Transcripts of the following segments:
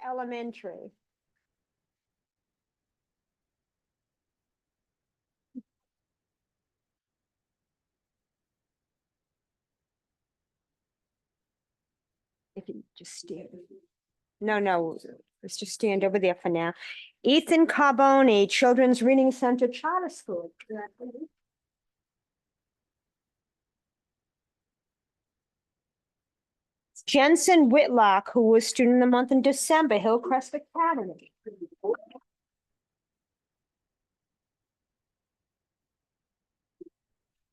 Elementary. If you just stand. No, let's just stand over there for now. Ethan Carboni, Children's Reading Center Charter School. Jensen Whitlock, who was student of the month in December, Hillcrest Academy.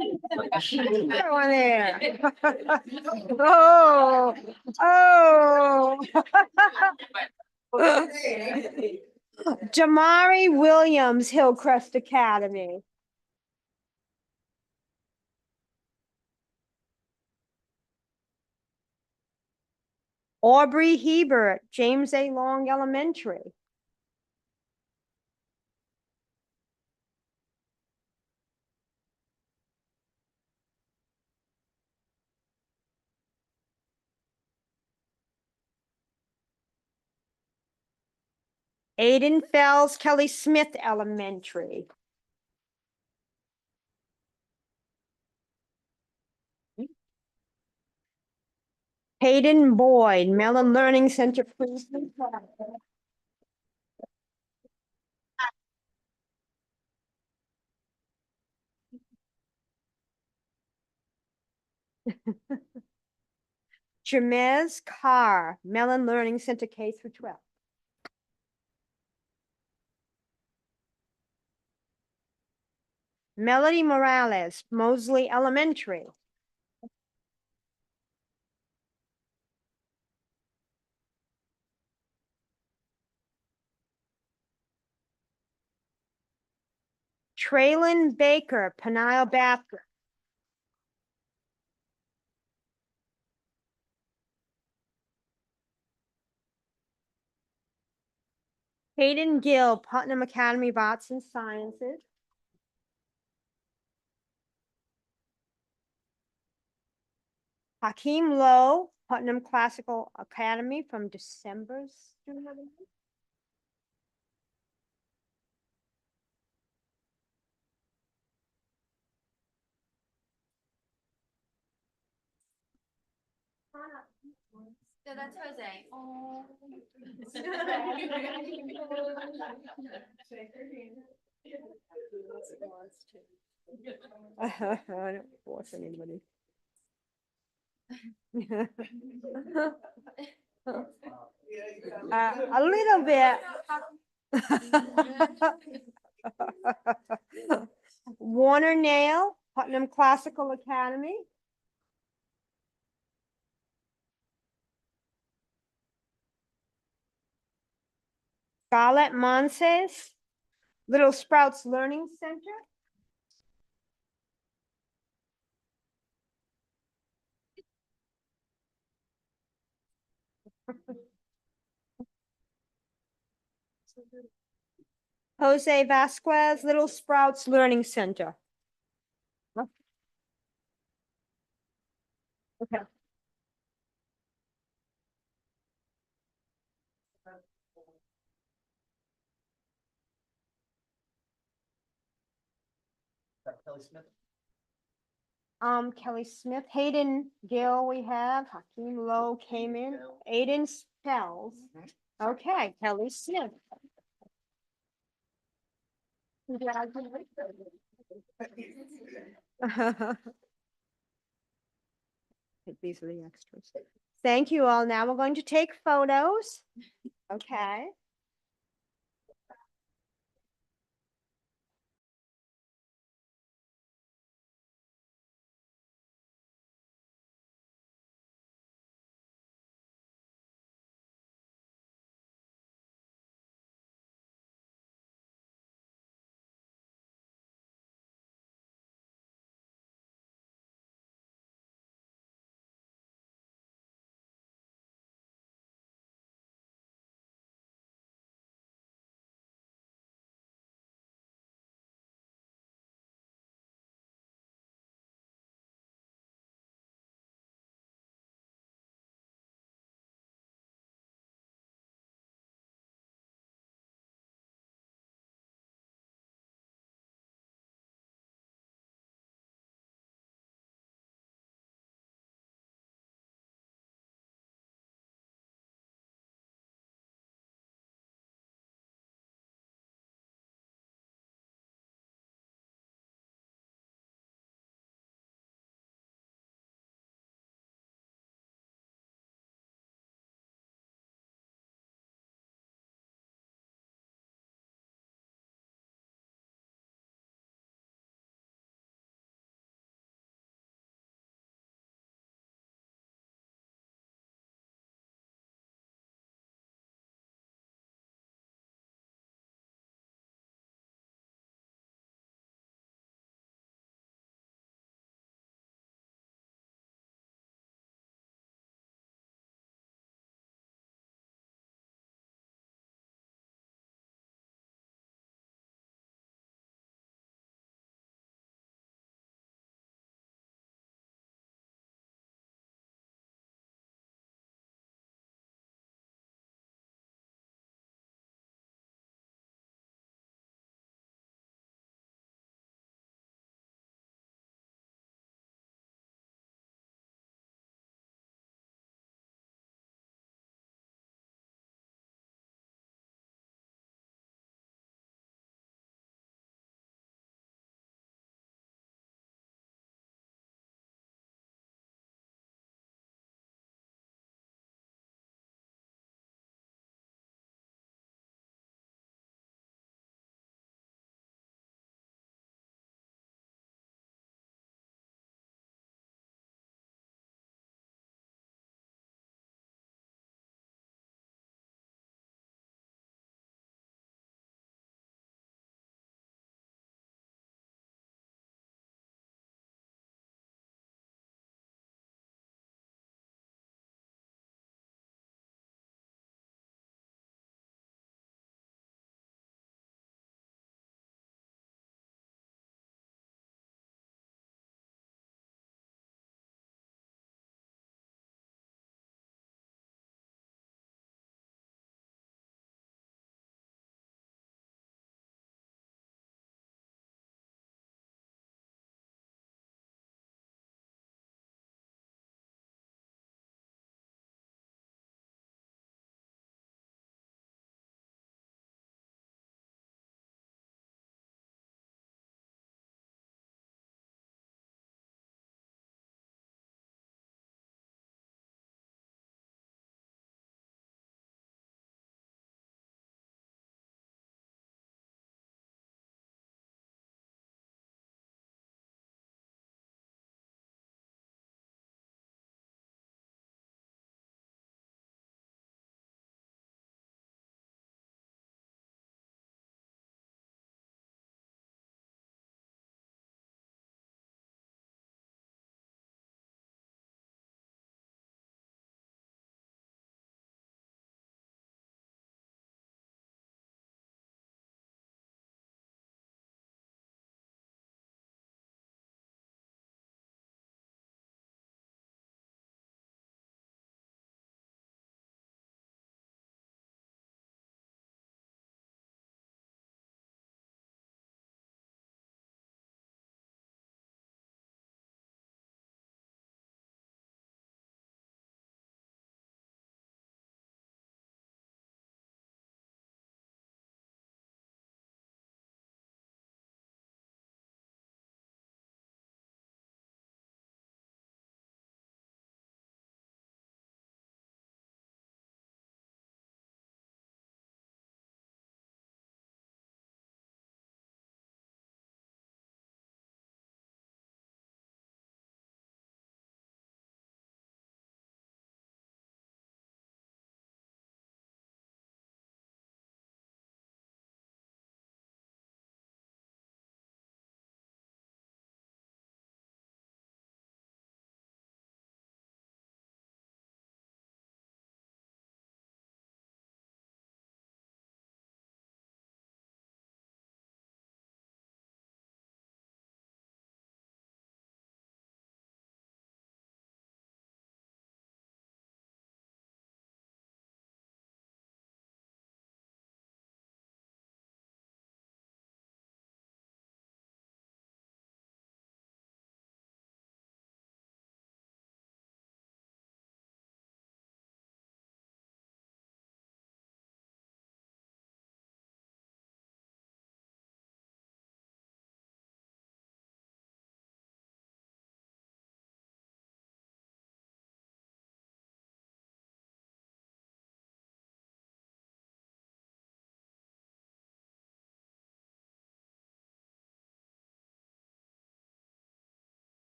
Go on there. Oh, oh. Jamari Williams, Hillcrest Academy. Aubrey Hebert, James A. Long Elementary. Aiden Fells, Kelly Smith Elementary. Hayden Boyd, Mellon Learning Center. Jamez Carr, Mellon Learning Center K through 12. Melody Morales, Mosley Elementary. Traylon Baker, Peniel Baptist. Hayden Gill, Putnam Academy of Arts and Sciences. Hakeem Lowe, Putnam Classical Academy from December. So that's Jose. Oh. I don't force anybody. A little bit. Warner Nail, Putnam Classical Academy. Scarlett Monses, Little Sprouts Learning Center. Jose Vasquez, Little Sprouts Learning Center. Okay. Kelly Smith. Kelly Smith, Hayden Gill we have, Hakeem Lowe came in, Aiden Spells. Okay, Kelly Smith. These are the extras. Thank you all. Now we're going to take photos. Okay.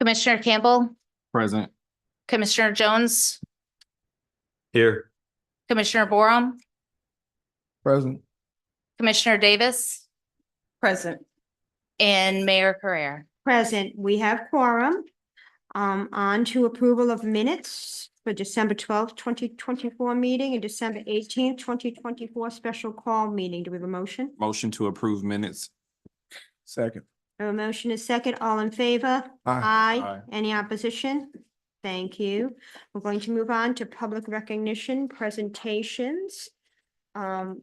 Commissioner Campbell, Present. Commissioner Jones, Here. Commissioner Borum, Present. Commissioner Davis, Present. and Mayor Carrera. Present, we have quorum. On to approval of minutes for December twelfth, 2024 meeting and December 18th, 2024 special call meeting. Do we have a motion? Motion to approve minutes. Second. A motion is second. All in favor? Aye. Any opposition? Thank you. We're going to move on to public recognition presentations.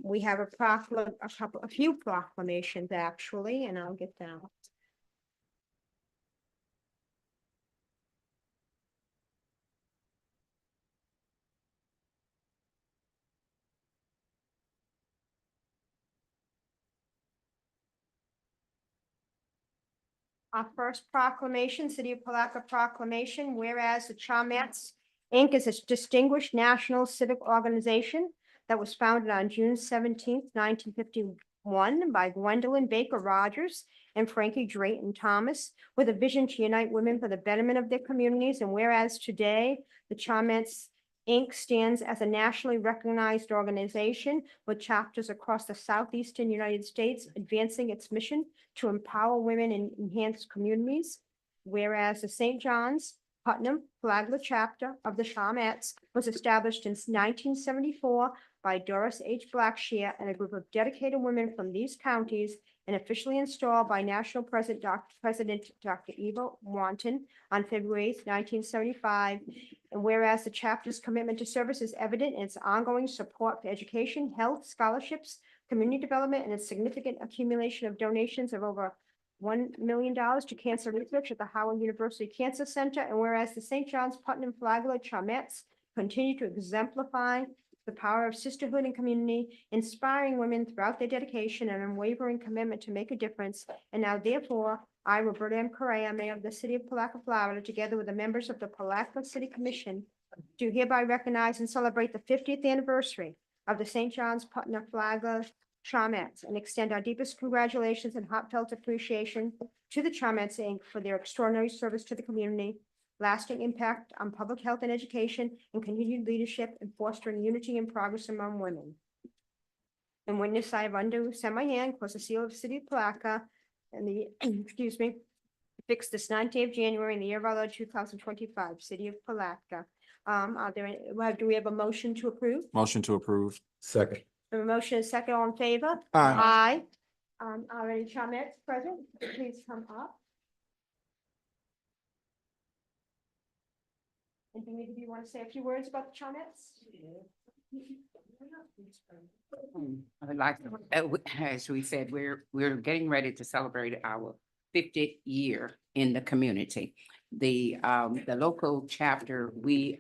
We have a few proclamations actually, and I'll get down. Our first proclamation, City of Palatka proclamation, whereas the Chalmets Inc. is a distinguished national civic organization that was founded on June 17th, 1951 by Gwendolyn Baker Rogers and Frankie Drayton Thomas with a vision to unite women for the betterment of their communities. And whereas today the Chalmets Inc. stands as a nationally recognized organization with chapters across the southeastern United States, advancing its mission to empower women and enhance communities. Whereas the St. John's Putnam Flagler chapter of the Chalmets was established in 1974 by Doris H. Blackshear and a group of dedicated women from these counties and officially installed by National President Dr. Eva Wanton on February 8th, 1975. And whereas the chapter's commitment to service is evident in its ongoing support for education, health, scholarships, community development, and its significant accumulation of donations of over $1 million to cancer research at the Howard University Cancer Center. And whereas the St. John's Putnam Flagler Chalmets continue to exemplify the power of sisterhood and community, inspiring women throughout their dedication and unwavering commitment to make a difference. And now therefore, I, Roberta M. Correa, Mayor of the City of Palatka, Florida, together with the members of the Palatka City Commission, do hereby recognize and celebrate the 50th anniversary of the St. John's Putnam Flagler Chalmets and extend our deepest congratulations and heartfelt appreciation to the Chalmets Inc. for their extraordinary service to the community, lasting impact on public health and education, and continued leadership in fostering unity and progress among women. And witness I have unto send my hand, close the seal of the City of Palatka, and the, excuse me, fixed this 9th day of January in the year of our Lord 2025, City of Palatka. Do we have a motion to approve? Motion to approve. Second. The motion is second, all in favor? Aye. Are any Chalmets present? Please come up. And do either of you want to say a few words about the Chalmets? I would like, as we said, we're getting ready to celebrate our 50th year in the community. The local chapter, we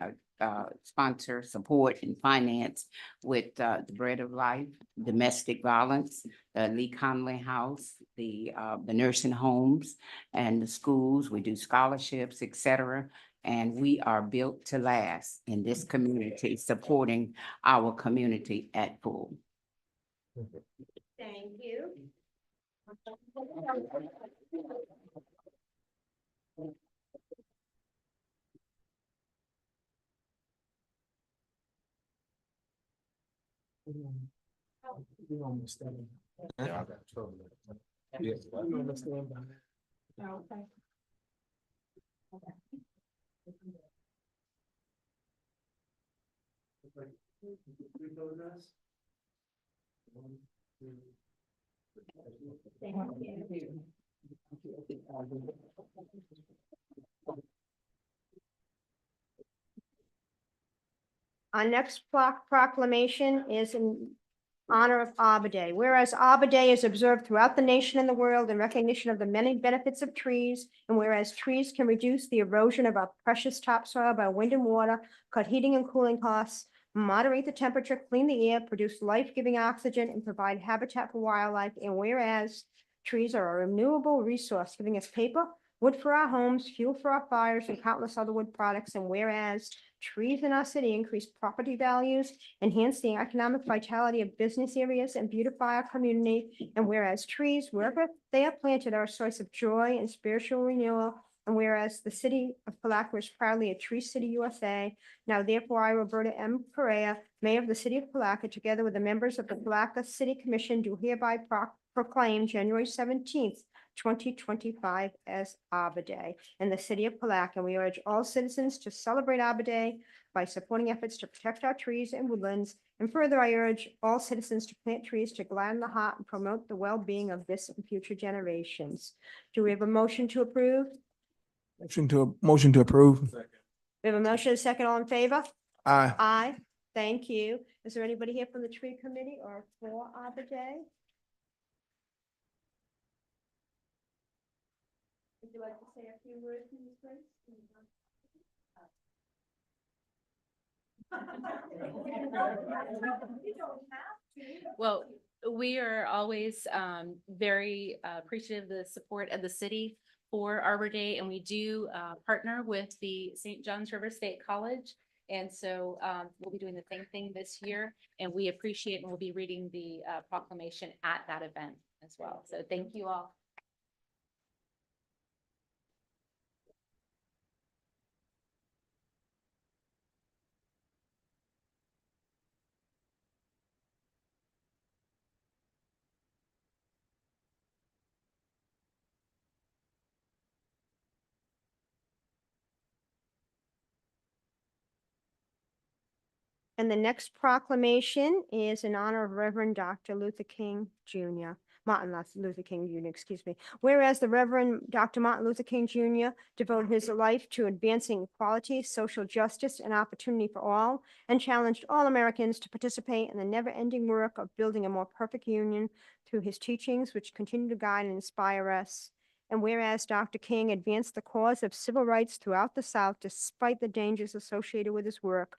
sponsor, support, and finance with the Bread of Life, domestic violence, the Lee Conley House, the nursing homes, and the schools. We do scholarships, etc. And we are built to last in this community, supporting our community at full. Thank you. Okay. Our next proclamation is in honor of Arbor Day. Whereas Arbor Day is observed throughout the nation and the world in recognition of the many benefits of trees, and whereas trees can reduce the erosion of our precious topsoil by wind and water, cut heating and cooling costs, moderate the temperature, clean the air, produce life-giving oxygen, and provide habitat for wildlife, and whereas trees are a renewable resource, giving us paper, wood for our homes, fuel for our fires, and countless other wood products, and whereas trees in our city increase property values, enhance the economic vitality of business areas, and beautify our community, and whereas trees, wherever they are planted, are a source of joy and spiritual renewal, And whereas the city of Palatka is proudly a Tree City, USA, now therefore I, Roberta M. Correa, Mayor of the City of Palatka, together with the members of the Palatka City Commission, do hereby proclaim January 17th, 2025 as Arbor Day in the city of Palatka. And we urge all citizens to celebrate Arbor Day by supporting efforts to protect our trees and woodlands. And further, I urge all citizens to plant trees to gladden the heart and promote the well-being of this and future generations. Do we have a motion to approve? Motion to approve. We have a motion, a second, all in favor? Aye. Aye, thank you. Is there anybody here from the tree committee or for Arbor Day? Would you like to say a few words, Ms. Well, we are always very appreciative of the support of the city for Arbor Day, and we do partner with the St. John's River State College. And so we'll be doing the same thing this year, and we appreciate and we'll be reading the proclamation at that event as well. So thank you all. And the next proclamation is in honor of Reverend Dr. Luther King Jr., Martin Luther King Jr., excuse me. Whereas the Reverend Dr. Martin Luther King Jr. devoted his life to advancing equality, social justice, and opportunity for all, and challenged all Americans to participate in the never-ending work of building a more perfect union through his teachings, which continue to guide and inspire us. And whereas Dr. King advanced the cause of civil rights throughout the South despite the dangers associated with his work,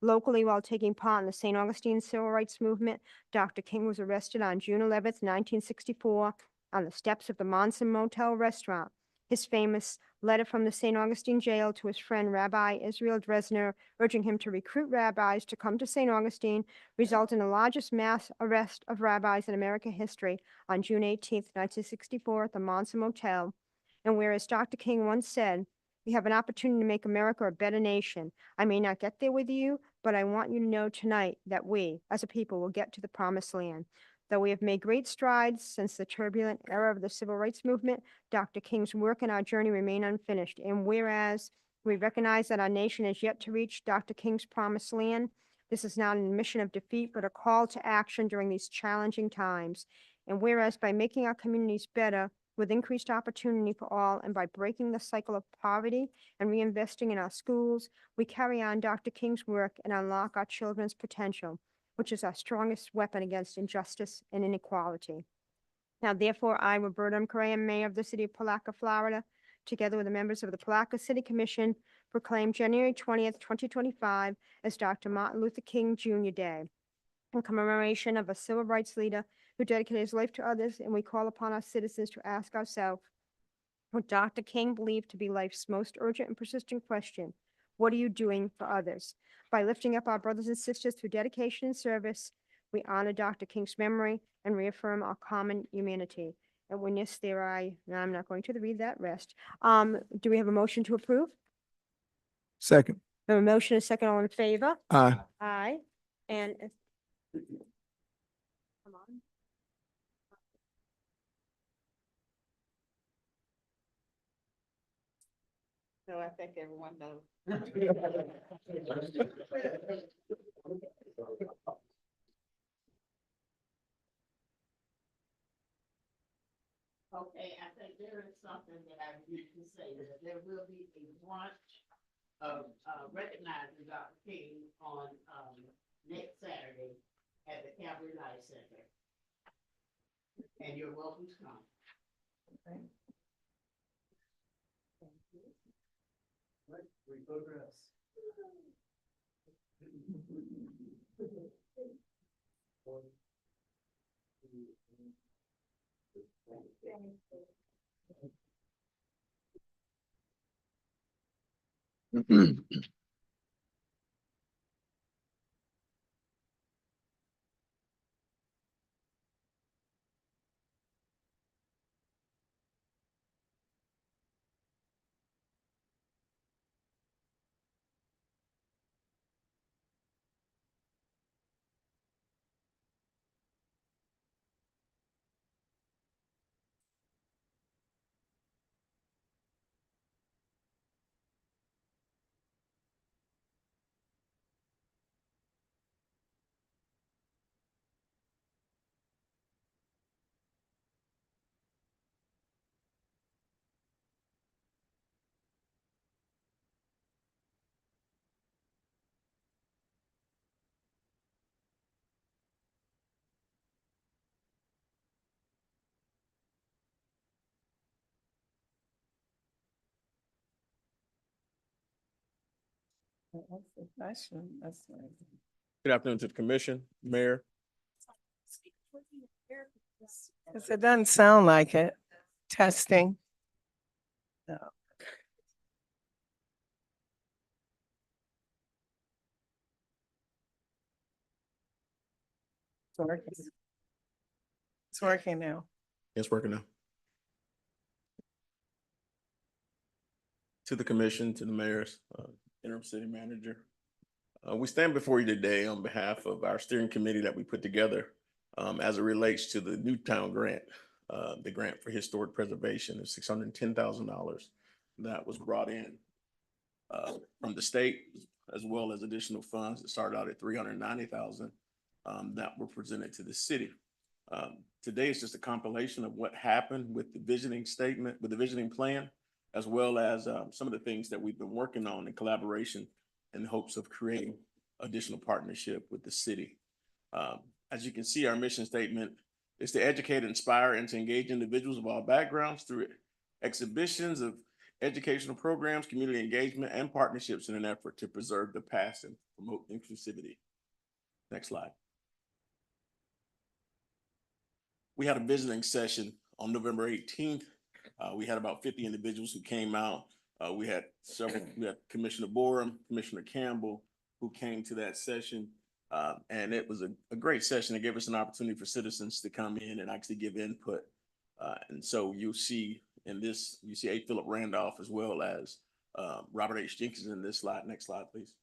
locally, while taking part in the St. Augustine Civil Rights Movement, Dr. King was arrested on June 11th, 1964, on the steps of the Monson Motel restaurant. His famous letter from the St. Augustine jail to his friend Rabbi Israel Dresner, urging him to recruit rabbis to come to St. Augustine, resulted in the largest mass arrest of rabbis in American history on June 18th, 1964, at the Monson Motel. And whereas Dr. King once said, "We have an opportunity to make America a better nation. I may not get there with you, but I want you to know tonight that we, as a people, will get to the promised land." Though we have made great strides since the turbulent era of the civil rights movement, Dr. King's work and our journey remain unfinished. And whereas we recognize that our nation is yet to reach Dr. King's promised land, this is not an admission of defeat, but a call to action during these challenging times. And whereas by making our communities better, with increased opportunity for all, and by breaking the cycle of poverty and reinvesting in our schools, we carry on Dr. King's work and unlock our children's potential, which is our strongest weapon against injustice and inequality. Now, therefore, I, Roberta M. Correa, Mayor of the City of Palatka, Florida, together with the members of the Palatka City Commission, proclaim January 20th, 2025 as Dr. Martin Luther King Jr. Day, in commemoration of a civil rights leader who dedicated his life to others, and we call upon our citizens to ask ourselves what Dr. King believed to be life's most urgent and persistent question: what are you doing for others? By lifting up our brothers and sisters through dedication and service, we honor Dr. King's memory and reaffirm our common humanity. And when yes, there I, and I'm not going to read that rest. Do we have a motion to approve? Second. We have a motion, a second, all in favor? Aye. Aye. And come on. So I think everyone knows. Okay, I think there is something that I need to say, that there will be a brunch of, recognizing Dr. King on, next Saturday at the Calvary Life Center. And you're welcome to come. We progress. Good afternoon to the commission, mayor. Because it doesn't sound like it. Testing. No. It's working. It's working now. It's working now. To the commission, to the mayor's interim city manager. We stand before you today on behalf of our steering committee that we put together as it relates to the Newtown grant, the grant for historic preservation of $610,000 that was brought in from the state, as well as additional funds that started out at $390,000 that were presented to the city. Today is just a compilation of what happened with the visioning statement, with the visioning plan, as well as some of the things that we've been working on in collaboration in hopes of creating additional partnership with the city. As you can see, our mission statement is to educate, inspire, and to engage individuals of all backgrounds through exhibitions of educational programs, community engagement, and partnerships in an effort to preserve the past and promote inclusivity. Next slide. We had a visiting session on November 18th. We had about 50 individuals who came out. We had Commissioner Borum, Commissioner Campbell, who came to that session. And it was a great session. It gave us an opportunity for citizens to come in and actually give input. And so you'll see in this, you see A. Philip Randolph as well as Robert H. Jenkins in this slide. Next slide, please.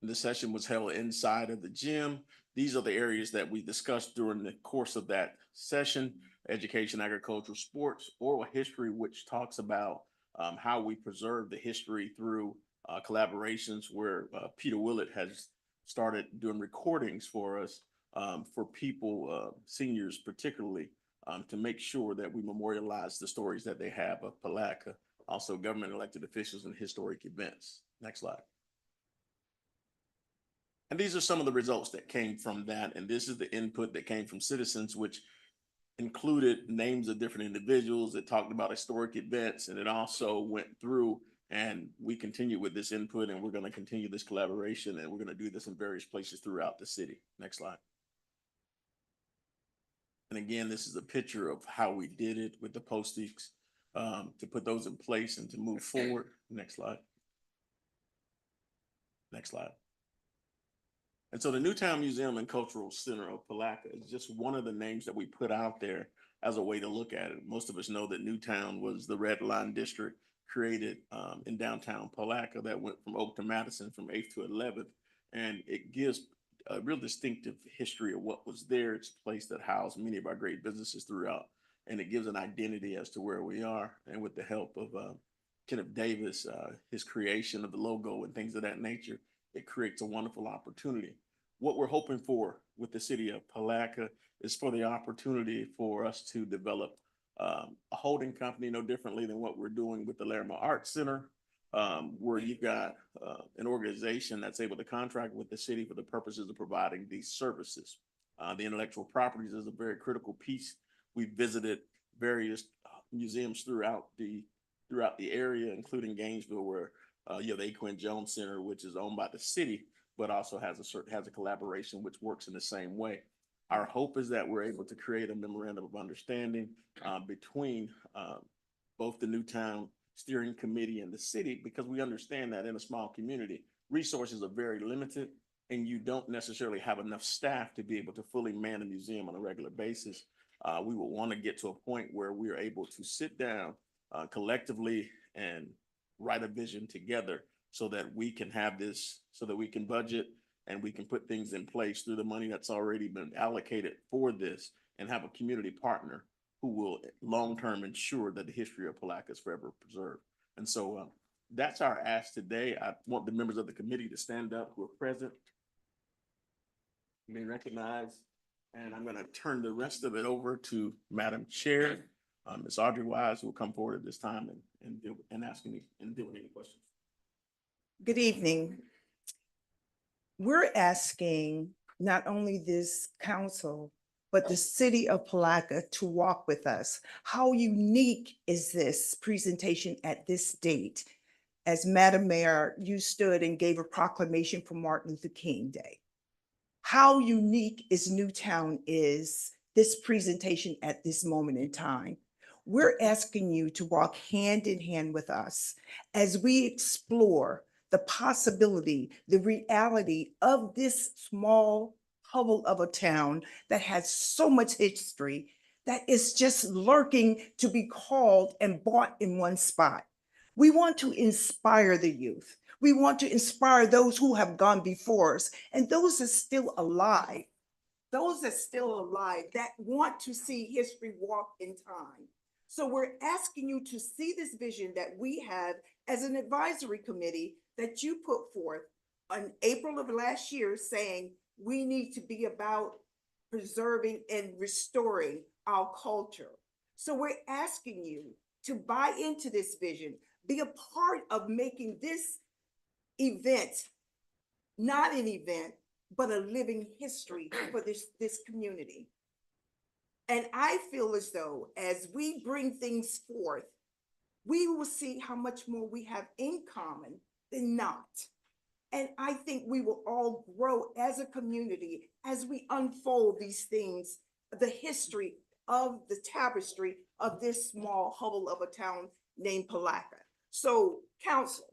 The session was held inside of the gym. These are the areas that we discussed during the course of that session: education, agriculture, sports, oral history, which talks about how we preserve the history through collaborations where Peter Willett has started doing recordings for us for people, seniors particularly, to make sure that we memorialize the stories that they have of Palatka, also government elected officials and historic events. Next slide. And these are some of the results that came from that. And this is the input that came from citizens, which included names of different individuals that talked about historic events. And it also went through, and we continue with this input, and we're going to continue this collaboration, and we're going to do this in various places throughout the city. Next slide. And again, this is a picture of how we did it with the postings to put those in place and to move forward. Next slide. Next slide. And so the Newtown Museum and Cultural Center of Palatka is just one of the names that we put out there as a way to look at it. Most of us know that Newtown was the Red Line District created in downtown Palatka that went from Oak to Madison from 8th to 11th. And it gives a real distinctive history of what was there. It's a place that housed many of our great businesses throughout. And it gives an identity as to where we are. And with the help of Kenneth Davis, his creation of the logo and things of that nature, it creates a wonderful opportunity. What we're hoping for with the city of Palatka is for the opportunity for us to develop a holding company no differently than what we're doing with the Larimer Arts Center, where you've got an organization that's able to contract with the city for the purposes of providing these services. The intellectual properties is a very critical piece. We visited various museums throughout the area, including Gainesville, where you have the A. Quinn Jones Center, which is owned by the city, but also has a collaboration which works in the same way. Our hope is that we're able to create a memorandum of understanding between both the Newtown Steering Committee and the city, because we understand that in a small community, resources are very limited, and you don't necessarily have enough staff to be able to fully man a museum on a regular basis. We will want to get to a point where we are able to sit down collectively and write a vision together so that we can have this, so that we can budget and we can put things in place through the money that's already been allocated for this, and have a community partner who will long-term ensure that the history of Palatka is forever preserved. And so that's our ask today. I want the members of the committee to stand up who are present, be recognized, and I'm going to turn the rest of it over to Madam Chair, Ms. Audrey Wise, who will come forward at this time and ask me and deal with any questions. Good evening. We're asking not only this council, but the city of Palatka to walk with us. How unique is this presentation at this date? As Madam Mayor, you stood and gave a proclamation for Martin Luther King Day. How unique is Newtown is this presentation at this moment in time? We're asking you to walk hand in hand with us as we explore the possibility, the reality of this small hovel of a town that has so much history that is just lurking to be called and bought in one spot. We want to inspire the youth. We want to inspire those who have gone before us and those that are still alive, that want to see history walk in time. So we're asking you to see this vision that we have as an advisory committee that you put forth in April of last year, saying we need to be about preserving and restoring our culture. So we're asking you to buy into this vision, be a part of making this event not an event, but a living history for this community. And I feel as though as we bring things forth, we will see how much more we have in common than not. And I think we will all grow as a community as we unfold these things, the history of the tapestry of this small hovel of a town named Palatka. So council,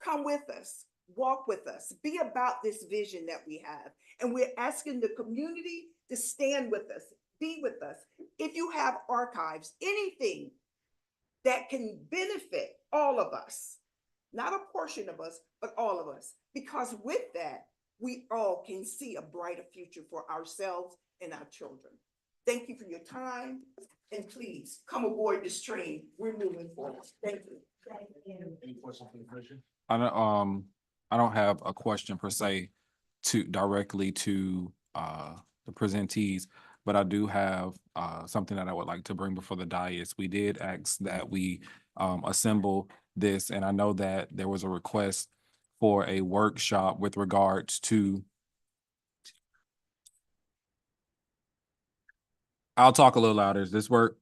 come with us, walk with us, be about this vision that we have. And we're asking the community to stand with us, be with us. If you have archives, anything that can benefit all of us, not a portion of us, but all of us, because with that, we all can see a brighter future for ourselves and our children. Thank you for your time, and please come aboard this train. We're moving forward. Thank you. Any questions from the commission? I don't have a question per se directly to the presentees, but I do have something that I would like to bring before the dais. We did ask that we assemble this, and I know that there was a request for a workshop with regards to. I'll talk a little louder. Does this work?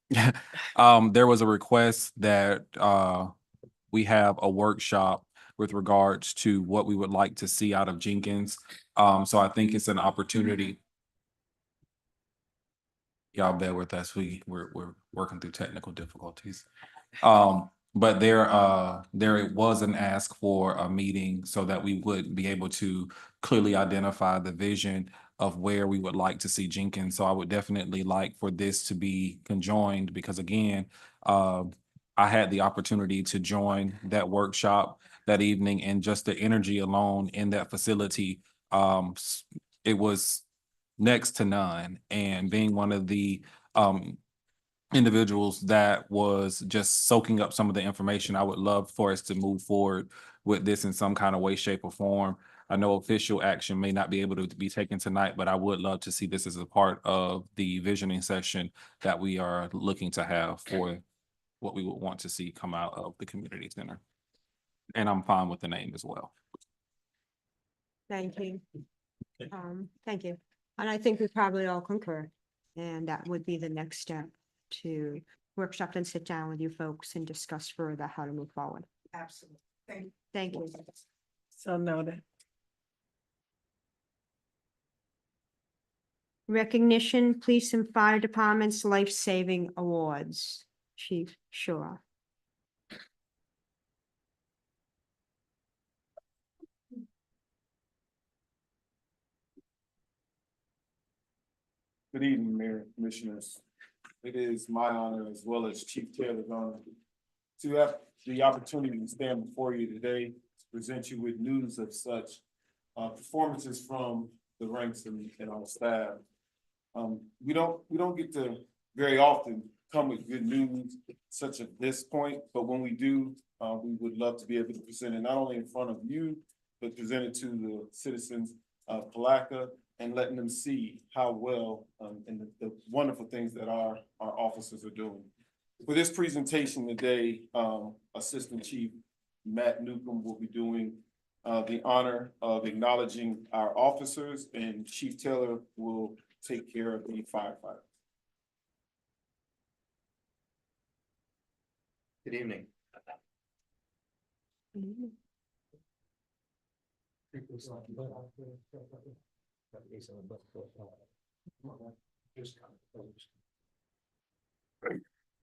There was a request that we have a workshop with regards to what we would like to see out of Jenkins. So I think it's an opportunity. Y'all bear with us. We're working through technical difficulties. But there was an ask for a meeting so that we would be able to clearly identify the vision of where we would like to see Jenkins. So I would definitely like for this to be conjoined, because again, I had the opportunity to join that workshop that evening, and just the energy alone in that facility, it was next to none. And being one of the individuals that was just soaking up some of the information, I would love for us to move forward with this in some kind of way, shape, or form. I know official action may not be able to be taken tonight, but I would love to see this as a part of the visioning session that we are looking to have for what we would want to see come out of the community center. And I'm fine with the name as well. Thank you. Thank you. And I think we probably all concur. And that would be the next step, to workshop and sit down with you folks and discuss further how to move forward. Absolutely. Thank you. Thank you. So noted. Recognition, Police and Fire Department's Life-Saving Awards. Chief Shaw. Good evening, Mayor and Commissioners. It is my honor, as well as Chief Taylor's honor, to have the opportunity to stand before you today to present you with news of such performances from the ranks and our staff. We don't get to very often come with good news such at this point, but when we do, we would love to be able to present it not only in front of you, but present it to the citizens of Palatka, and letting them see how well and the wonderful things that our officers are doing. For this presentation today, Assistant Chief Matt Newcomb will be doing the honor of acknowledging our officers, and Chief Taylor will take care of the firefighter. Good evening.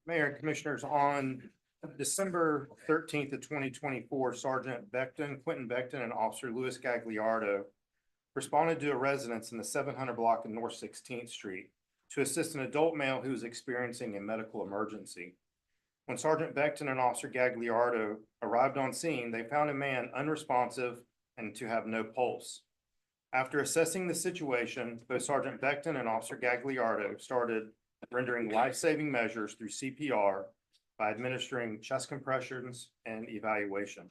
Mayor and Commissioners, on December 13th of 2024, Sergeant Quentin Beckton, and Officer Louis Gagliardo responded to a residence in the 700 block of North 16th Street to assist an adult male who was experiencing a medical emergency. When Sergeant Beckton and Officer Gagliardo arrived on scene, they found a man unresponsive and to have no pulse. After assessing the situation, both Sergeant Beckton and Officer Gagliardo started rendering life-saving measures through CPR by administering chest compressions and evaluation.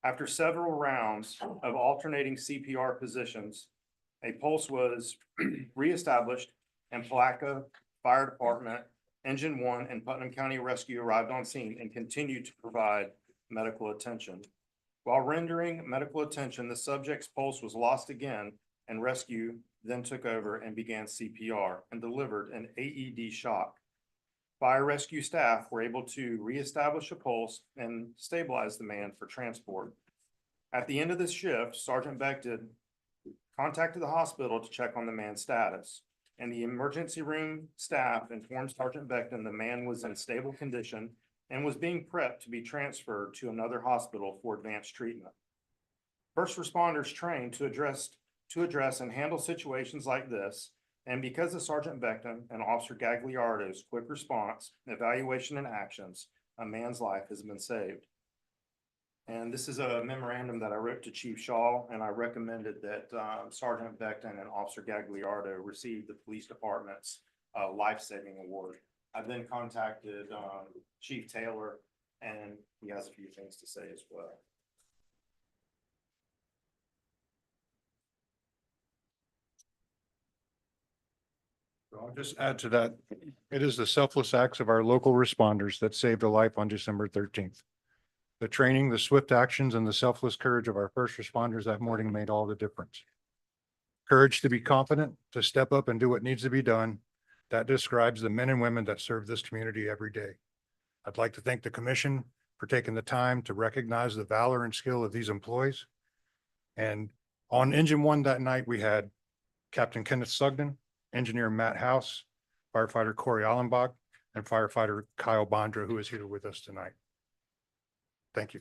After several rounds of alternating CPR positions, a pulse was reestablished and Palatka Fire Department, Engine 1, and Putnam County Rescue arrived on scene and continued to provide medical attention. While rendering medical attention, the subject's pulse was lost again, and rescue then took over and began CPR and delivered an AED shock. Fire rescue staff were able to reestablish a pulse and stabilize the man for transport. At the end of this shift, Sergeant Beckton contacted the hospital to check on the man's status, and the emergency room staff informed Sergeant Beckton the man was in stable condition and was being prepped to be transferred to another hospital for advanced treatment. First responders trained to address and handle situations like this, and because of Sergeant Beckton and Officer Gagliardo's quick response, evaluation, and actions, a man's life has been saved. And this is a memorandum that I wrote to Chief Shaw, and I recommended that Sergeant Beckton and Officer Gagliardo receive the police department's life-saving award. I then contacted Chief Taylor, and he has a few things to say as well. I'll just add to that. It is the selfless acts of our local responders that saved a life on December 13th. The training, the swift actions, and the selfless courage of our first responders that morning made all the difference. Courage to be confident, to step up and do what needs to be done. That describes the men and women that serve this community every day. I'd like to thank the commission for taking the time to recognize the valor and skill of these employees. And on Engine 1 that night, we had Captain Kenneth Sugden, Engineer Matt House, Firefighter Corey Allenbach, and Firefighter Kyle Bondra, who is here with us tonight. Thank you.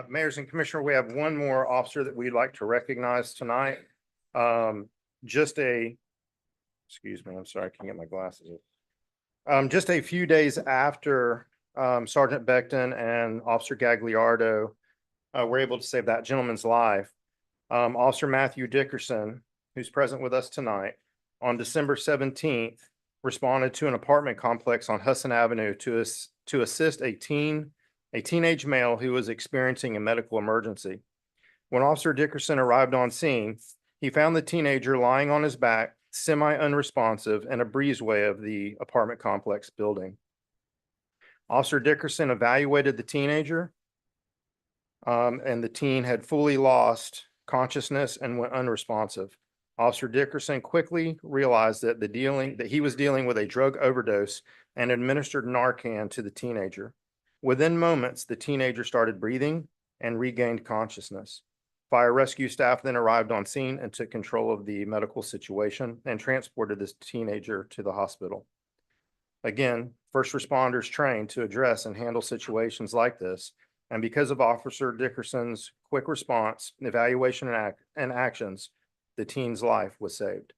Mayors and Commissioner, we have one more officer that we'd like to recognize tonight. Excuse me, I'm sorry, I can't get my glasses. Just a few days after Sergeant Beckton and Officer Gagliardo were able to save that gentleman's life, Officer Matthew Dickerson, who's present with us tonight, on December 17th, responded to an apartment complex on Hudson Avenue to assist a teenage male who was experiencing a medical emergency. When Officer Dickerson arrived on scene, he found the teenager lying on his back, semi-unresponsive, in a breezeway of the apartment complex building. Officer Dickerson evaluated the teenager, and the teen had fully lost consciousness and went unresponsive. Officer Dickerson quickly realized that he was dealing with a drug overdose and administered Narcan to the teenager. Within moments, the teenager started breathing and regained consciousness. Fire rescue staff then arrived on scene and took control of the medical situation and transported this teenager to the hospital. Again, first responders trained to address and handle situations like this, And because of Officer Dickerson's quick response, evaluation, and actions, the teen's life was saved.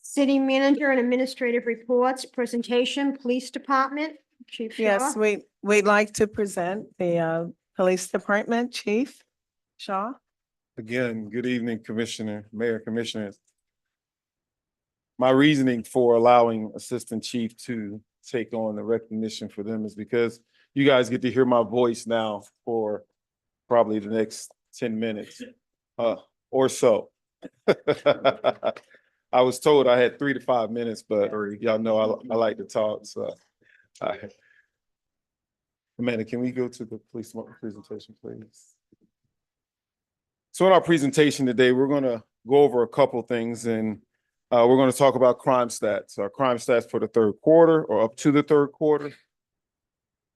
City manager and administrative reports, presentation, police department, Chief Shaw. Yes, we'd like to present the Police Department, Chief Shaw. Again, good evening, Commissioner, Mayor, Commissioners. My reasoning for allowing Assistant Chief to take on the recognition for them is because you guys get to hear my voice now for probably the next 10 minutes or so. I was told I had 3 to 5 minutes, but y'all know I like to talk, so. Amanda, can we go to the police presentation, please? So in our presentation today, we're gonna go over a couple things, and we're gonna talk about crime stats, our crime stats for the third quarter or up to the third quarter.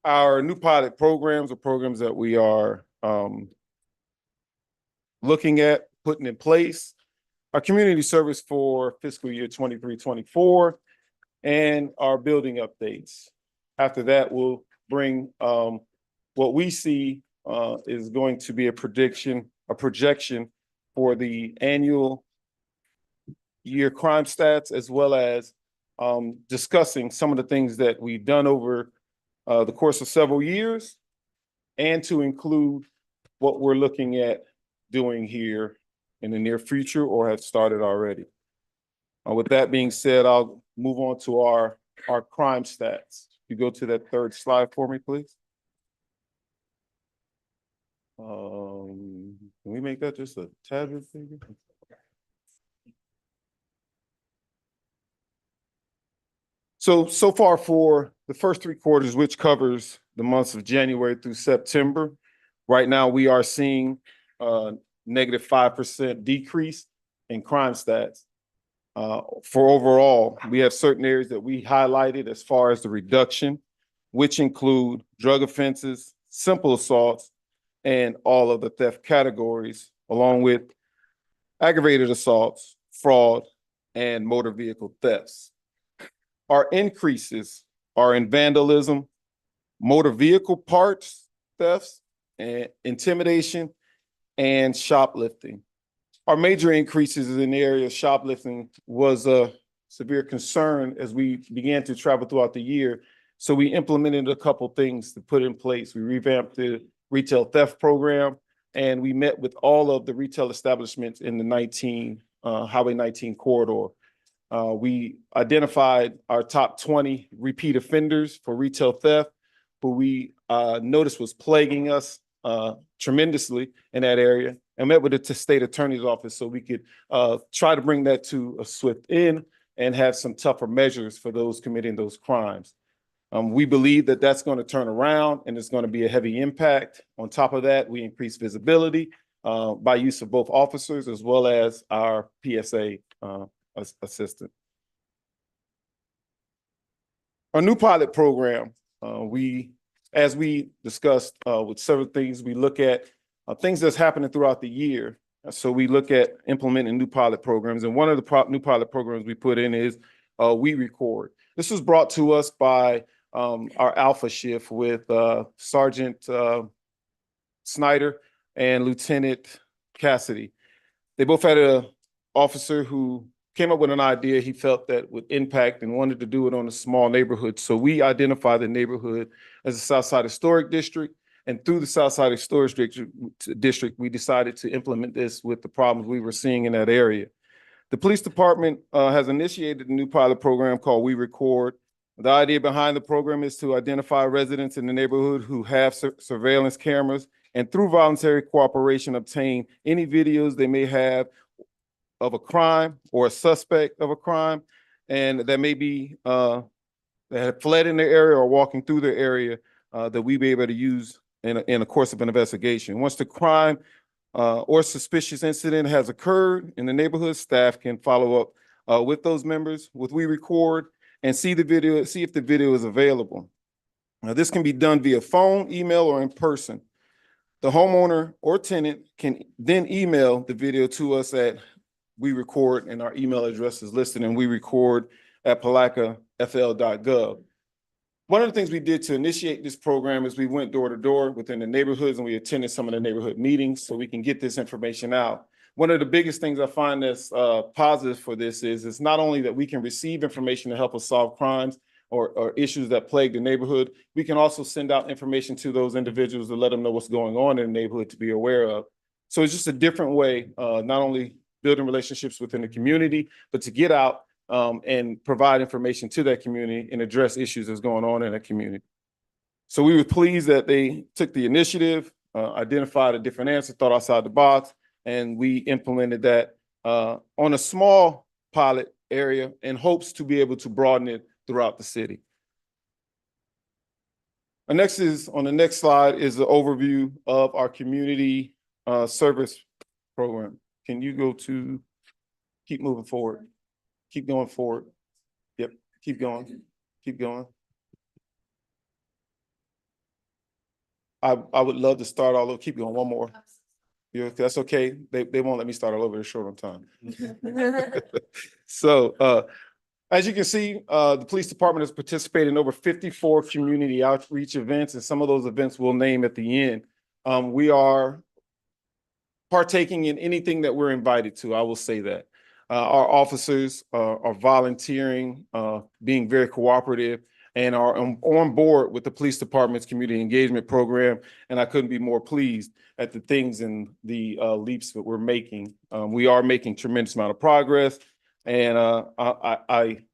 Our new pilot programs are programs that we are looking at putting in place. Our community service for fiscal year 23-24, and our building updates. After that, we'll bring what we see is going to be a projection for the annual year crime stats, as well as discussing some of the things that we've done over the course of several years, and to include what we're looking at doing here in the near future or have started already. With that being said, I'll move on to our crime stats. If you go to that third slide for me, please. Can we make that just a tad bit bigger? So far for the first 3 quarters, which covers the months of January through September, right now we are seeing negative -5% decrease in crime stats. For overall, we have certain areas that we highlighted as far as the reduction, which include drug offenses, simple assaults, and all of the theft categories, along with aggravated assaults, fraud, and motor vehicle thefts. Our increases are in vandalism, motor vehicle parts thefts, and intimidation, and shoplifting. Our major increases in the area of shoplifting was a severe concern as we began to travel throughout the year. So we implemented a couple things to put in place. We revamped the retail theft program, and we met with all of the retail establishments in the Highway 19 corridor. We identified our top 20 repeat offenders for retail theft, who we noticed was plaguing us tremendously in that area, and met with the state attorney's office so we could try to bring that to a swift end and have some tougher measures for those committing those crimes. We believe that that's going to turn around and it's going to be a heavy impact. On top of that, we increase visibility by use of both officers as well as our PSA assistant. Our new pilot program, as we discussed with several things, we look at things that's happening throughout the year. So we look at implementing new pilot programs, and one of the new pilot programs we put in is We Record. This was brought to us by our Alpha shift with Sergeant Snyder and Lieutenant Cassidy. They both had an officer who came up with an idea he felt that would impact and wanted to do it on a small neighborhood. So we identified the neighborhood as the Southside Historic District, and through the Southside Historic District, we decided to implement this with the problems we were seeing in that area. The police department has initiated a new pilot program called We Record. The idea behind the program is to identify residents in the neighborhood who have surveillance cameras and through voluntary cooperation, obtain any videos they may have of a crime or a suspect of a crime, and that may be that have fled in the area or walking through the area that we be able to use in the course of an investigation. Once the crime or suspicious incident has occurred in the neighborhood, staff can follow up with those members with We Record and see the video, see if the video is available. Now, this can be done via phone, email, or in person. The homeowner or tenant can then email the video to us at We Record, and our email address is listed in werecord@palatkafl.gov. One of the things we did to initiate this program is we went door to door within the neighborhoods and we attended some of the neighborhood meetings so we can get this information out. One of the biggest things I find that's positive for this is it's not only that we can receive information to help us solve crimes or issues that plague the neighborhood, we can also send out information to those individuals to let them know what's going on in the neighborhood to be aware of. So it's just a different way, not only building relationships within the community, but to get out and provide information to that community and address issues that's going on in that community. So we were pleased that they took the initiative, identified a different answer, thought outside the box, and we implemented that on a small pilot area in hopes to be able to broaden it throughout the city. On the next slide is the overview of our community service program. Can you go to, keep moving forward? Keep going forward. Yep, keep going, keep going. I would love to start all over. Keep going, one more. Yeah, that's okay. They won't let me start all over. They're short on time. So as you can see, the police department has participated in over 54 community outreach events, and some of those events we'll name at the end. We are partaking in anything that we're invited to, I will say that. Our officers are volunteering, being very cooperative, and are on board with the police department's community engagement program. And I couldn't be more pleased at the things and the leaps that we're making. We are making tremendous amount of progress, and I'm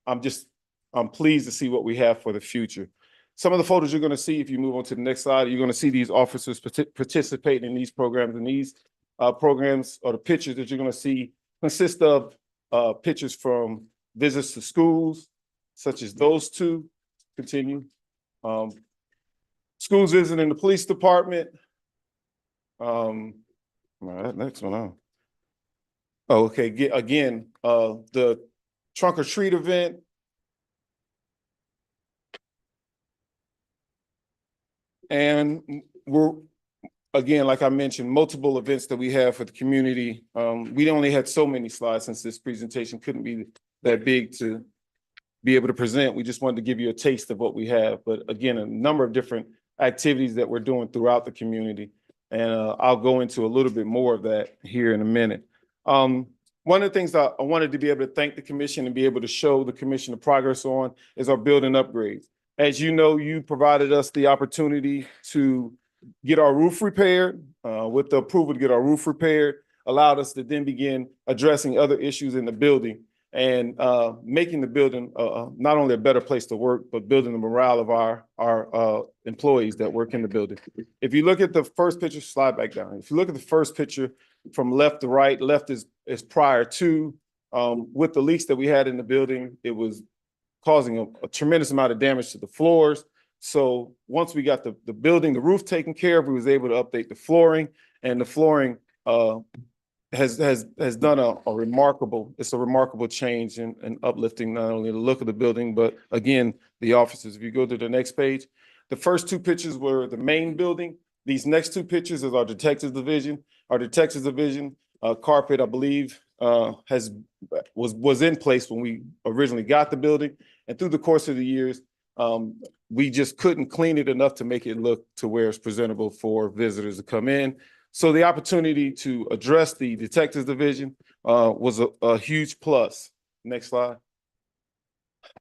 pleased to see what we have for the future. Some of the photos you're going to see, if you move on to the next slide, you're going to see these officers participating in these programs, and these programs or the pictures that you're going to see consist of pictures from visits to schools, such as those two. Continue. Schools visiting the police department. That next one on. Oh, okay. Again, the trunk or treat event. And we're, again, like I mentioned, multiple events that we have for the community. We only had so many slides since this presentation couldn't be that big to be able to present. We just wanted to give you a taste of what we have. But again, a number of different activities that we're doing throughout the community. And I'll go into a little bit more of that here in a minute. One of the things I wanted to be able to thank the commission and be able to show the commission the progress on is our building upgrades. As you know, you provided us the opportunity to get our roof repaired, with the approval to get our roof repaired, allowed us to then begin addressing other issues in the building and making the building not only a better place to work, but building the morale of our employees that work in the building. If you look at the first picture, slide back down. If you look at the first picture from left to right, left is prior to, with the leaks that we had in the building, it was causing a tremendous amount of damage to the floors. So once we got the building, the roof taken care of, we was able to update the flooring, and the flooring has done a remarkable change in uplifting not only the look of the building, but again, the offices. If you go to the next page, the first two pictures were the main building. These next two pictures is our detectives division. Our detectives division carpet, I believe, was in place when we originally got the building, and through the course of the years, we just couldn't clean it enough to make it look to where it's presentable for visitors to come in. So the opportunity to address the detectives division was a huge plus. Next slide.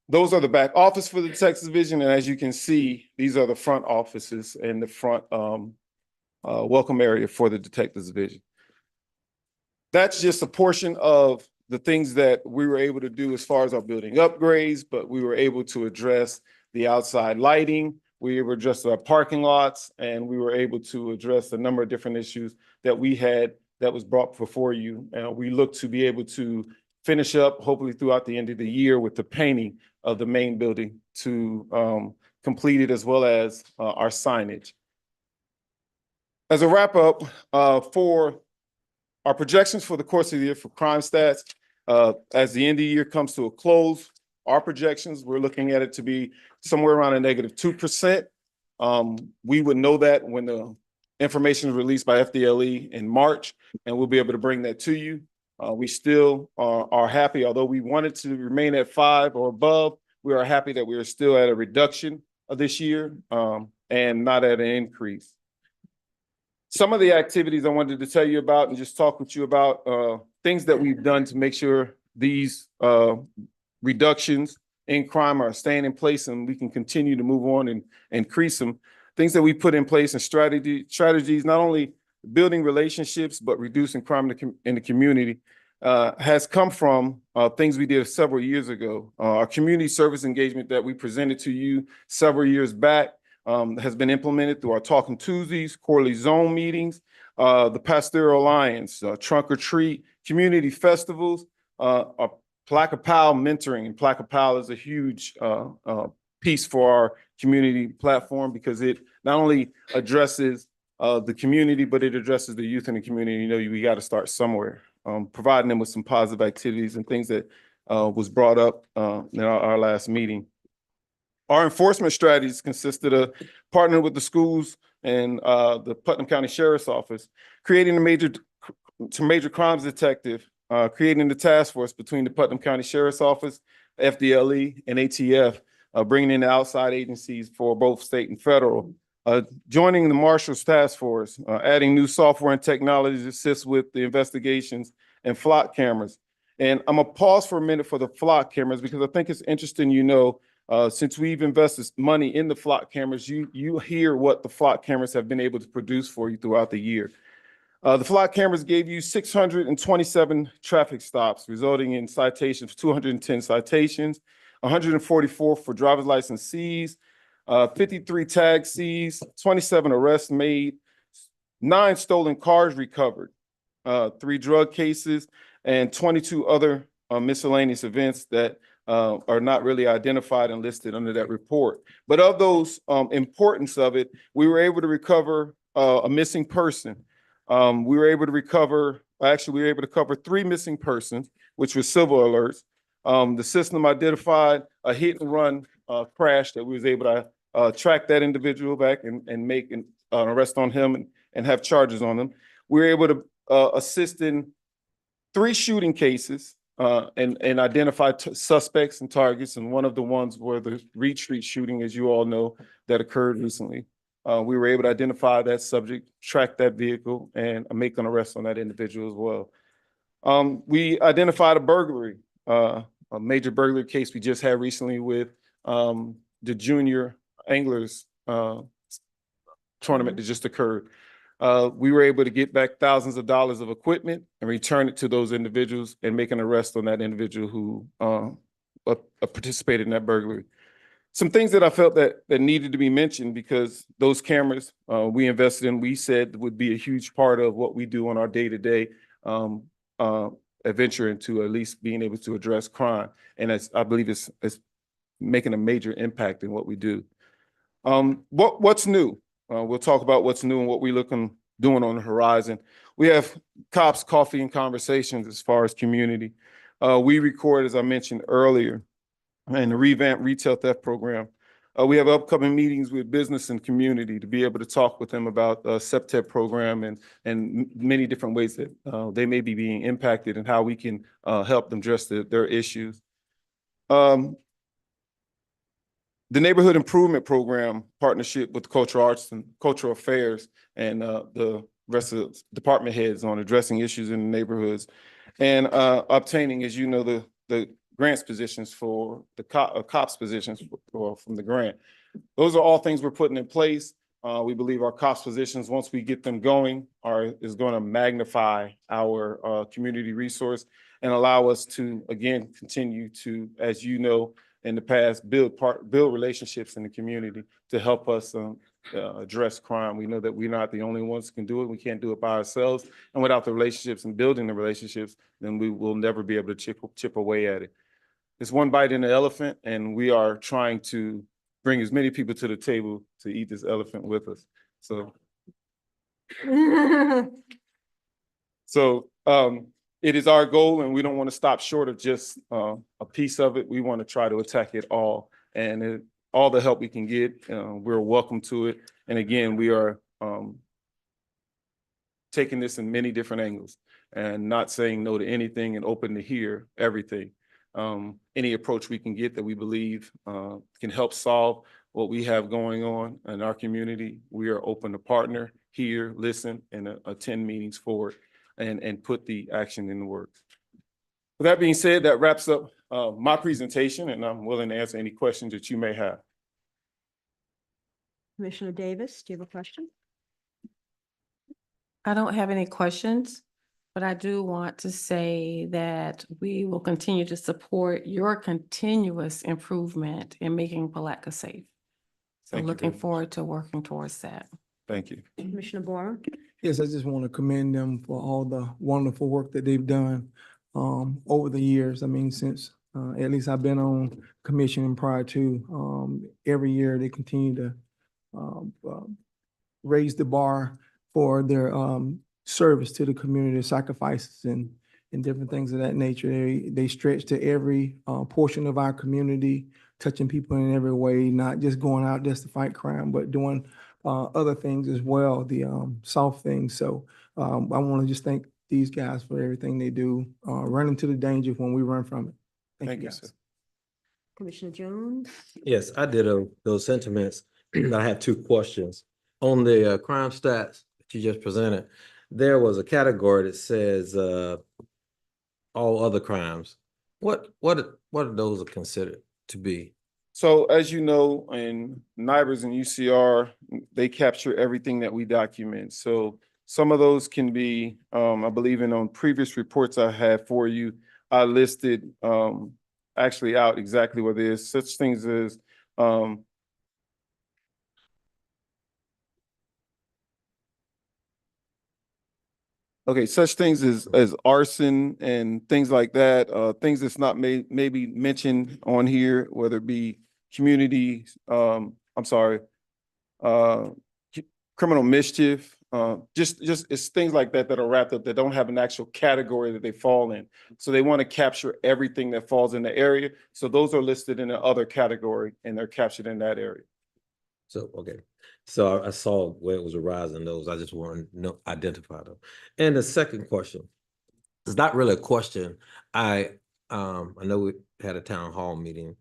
Those are the back office for the detectives division, and as you can see, these are the front offices and the front welcome area for the detectives division. That's just a portion of the things that we were able to do as far as our building upgrades, but we were able to address the outside lighting. We were address our parking lots, and we were able to address a number of different issues that we had that was brought before you. And we look to be able to finish up hopefully throughout the end of the year with the painting of the main building to complete it, as well as our signage. As a wrap up, for our projections for the course of the year for crime stats, as the end of the year comes to a close, our projections, we're looking at it to be somewhere around a -2%. We would know that when the information is released by FDLE in March, and we'll be able to bring that to you. We still are happy, although we wanted to remain at 5 or above, we are happy that we are still at a reduction of this year and not at an increase. Some of the activities I wanted to tell you about and just talk with you about things that we've done to make sure these reductions in crime are staying in place and we can continue to move on and increase them. Things that we put in place and strategies, not only building relationships, but reducing crime in the community has come from things we did several years ago. Our community service engagement that we presented to you several years back has been implemented through our Talking Tuesdays, quarterly zone meetings, the Pastoral Alliance, Trunk or Treat, community festivals, our Palatka Pal mentoring. And Palatka Pal is a huge piece for our community platform because it not only addresses the community, but it addresses the youth in the community. You know, we got to start somewhere, providing them with some positive activities and things that was brought up in our last meeting. Our enforcement strategies consisted of partnering with the schools and the Putnam County Sheriff's Office, creating a major crimes detective, creating the task force between the Putnam County Sheriff's Office, FDLE, and ATF, bringing in the outside agencies for both state and federal, joining the Marshals Task Force, adding new software and technology to assist with the investigations and flock cameras. And I'm gonna pause for a minute for the flock cameras because I think it's interesting, since we've invested money in the flock cameras, you hear what the flock cameras have been able to produce for you throughout the year. The flock cameras gave you 627 traffic stops, resulting in citations, 210 citations, 144 for driver's license seized, 53 tags seized, 27 arrests made, 9 stolen cars recovered, 3 drug cases, and 22 other miscellaneous events that are not really identified and listed under that report. But of those importance of it, we were able to recover a missing person. We were able to cover 3 missing persons, which was civil alerts. The system identified a hit and run crash that we was able to track that individual back and make an arrest on him and have charges on them. We were able to assist in 3 shooting cases and identify suspects and targets. And one of the ones were the Reed Street shooting, as you all know, that occurred recently. We were able to identify that subject, track that vehicle, and make an arrest on that individual as well. We identified a burglary, a major burglary case we just had recently with the junior anglers tournament that just occurred. We were able to get back thousands of dollars of equipment and return it to those individuals and make an arrest on that individual who participated in that burglary. Some things that I felt that needed to be mentioned because those cameras we invested in, we said would be a huge part of what we do on our day-to-day adventure into at least being able to address crime. And I believe it's making a major impact in what we do. What's new? We'll talk about what's new and what we're doing on the horizon. We have Cops, Coffee, and Conversations as far as community. We record, as I mentioned earlier, and the revamped retail theft program. We have upcoming meetings with business and community to be able to talk with them about SEPTEP program and many different ways that they may be being impacted and how we can help them address their issues. The Neighborhood Improvement Program partnership with Cultural Arts and Cultural Affairs and the rest of the department heads on addressing issues in the neighborhoods and obtaining, as you know, the grants positions for the cops positions from the grant. Those are all things we're putting in place. We believe our cost positions, once we get them going, is going to magnify our community resource and allow us to, again, continue to, as you know, in the past, build relationships in the community to help us address crime. We know that we're not the only ones who can do it. We can't do it by ourselves. And without the relationships and building the relationships, then we will never be able to chip away at it. It's one bite in the elephant, and we are trying to bring as many people to the table to eat this elephant with us. So it is our goal, and we don't want to stop short of just a piece of it. We want to try to attack it all, and all the help we can get, we're welcome to it. And again, we are taking this in many different angles and not saying no to anything and open to hear everything. Any approach we can get that we believe can help solve what we have going on in our community, we are open to partner, hear, listen, and attend meetings for it and put the action in the works. With that being said, that wraps up my presentation, and I'm willing to answer any questions that you may have. Commissioner Davis, do you have a question? I don't have any questions, but I do want to say that we will continue to support your continuous improvement in making Palatka safe. So Thank you looking very much. forward to working towards that. Thank you. Commissioner Borum? Yes, I just want to commend them for all the wonderful work that they've done over the years. I mean, since at least I've been on commission and prior to, every year they continue to raise the bar for their service to the community, sacrifices and different things of that nature. They stretch to every portion of our community, touching people in every way, not just going out just to fight crime, but doing other things as well, the soft things. So I want to just thank these guys for everything they do, running to the danger when we run from it. Thank you, sir. guys. Commissioner Jones? Yes, I did those sentiments. I have two questions. On the crime stats that you just presented, there was a category that says all other crimes. What are those considered to be? So as you know, in NIBRS and UCR, they capture everything that we document. So some of those can be, I believe on previous reports I had for you, I listed actually out exactly what it is. Such things as such things as arson and things like that, things that's not maybe mentioned on here, whether it be community, criminal mischief, just it's things like that that are wrapped up that don't have an actual category that they fall in. So they want to capture everything that falls in the area. So those are listed in the other category and they're captured in that area. So, okay. So I saw where it was a rise in those. I just want to identify them. And the second question, it's not really a question. I know we had a town hall meeting,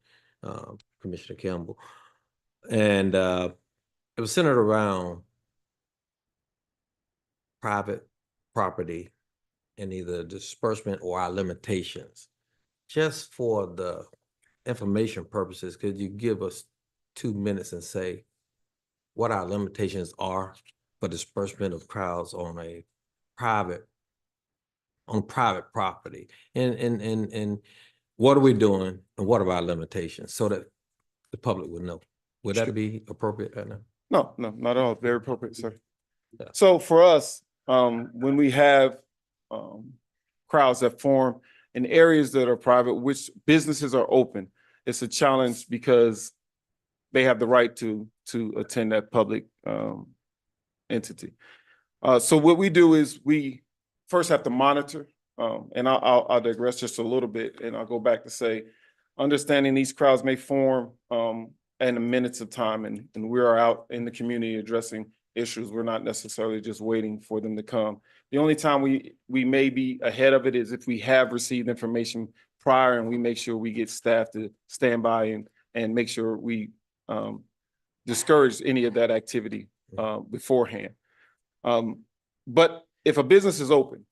Commissioner Campbell, and it was centered around private property and either disbursement or our limitations. Just for the information purposes, could you give us 2 minutes and say what our limitations are for disbursement of crowds on private property? And what are we doing and what are our limitations so that the public would know? Would that be appropriate right now? No, not at all. Very appropriate, sir. Yeah. So for us, when we have crowds that form in areas that are private, which businesses are open, it's a challenge because they have the right to attend that public entity. So what we do is we first have to monitor, and I'll digress just a little bit, and I'll go back to say, understanding these crowds may form in minutes of time, and we are out in the community addressing issues. We're not necessarily just waiting for them to come. The only time we may be ahead of it is if we have received information prior and we make sure we get staff to stand by and make sure we discourage any of that activity beforehand. But if a business is open,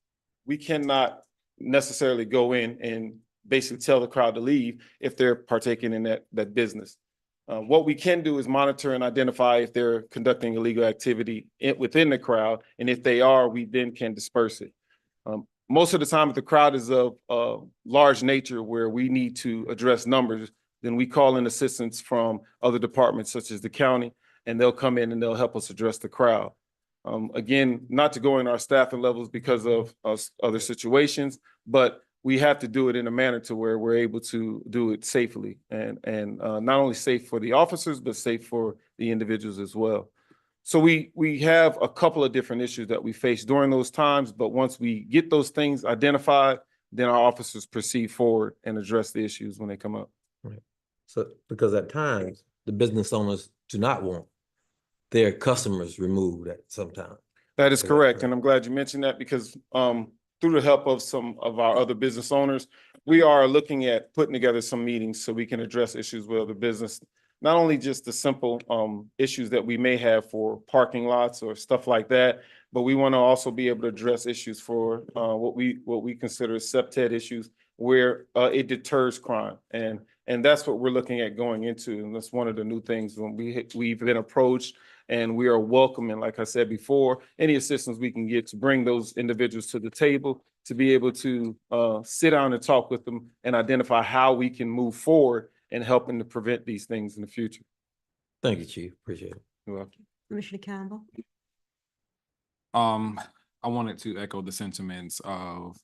we cannot necessarily go in and basically tell the crowd to leave if they're partaking in that business. What we can do is monitor and identify if they're conducting illegal activity within the crowd, and if they are, we then can disperse it. Most of the time, if the crowd is of large nature where we need to address numbers, then we call in assistance from other departments such as the county, and they'll come in and they'll help us address the crowd. Again, not to go in our staffing levels because of other situations, but we have to do it in a manner to where we're able to do it safely and not only safe for the officers, but safe for the individuals as well. So we have a couple of different issues that we face during those times, but once we get those things identified, then our officers proceed forward and address the issues when they come up. Right. So, because at times, the business owners do not want their customers removed at some time. That is correct, and I'm glad you mentioned that because through the help of some of our other business owners, we are looking at putting together some meetings so we can address issues with other business. Not only just the simple issues that we may have for parking lots or stuff like that, but we want to also be able to address issues for what we consider septet issues where it deters crime. And that's what we're looking at going into. And that's one of the new things when we've been approached, and we are welcoming, like I said before, any assistance we can get to bring those individuals to the table to be able to sit down and talk with them and identify how we can move forward and helping to prevent these things in the future. Thank you, Chief. Appreciate it. You're welcome. Commissioner Campbell. I wanted to echo the sentiments of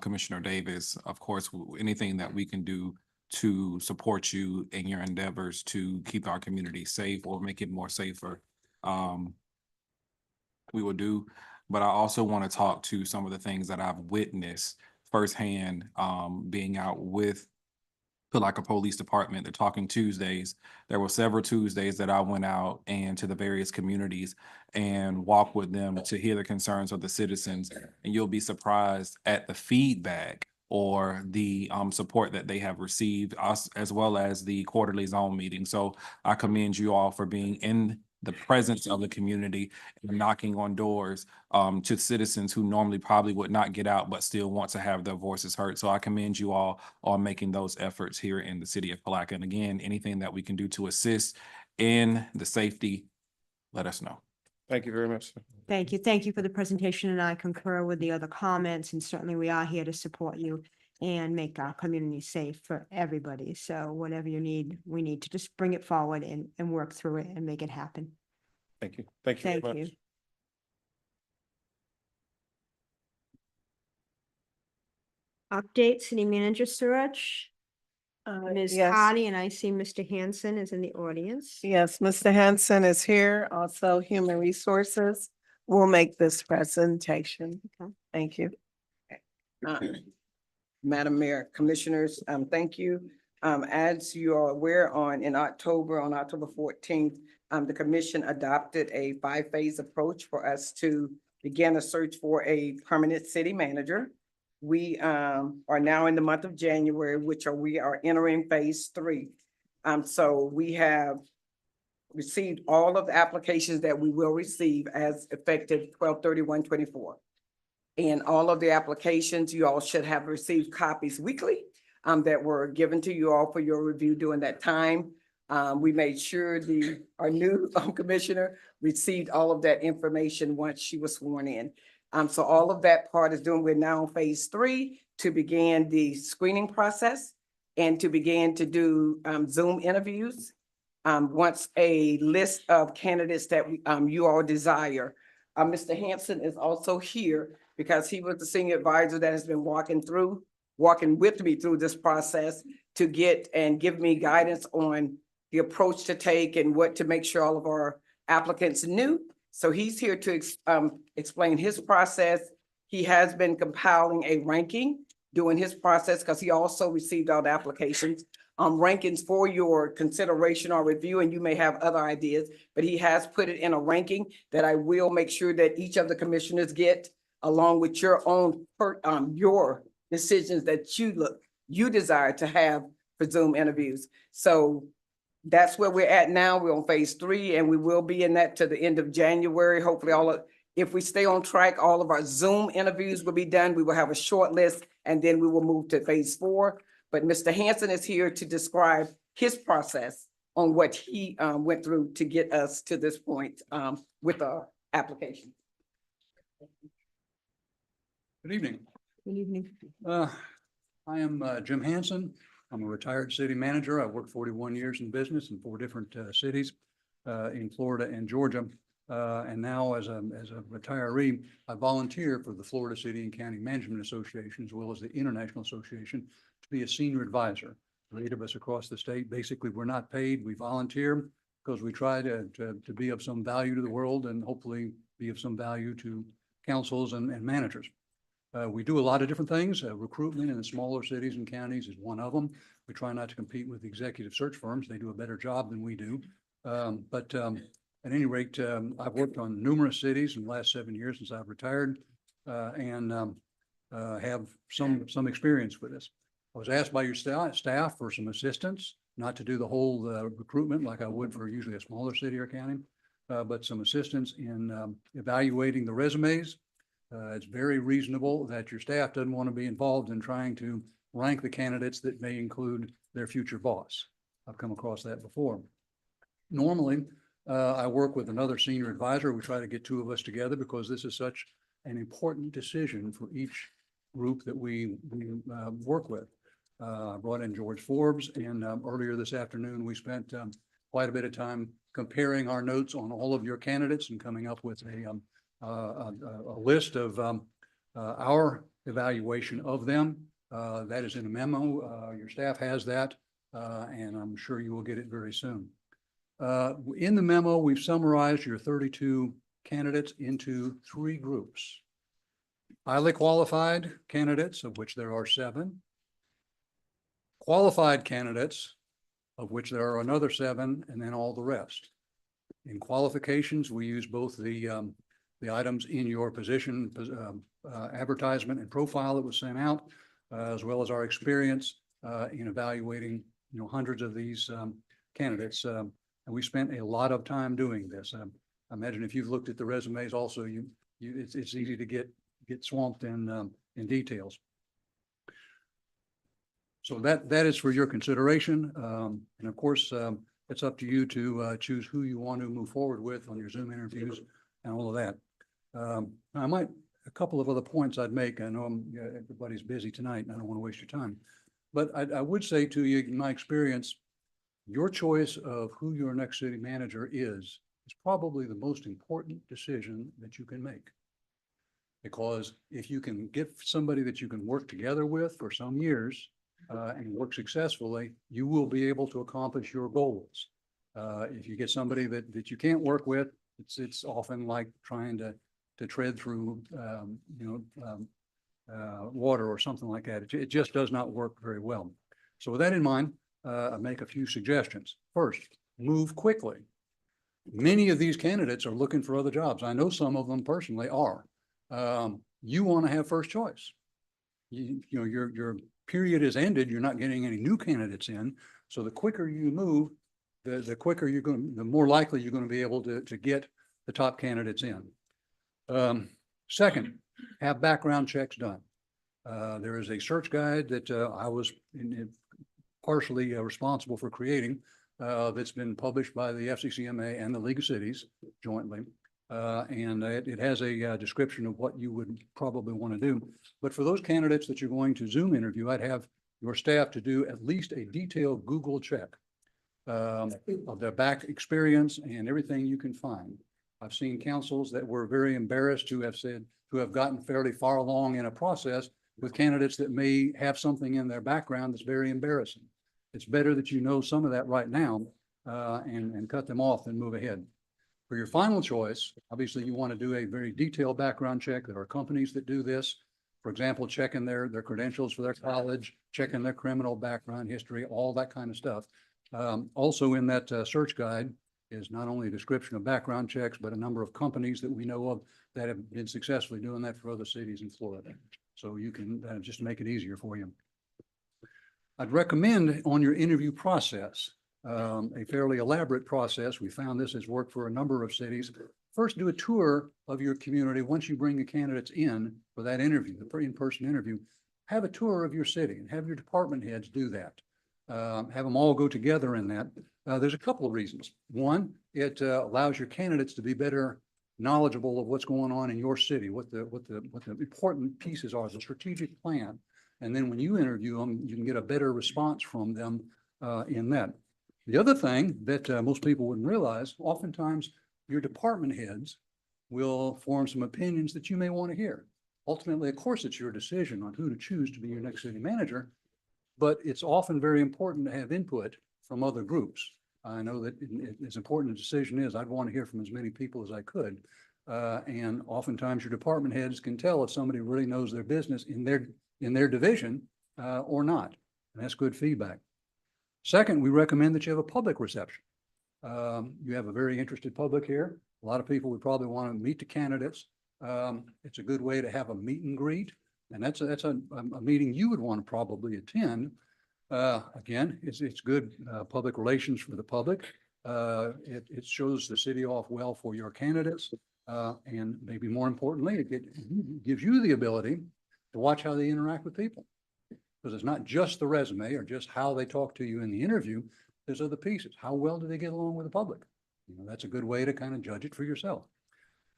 Commissioner Davis. Of course, anything that we can do to support you in your endeavors to keep our community safe or make it more safer, we will do. But I also want to talk to some of the things that I've witnessed firsthand, being out with Palatka Police Department, the Talking Tuesdays. There were several Tuesdays that I went out and to the various communities and walked with them to hear the concerns of the citizens. And you'll be surprised at the feedback or the support that they have received, us as well as the quarterly zone meeting. So I commend you all for being in the presence of the community and knocking on doors to citizens who normally probably would not get out but still want to have their voices heard. So I commend you all on making those efforts here in the city of Palatka. And again, anything that we can do to assist in the safety, let us know. Thank you very much, sir. Thank you. Thank you for the presentation, and I concur with the other comments, and certainly we are here to support you and make our community safe for everybody. So whatever you need, we need to just bring it forward and work through it and make it happen. Thank you. Thank you very Thank much. you. Update City Manager search. Ms. yes. Hardy, and I see Mr. Hanson is in the audience. Yes, Mr. Hanson is here, also Human Resources. We'll make this presentation. Okay. Thank you. Madam Mayor, Commissioners, thank you. As you are aware, on October 14th, the commission adopted a 5-phase approach for us to begin a search for a permanent city manager. We are now in the month of January, we are entering phase 3. So we have received all of the applications that we will receive as effective 12/31/24. And all of the applications, you all should have received copies weekly that were given to you all for your review during that time. We made sure our new commissioner received all of that information once she was sworn in. So all of that part is doing, we're now on phase 3 to begin the screening process and to begin to do Zoom interviews. Once a list of candidates that you all desire. Mr. Hanson is also here because he was the senior advisor that has been walking with me through this process to get and give me guidance on the approach to take and what to make sure all of our applicants knew. So he's here to explain his process. He has been compiling a ranking during his process because he also received all the applications. Rankings for your consideration or review, and you may have other ideas, but he has put it in a ranking that I will make sure that each of the commissioners get, along with your own, your decisions that you desire to have for Zoom interviews. So that's where we're at now. We're on phase 3, and we will be in that to the end of January. Hopefully if we stay on track, all of our Zoom interviews will be done. We will have a short list, and then we will move to phase 4. But Mr. Hanson is here to describe his process on what he went through to get us to this point with our application. Good evening. Good evening. I am Jim Hanson. I'm a retired city manager. I've worked 41 years in business in 4 different cities in Florida and Georgia. And now as a retiree, I volunteer for the Florida City and County Management Association, as well as the International Association, to be a senior advisor. 8 of us across the state. Basically, we're not paid. We volunteer because we try to be of some value to the world and hopefully be of some value to councils and managers. We do a lot of different things. Recruitment in the smaller cities and counties is one of them. We try not to compete with executive search firms. They do a better job than we do. But at any rate, I've worked on numerous cities in the last 7 years since I've retired and have some experience with this. I was asked by your staff for some assistance, not to do the whole recruitment like I would for usually a smaller city or county, but some assistance in evaluating the resumes. It's very reasonable that your staff doesn't want to be involved in trying to rank the candidates that may include their future boss. I've come across that before. Normally, I work with another senior advisor. We try to get 2 of us together because this is such an important decision for each group that we work with. I brought in George Forbes, and earlier this afternoon, we spent quite a bit of time comparing our notes on all of your candidates and coming up with a list of our evaluation of them. That is in a memo. Your staff has that, and I'm sure you will get it very soon. In the memo, we've summarized your 32 candidates into 3 groups. Highly qualified candidates, of which there are 7. Qualified candidates, of which there are another 7, and then all the rest. In qualifications, we use both the items in your position advertisement and profile that was sent out, as well as our experience in evaluating hundreds of these candidates. And we spent a lot of time doing this. I imagine if you've looked at the resumes also, it's easy to get swamped in details. So that is for your consideration. And of course, it's up to you to choose who you want to move forward with on your Zoom interviews and all of that. A couple of other points I'd make. I know everybody's busy tonight and I don't want to waste your time. But I would say to you, in my experience, your choice of who your next city manager is probably the most important decision that you can make. Because if you can get somebody that you can work together with for some years and work successfully, you will be able to accomplish your goals. If you get somebody that you can't work with, it's often like trying to tread through water or something like that. It just does not work very well. So with that in mind, I make a few suggestions. First, move quickly. Many of these candidates are looking for other jobs. I know some of them personally are. You want to have first choice. Your period is ended. You're not getting any new candidates in. So the quicker you move, the quicker the more likely you're going to be able to get the top candidates in. Second, have background checks done. There is a search guide that I was partially responsible for creating that's been published by the FCCMA and the League of Cities jointly. And it has a description of what you would probably want to do. But for those candidates that you're going to Zoom interview, I'd have your staff to do at least a detailed Google check of their back experience and everything you can find. I've seen councils that were very embarrassed to have gotten fairly far along in a process with candidates that may have something in their background that's very embarrassing. It's better that you know some of that right now and cut them off and move ahead. For your final choice, obviously you want to do a very detailed background check. There are companies that do this. For example, checking their credentials for their college, checking their criminal background history, all that kind of stuff. Also in that search guide is not only a description of background checks, but a number of companies that we know of that have been successfully doing that for other cities in Florida. So you can just make it easier for you. I'd recommend on your interview process, a fairly elaborate process. We found this has worked for a number of cities. First, do a tour of your community. Once you bring the candidates in for that interview, the in-person interview, have a tour of your city and have your department heads do that. have them all go together in that. There's a couple of reasons. One, it allows your candidates to be better knowledgeable of what's going on in your city, what the important pieces are, the strategic plan. And then when you interview them, you can get a better response from them in that. The other thing that most people wouldn't realize, oftentimes your department heads will form some opinions that you may want to hear. Ultimately, of course, it's your decision on who to choose to be your next city manager, but it's often very important to have input from other groups. I know that as important a decision is, I'd want to hear from as many people as I could. And oftentimes your department heads can tell if somebody really knows their business in their division or not. And that's good feedback. Second, we recommend that you have a public reception. You have a very interested public here. A lot of people would probably want to meet the candidates. It's a good way to have a meet and greet. And that's a meeting you would want to probably attend. Again, it's good public relations for the public. It shows the city off well for your candidates. And maybe more importantly, it gives you the ability to watch how they interact with people. Because it's not just the resume or just how they talk to you in the interview. There's other pieces. How well do they get along with the public? You know, that's a good way to kind of judge it for yourself.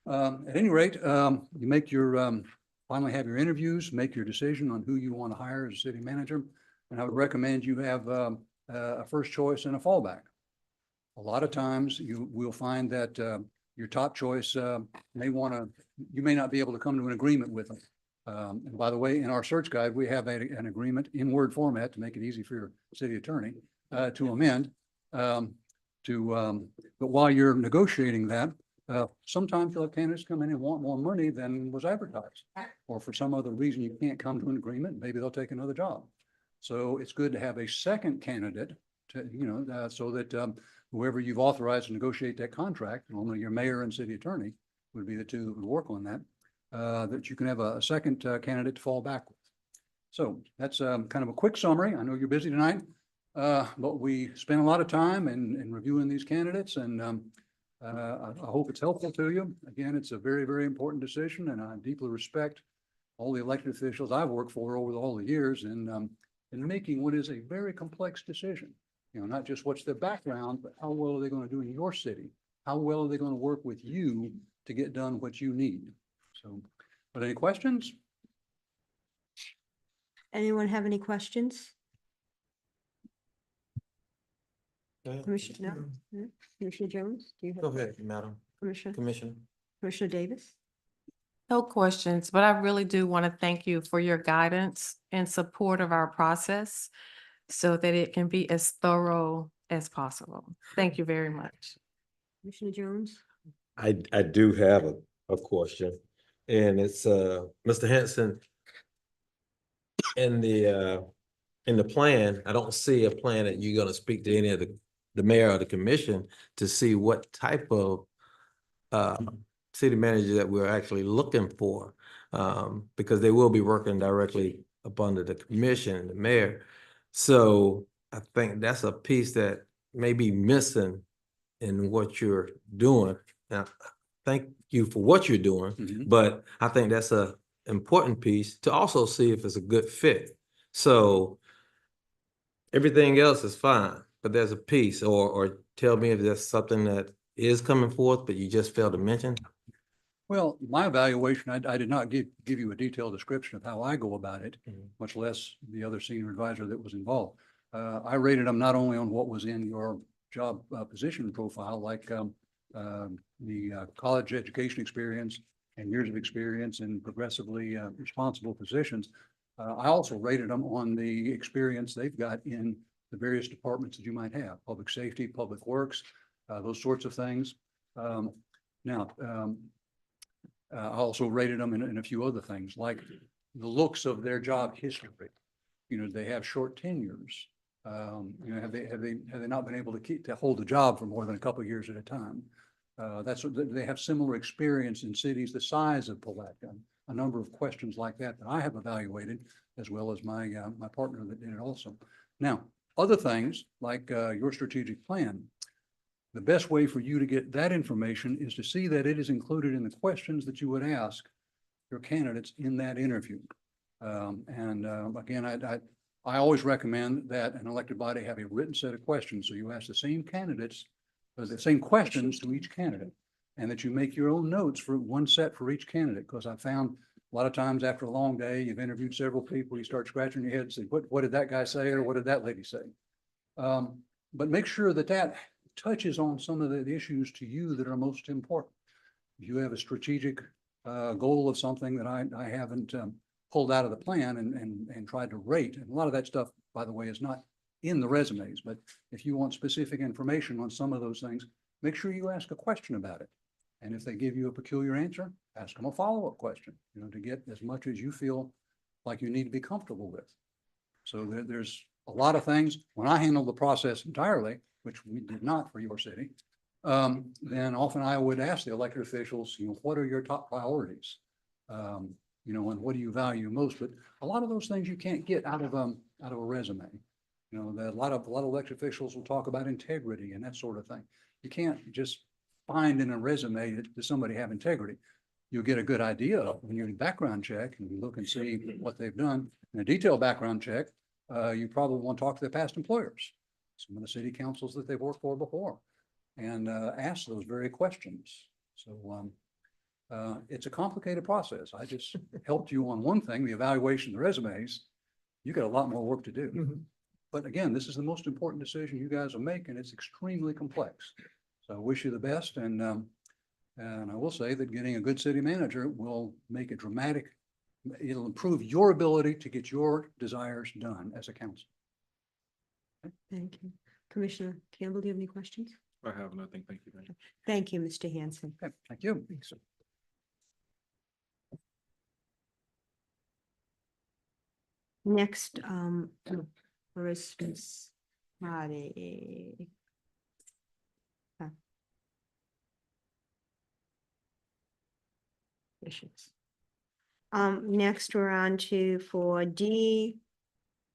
At any rate, you make your finally have your interviews, make your decision on who you want to hire as a city manager. And I would recommend you have a first choice and a fallback. A lot of times you will find that your top choice you may not be able to come to an agreement with them. And by the way, in our search guide, we have an agreement in Word format to make it easy for your city attorney to amend. But while you're negotiating that, sometimes you'll have candidates come in and want more money than was advertised. Or for some other reason, you can't come to an agreement, maybe they'll take another job. So it's good to have a second candidate to, so that whoever you've authorized to negotiate that contract, normally your mayor and city attorney would be the two that would work on that. That you can have a second candidate to fall back with. So that's kind of a quick summary. I know you're busy tonight, but we spent a lot of time in reviewing these candidates, and I hope it's helpful to you. Again, it's a very, very important decision, and I deeply respect all the elected officials I've worked for over all the years in making what is a very complex decision. You know, not just what's their background, but how well are they going to do in your city? How well are they going to work with you to get done what you need? So, but any questions? Anyone have any questions? Commissioner, no? Commissioner Jones, do you have? Go ahead, Madam Commissioner Davis? No questions, but I really do want to thank you for your guidance and support of our process so that it can be as thorough as possible. Thank you very much. Commissioner Jones? I do have a question, and it's Mr. Henson. In the plan, I don't see a plan that you're gonna speak to any of the mayor or the commission to see what type of city manager that we're actually looking for, because they will be working directly up under the commission and the mayor. So I think that's a piece that may be missing in what you're doing. Now, thank you for what you're doing, but I think that's a important piece to also see if it's a good fit. So everything else is fine, but there's a piece, or tell me if there's something that is coming forth, but you just failed to mention. Well, my evaluation, I did not give you a detailed description of how I go about it, much less the other senior advisor that was involved. I rated them not only on what was in your job position profile, like the college education experience and years of experience in progressively responsible positions. I also rated them on the experience they've got in the various departments that you might have, public safety, public works, those sorts of things. I also rated them in a few other things, like the looks of their job history. You know, they have short tenures. You know, have they not been able to hold a job for more than a couple of years at a time? That's what they have similar experience in cities the size of Palatka. A number of questions like that I have evaluated, as well as my partner that did it also. Now, other things like your strategic plan. The best way for you to get that information is to see that it is included in the questions that you would ask your candidates in that interview. Again, I always recommend that an elected body have a written set of questions, so you ask the same candidates, or the same questions to each candidate. And that you make your own notes for one set for each candidate, because I found a lot of times after a long day, you've interviewed several people, you start scratching your head and say, what did that guy say, or what did that lady say? But make sure that that touches on some of the issues to you that are most important. If you have a strategic goal of something that I haven't pulled out of the plan and tried to rate, and a lot of that stuff, by the way, is not in the resumes, but if you want specific information on some of those things, make sure you ask a question about it. And if they give you a peculiar answer, ask them a follow-up question, to get as much as you feel like you need to be comfortable with. So there's a lot of things. When I handled the process entirely, which we did not for your city, then often I would ask the elected officials, what are your top priorities? And what do you value most? But a lot of those things you can't get out of a resume. A lot of elected officials will talk about integrity and that sort of thing. You can't just find in a resume that does somebody have integrity. You'll get a good idea when you background check and you look and see what they've done. In a detailed background check, you probably want to talk to their past employers, some of the city councils that they've worked for before, and ask those very questions. So it's a complicated process. I just helped you on one thing, the evaluation of the resumes. You got a lot more work to do. But again, this is the most important decision you guys will make, and it's extremely complex. So I wish you the best, and I will say that getting a good city manager will make a dramatic, it'll improve your ability to get your desires done as a council. Thank you. Commissioner Campbell, do you have any questions? I have nothing. Thank you. Mayor. Thank you, Mr. Hanson. Okay, thank you. Next, where is Miss Marty? Issues. Next we're on to for D,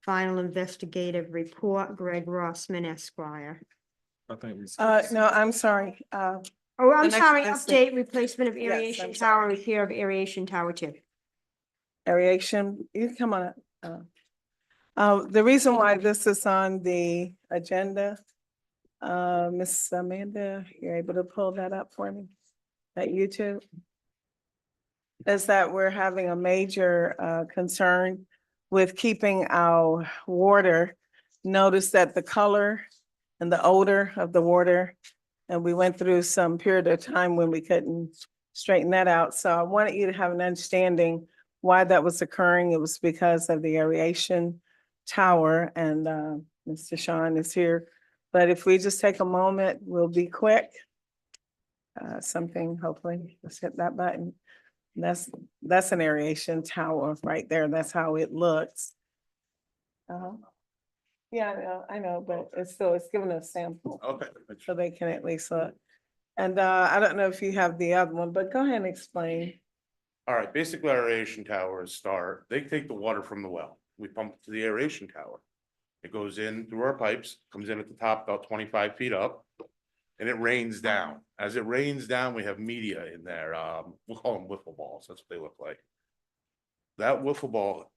final investigative report, Greg Rossman Esquire. I think we. No, I'm sorry. Oh, I'm next sorry, listing- update replacement of Yes, aeration I'm tower, repair of aeration tower two. Aeration, you can come on up. The reason why this is on the agenda, Miss Amanda, you're able to pull that up for me at YouTube? Is that we're having a major concern with keeping our water. Notice that the color and the odor of the water, and we went through some period of time when we couldn't straighten that out. So I wanted you to have an understanding why that was occurring. It was because of the aeration tower, and Mr. Sean is here. But if we just take a moment, we'll be quick. Something, hopefully, let's hit that button. That's an aeration tower right there. That's how it looks. Yeah, I know, but it's giving a sample. Okay. So they can at least look. And I don't know if you have the other one, but go ahead and explain. All right, basically our aeration towers start, they take the water from the well. We pump it to the aeration tower. It goes in through our pipes, comes in at the top about 25 feet up, and it rains down. As it rains down, we have media in there. We'll call them wiffle balls. That's what they look like. That wiffle ball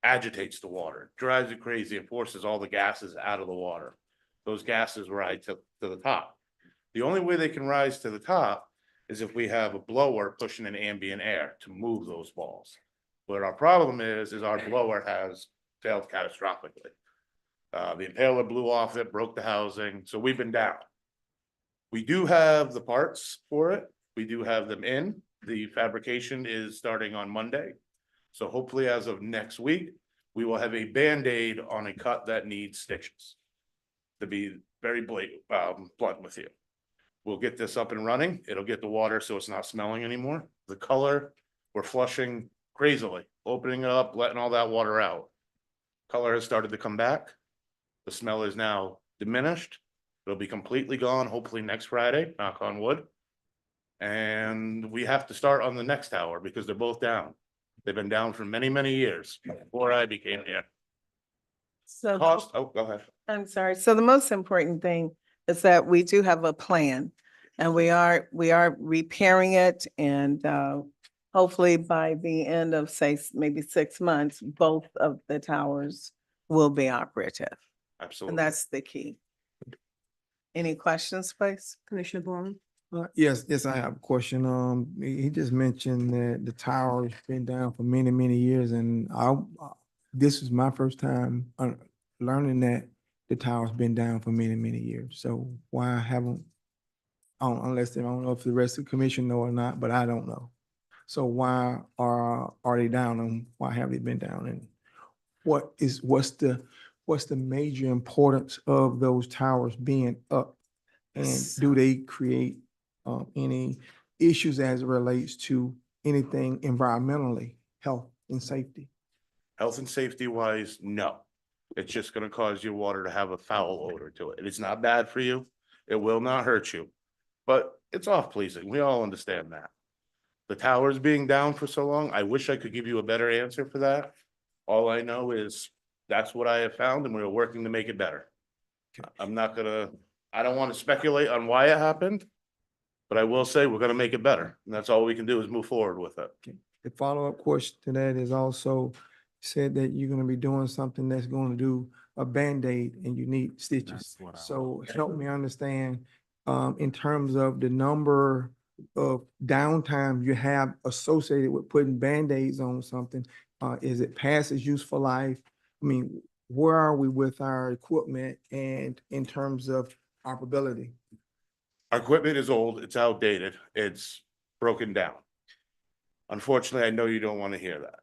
agitates the water, drives it crazy, and forces all the gases out of the water. Those gases rise to the top. The only way they can rise to the top is if we have a blower pushing in ambient air to move those balls. But our problem is our blower has failed catastrophically. The impaler blew off it, broke the housing, so we've been down. We do have the parts for it. We do have them in. The fabrication is starting on Monday. So hopefully as of next week, we will have a Band-Aid on a cut that needs stitches. To be very blunt with you. We'll get this up and running. It'll get the water so it's not smelling anymore. The color, we're flushing crazily, opening it up, letting all that water out. Color has started to come back. The smell is now diminished. It'll be completely gone, hopefully next Friday, knock on wood. And we have to start on the next tower because they're both down. They've been down for many, many years before I became here. So Cost, oh, go ahead. I'm sorry. So the most important thing is that we do have a plan, and we are repairing it, and hopefully by the end of, say, maybe 6 months, both of the towers will be operative. Absolutely. And that's the key. Any questions, please? Commissioner Braun? Yes, I have a question. He just mentioned that the tower's been down for many, many years, and this is my first time learning that the tower's been down for many, many years. So why haven't, unless I don't know if the rest of the commission know or not, but I don't know. So why are they down, and why have they been down? And what's the major importance of those towers being up? And do they create any issues as it relates to anything environmentally, health and safety? Health and safety wise, no. It's just gonna cause your water to have a foul odor to it. It's not bad for you. It will not hurt you. But it's off pleasing. We all understand that. The towers being down for so long, I wish I could give you a better answer for that. All I know is that's what I have found and we're working to make it better. I don't want to speculate on why it happened. But I will say we're gonna make it better. And that's all we can do is move forward with it. The follow-up question to that is also said that you're gonna be doing something that's gonna do a Band-Aid and you need stitches. That's what I So help me understand, in terms of the number of downtime you have associated with putting Band-Aids on something. Is it past its useful life? I mean, where are we with our equipment and in terms of operability? Our equipment is old, it's outdated, it's broken down. Unfortunately, I know you don't want to hear that.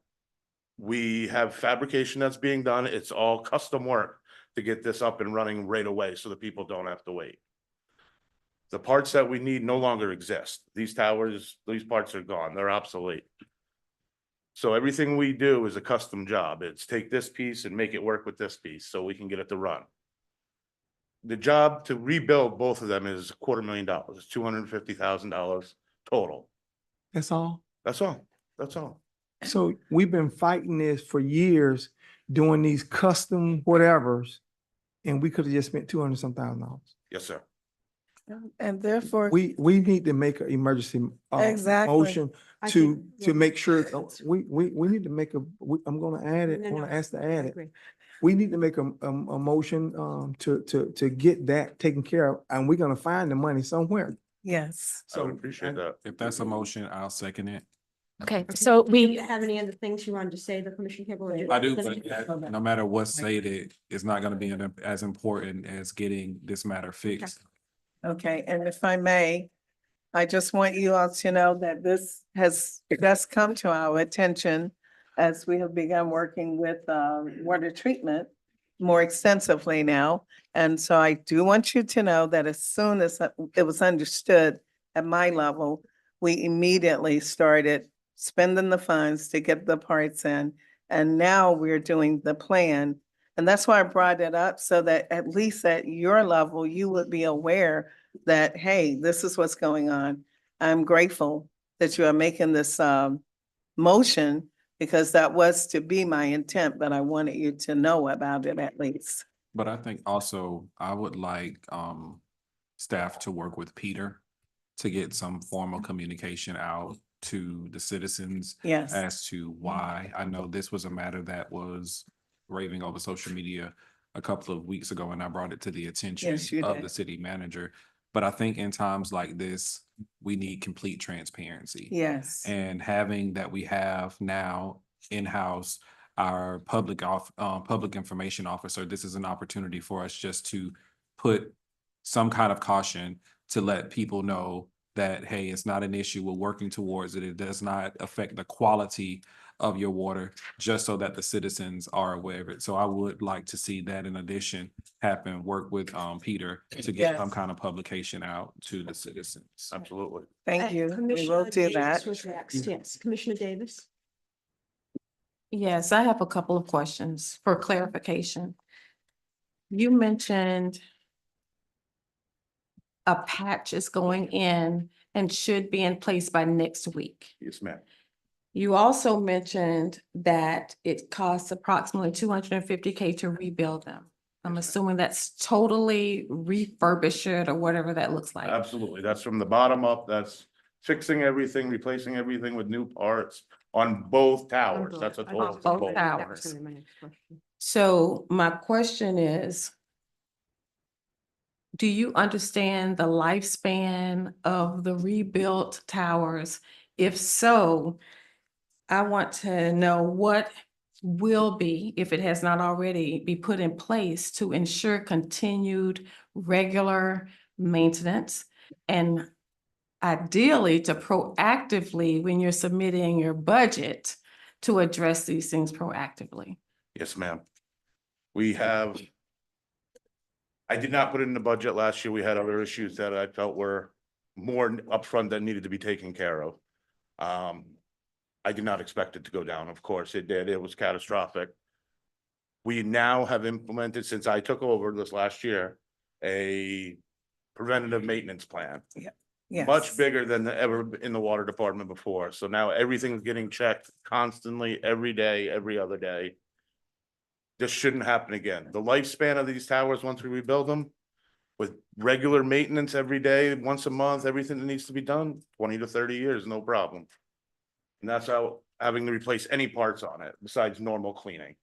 We have fabrication that's being done. It's all custom work to get this up and running right away so that people don't have to wait. The parts that we need no longer exist. These towers, these parts are gone. They're obsolete. So everything we do is a custom job. It's take this piece and make it work with this piece so we can get it to run. The job to rebuild both of them is $250,000. It's $250,000 total. That's all? That's all. That's all. So we've been fighting this for years, doing these custom whatevers, and we could have just spent $200-some thousand. Yes, sir. And therefore. We need to make an emergency Exactly. motion I to think- make sure, we need to make I'm gonna add it, No, I'm gonna no, ask to I add it. agree. We need to make a motion to get that taken care of, and we're gonna find the money somewhere. Yes. I would appreciate that. If that's a motion, I'll second it. Okay, so Do you we, have any other things you wanted to say, the Commissioner Hill? I do, but no matter what's stated, it's not gonna be as important as getting this matter fixed. Okay, and if I may, I just want you all to know that this has just come to our attention as we have begun working with water treatment more extensively now. And so I do want you to know that as soon as it was understood at my level, we immediately started spending the funds to get the parts in. And now we're doing the plan. And that's why I brought it up, so that at least at your level, you would be aware that, hey, this is what's going on. I'm grateful that you are making this motion, because that was to be my intent, but I wanted you to know about it at least. But I think also I would like staff to work with Peter to get some formal communication out to the citizens Yes. as to why. I know this was a matter that was raving over social media a couple of weeks ago, and I brought it to the attention Yes, you of did. the city manager. But I think in times like this, we need complete transparency. Yes. And having that we have now in-house our public information officer, this is an opportunity for us just to put some kind of caution to let people know that, hey, it's not an issue. We're working towards it. It does not affect the quality of your water, just so that the citizens are aware of it. So I would like to see that in addition happen, work with Peter to get some Yes. kind of publication out to the citizens. Absolutely. Thank you. We Commissioner will do Davis that. was next. Yes, Commissioner Davis. Yes, I have a couple of questions for clarification. You mentioned a patch is going in and should be in place by next week. Yes, ma'am. You also mentioned that it costs approximately $250K to rebuild them. I'm assuming that's totally refurbish it or whatever that looks like. Absolutely. That's from the bottom up. That's fixing everything, replacing everything with new parts on both towers. That's a total. Both towers. So my question is, do you understand the lifespan of the rebuilt towers? If so, I want to know what will be, if it has not already, be put in place to ensure continued regular maintenance and ideally to proactively, when you're submitting your budget, to address these things proactively. Yes, ma'am. We have. I did not put it in the budget last year. We had other issues that I felt were more upfront that needed to be taken care of. I did not expect it to go down. Of course, it did. It was catastrophic. We now have implemented, since I took over this last year, a preventative maintenance plan. Yes. Much bigger than ever in the water department before. So now everything's getting checked constantly, every day, every other day. This shouldn't happen again. The lifespan of these towers, once we rebuild them, with regular maintenance every day, once a month, everything that needs to be done, 20 to 30 years, no problem. And that's how having to replace any parts on it besides normal cleaning.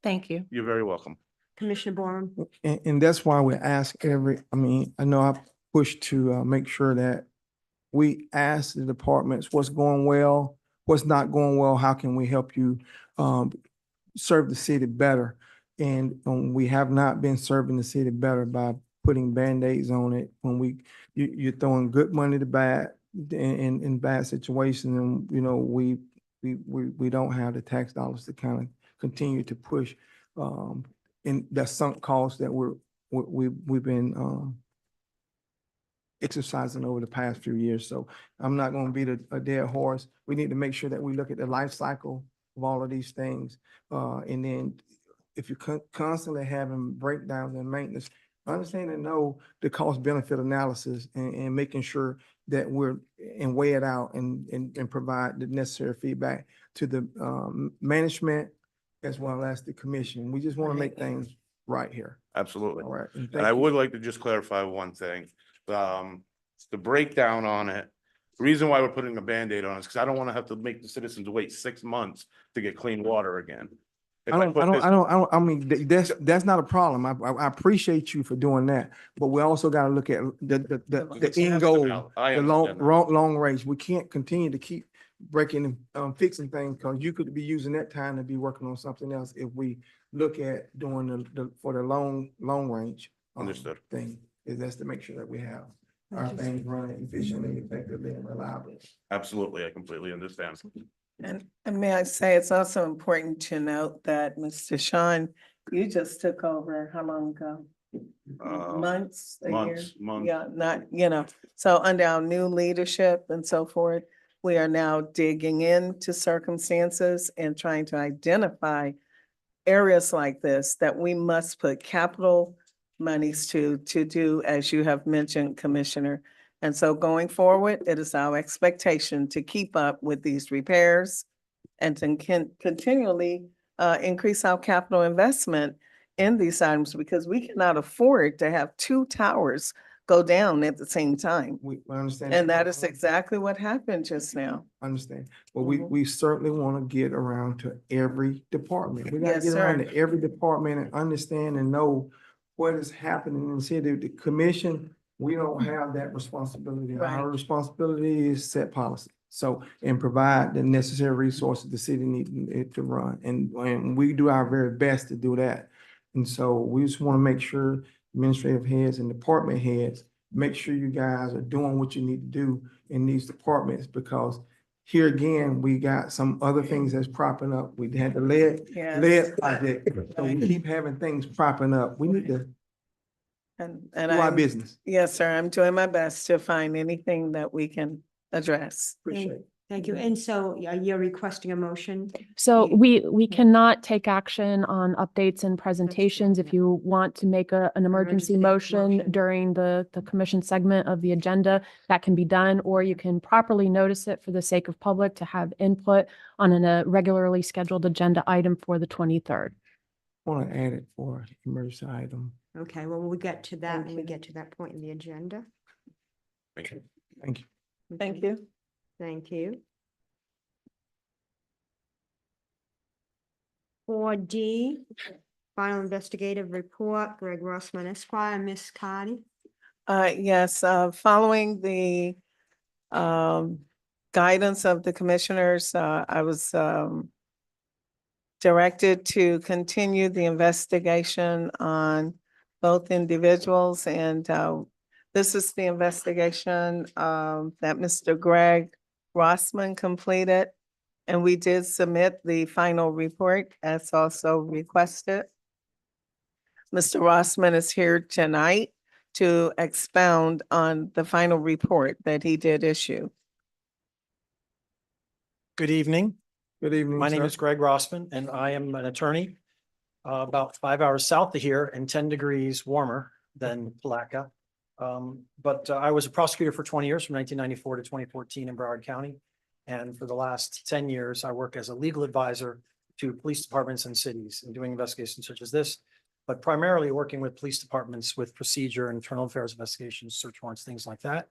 Thank you. You're very welcome. Commissioner Borum. And that's why we ask I know I push to make sure that we ask the departments what's going well, what's not going well, how can we help you serve the city better? And we have not been serving the city better by putting Band-Aids on it when you're throwing good money to bad in bad situations. And, you know, we don't have the tax dollars to kind of continue to push in that sunk cost that we've been exercising over the past few years. So I'm not going to beat a dead horse. We need to make sure that we look at the life cycle of all of these things. And then if you're constantly having breakdowns in maintenance, understand and know the cost benefit analysis and making sure that weigh it out and provide the necessary feedback to the management as well as the commission. We just want to make things right here. Absolutely. All right. And I would like to just clarify one thing. The breakdown on it, the reason why we're putting a Band-Aid on it is because I don't want to have to make the citizens wait 6 months to get clean water again. I mean, that's not a problem. I appreciate you for doing that, but we also got to look at the end goal, the long range. We can't continue to keep breaking and fixing things because you could be using that time to be working on something else if we look at doing for the long range. Understood. Thing is that's to make sure that we have our things running efficiently, effectively, and reliably. Absolutely, I completely understand. And may I say, it's also important to note that Mr. Sean, you just took over how long ago? Months, a year? Months. Yeah, not, so under our new leadership and so forth, we are now digging into circumstances and trying to identify areas like this that we must put capital monies to do, as you have mentioned, Commissioner. And so going forward, it is our expectation to keep up with these repairs and to continually increase our capital investment in these items because we cannot afford to have 2 towers go down at the same time. We understand. And that is exactly what happened just now. Understand. But we certainly want to get around to every department. We got to Yes, get around sir. to every department and understand and know what is happening in the city. The commission, we don't have that responsibility. Right. Our responsibility is set policy. So, and provide the necessary resources the city needs it to run. And we do our very best to do that. And so we just want to make sure administrative heads and department heads, make sure you guys are doing what you need to do in these departments because here again, we got some other things that's propping up. We had the lead project. So we keep having things propping up. We need to And do our business. Yes, sir. I'm doing my best to find anything that we can address. Appreciate it. Thank you. And so you're requesting a motion? So You- we cannot take action on updates and presentations. If you want to make an emergency motion during the commission segment of the agenda, that can be done, or you can properly notice it for the sake of public to have input on a regularly scheduled agenda item for the 23rd. I want to add it for emergency item. Okay, well, we'll get to that when we get to that point in the agenda. Thank you. Thank you. Thank you. Thank you. 4D, final investigative report, Greg Rossman Esquire, Miss Cardi. Yes, following the guidance of the commissioners, I was directed to continue the investigation on both individuals, and this is the investigation that Mr. Greg Rossman completed. And we did submit the final report as also requested. Mr. Rossman is here tonight to expound on the final report that he did issue. Good evening. Good evening, My name sir. is Greg Rossman, and I am an attorney about 5 hours south of here and 10 degrees warmer than Palatka. But I was a prosecutor for 20 years, from 1994 to 2014 in Broward County. And for the last 10 years, I work as a legal advisor to police departments and cities and doing investigations such as this, but primarily working with police departments with procedure, internal affairs investigations, search warrants, things like that.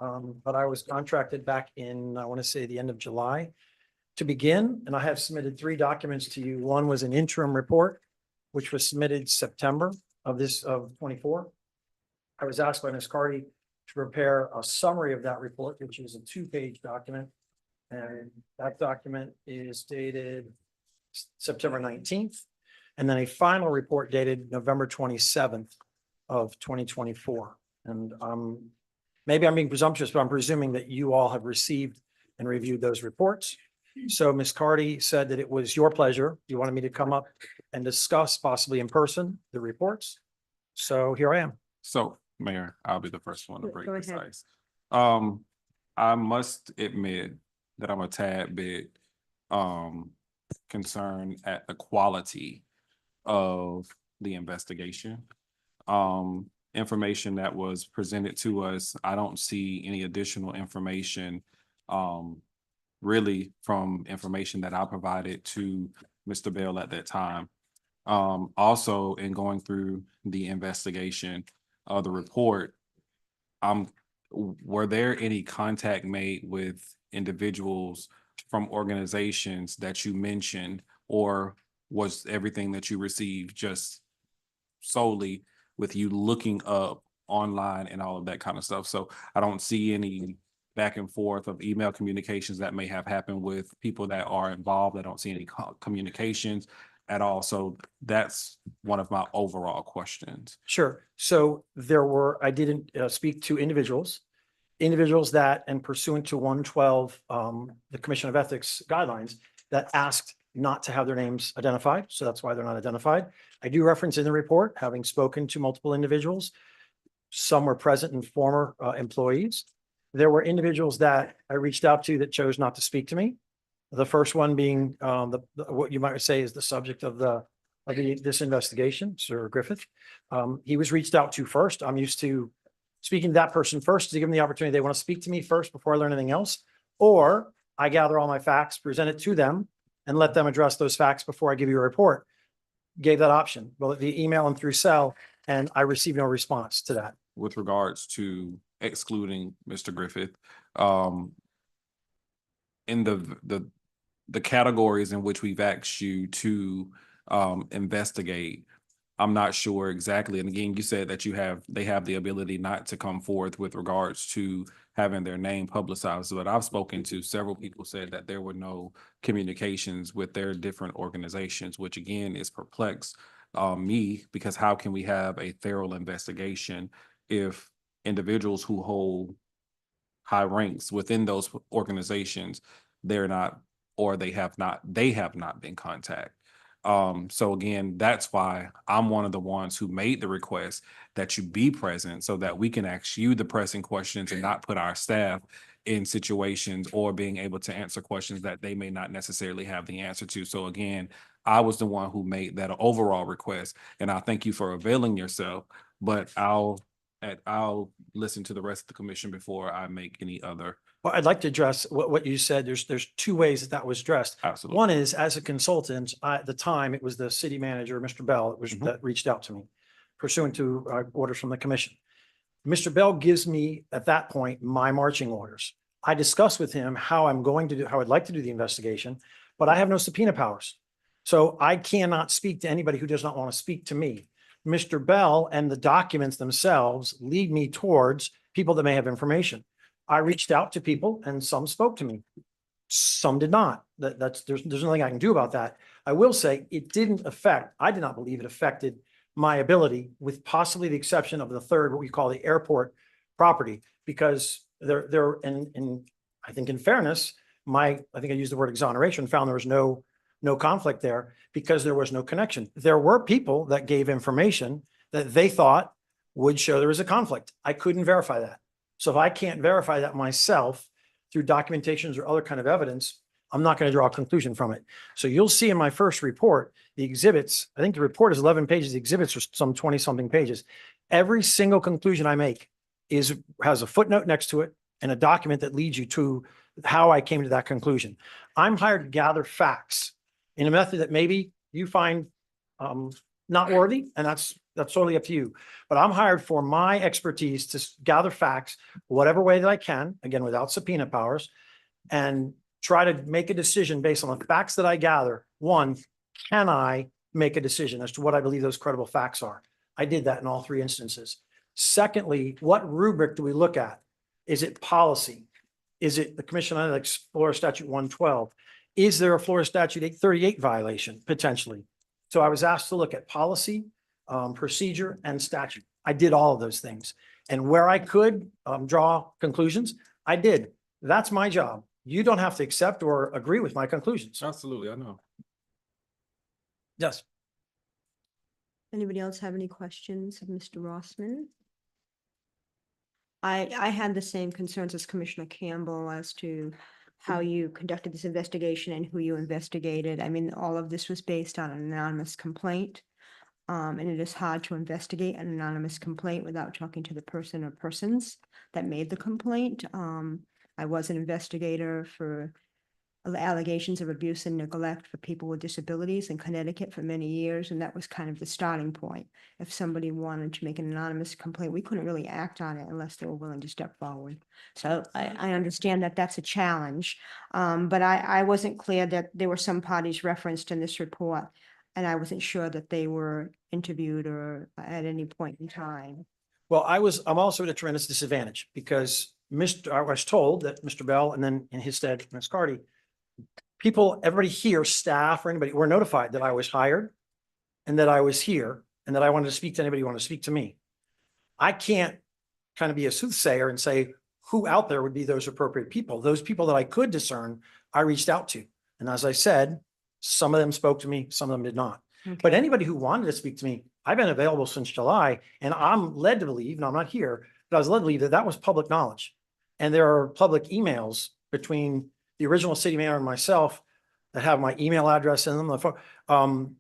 But I was contracted back in, I want to say, the end of July to begin, and I have submitted 3 documents to you. One was an interim report, which was submitted September of 24. I was asked by Ms. Cardi to prepare a summary of that report, which is a 2-page document. And that document is dated September 19th. And then a final report dated November 27th of 2024. And maybe I'm being presumptuous, but I'm presuming that you all have received and reviewed those reports. So Ms. Cardi said that it was your pleasure. You wanted me to come up and discuss, possibly in person, the reports. So here I am. So, Mayor, I'll be the first one to break Go this ahead. ice. I must admit that I'm a tad bit concerned at the quality of the investigation. Information that was presented to us, I don't see any additional information really from information that I provided to Mr. Bell at that time. Also, in going through the investigation of the report, were there any contact made with individuals from organizations that you mentioned, or was everything that you received just solely with you looking up online and all of that kind of stuff? So I don't see any back and forth of email communications that may have happened with people that are involved. I don't see any communications at all. So that's one of my overall questions. Sure. So I didn't speak to individuals that, and pursuant to 112, the Commission of Ethics guidelines, that asked not to have their names identified. So that's why they're not identified. I do reference in the report, having spoken to multiple individuals. Some were present and former employees. There were individuals that I reached out to that chose not to speak to me. The first one being what you might say is the subject of this investigation, Sir Griffith. He was reached out to first. I'm used to speaking to that person first to give them the opportunity. They want to speak to me first before I learn anything else, or I gather all my facts, present it to them, and let them address those facts before I give you a report. Gave that option, well, the email and through cell, and I received no response to that. With regards to excluding Mr. Griffith, in the categories in which we've asked you to investigate, I'm not sure exactly. And again, you said that they have the ability not to come forth with regards to having their name publicized. But I've spoken to several people said that there were no communications with their different organizations, which again is perplexed me, because how can we have a thorough investigation if individuals who hold high ranks within those organizations, they're not, or they have not been contacted. So again, that's why I'm one of the ones who made the request that you be present so that we can ask you the pressing questions and not put our staff in situations or being able to answer questions that they may not necessarily have the answer to. So again, I was the one who made that overall request, and I thank you for availing yourself, but I'll listen to the rest of the commission before I make any other. Well, I'd like to address what you said. There's 2 ways that was addressed. Absolutely. One is, as a consultant, at the time, it was the city manager, Mr. Bell, that reached out to me pursuant to orders from the commission. Mr. Bell gives me, at that point, my marching orders. I discuss with him how I'd like to do the investigation, but I have no subpoena powers. So I cannot speak to anybody who does not want to speak to me. Mr. Bell and the documents themselves lead me towards people that may have information. I reached out to people and some spoke to me. Some did not. There's nothing I can do about that. I will say it didn't affect, I did not believe it affected my ability, with possibly the exception of the third, what we call the airport property, because I think in fairness, I think I used the word exoneration, found there was no conflict there because there was no connection. There were people that gave information that they thought would show there was a conflict. I couldn't verify that. So if I can't verify that myself through documentations or other kind of evidence, I'm not going to draw a conclusion from it. So you'll see in my first report, the exhibits, I think the report is 11 pages, the exhibits are some 20 something pages. Every single conclusion I make has a footnote next to it and a document that leads you to how I came to that conclusion. I'm hired to gather facts in a method that maybe you find not worthy, and that's totally up to you. But I'm hired for my expertise to gather facts, whatever way that I can, again, without subpoena powers, and try to make a decision based on the facts that I gather. One, can I make a decision as to what I believe those credible facts are? I did that in all three instances. Secondly, what rubric do we look at? Is it policy? Is it the Commission on Ethics, Florida Statute 112? Is there a Florida Statute 838 violation potentially? So I was asked to look at policy, procedure, and statute. I did all of those things. And where I could draw conclusions, I did. That's my job. You don't have to accept or agree with my conclusions. Absolutely, I know. Yes. Anybody else have any questions of Mr. Rossman? I had the same concerns as Commissioner Campbell as to how you conducted this investigation and who you investigated. I mean, all of this was based on an anonymous complaint. And it is hard to investigate an anonymous complaint without talking to the person or persons that made the complaint. I was an investigator for allegations of abuse and neglect for people with disabilities in Connecticut for many years, and that was kind of the starting point. If somebody wanted to make an anonymous complaint, we couldn't really act on it unless they were willing to step forward. So I understand that that's a challenge, but I wasn't clear that there were some parties referenced in this report, and I wasn't sure that they were interviewed or at any point in time. Well, I'm also at a tremendous disadvantage because I was told that Mr. Bell and then in his stead, Ms. Cardy, everybody here, staff or anybody, were notified that I was hired and that I was here and that I wanted to speak to anybody who wanted to speak to me. I can't kind of be a soothsayer and say who out there would be those appropriate people. Those people that I could discern, I reached out to. And as I said, some of them spoke to me, some of them did not. But anybody who wanted to speak to me, I've been available since July, and I'm led to believe, and I'm not here, but I was led to believe that that was public knowledge. And there are public emails between the original city manager and myself that have my email address in them.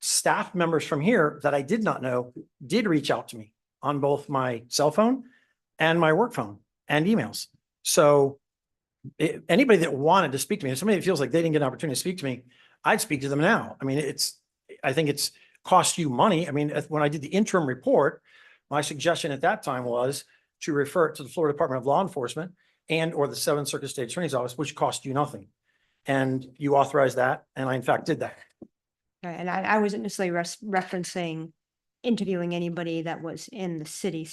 Staff members from here that I did not know did reach out to me on both my cell phone and my work phone and emails. So anybody that wanted to speak to me, if somebody that feels like they didn't get an opportunity to speak to me, I'd speak to them now. I mean, I think it's cost you money. I mean, when I did the interim report, my suggestion at that time was to refer it to the Florida Department of Law Enforcement and or the 7th Circuit State Attorney's Office, which cost you nothing. And you authorized that, and I in fact did that. Right, and I wasn't necessarily referencing interviewing anybody that was in the city,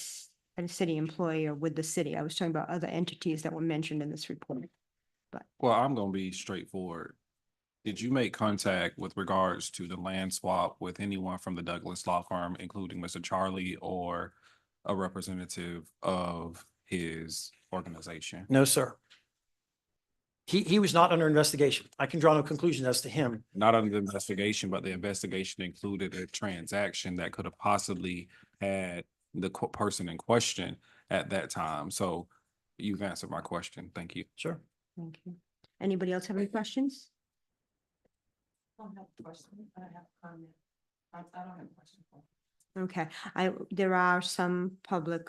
a city employee or with the city. I was talking about other entities that were mentioned in this report. But Well, I'm gonna be straightforward. Did you make contact with regards to the land swap with anyone from the Douglas Law Firm, including Mr. Charlie or a representative of his organization? No, sir. He was not under investigation. I can draw no conclusion as to him. Not under the investigation, but the investigation included a transaction that could have possibly had the person in question at that time. So you've answered my question. Thank you. Sure. thank you. Anybody else have any questions? I don't have a question. I have a comment. I don't have a question. Okay, there are some public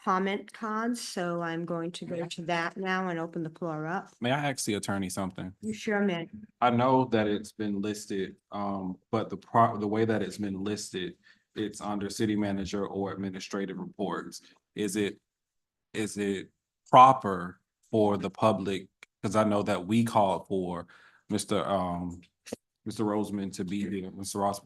comment cards, so I'm going to go to that now and open the floor up. May I ask the attorney something? You sure, man? I know that it's been listed, but the way that it's been listed, it's under city manager or administrative reports. Is it proper for the public? Because I know that we called for Mr. Mr. Roseman to be here, Mr.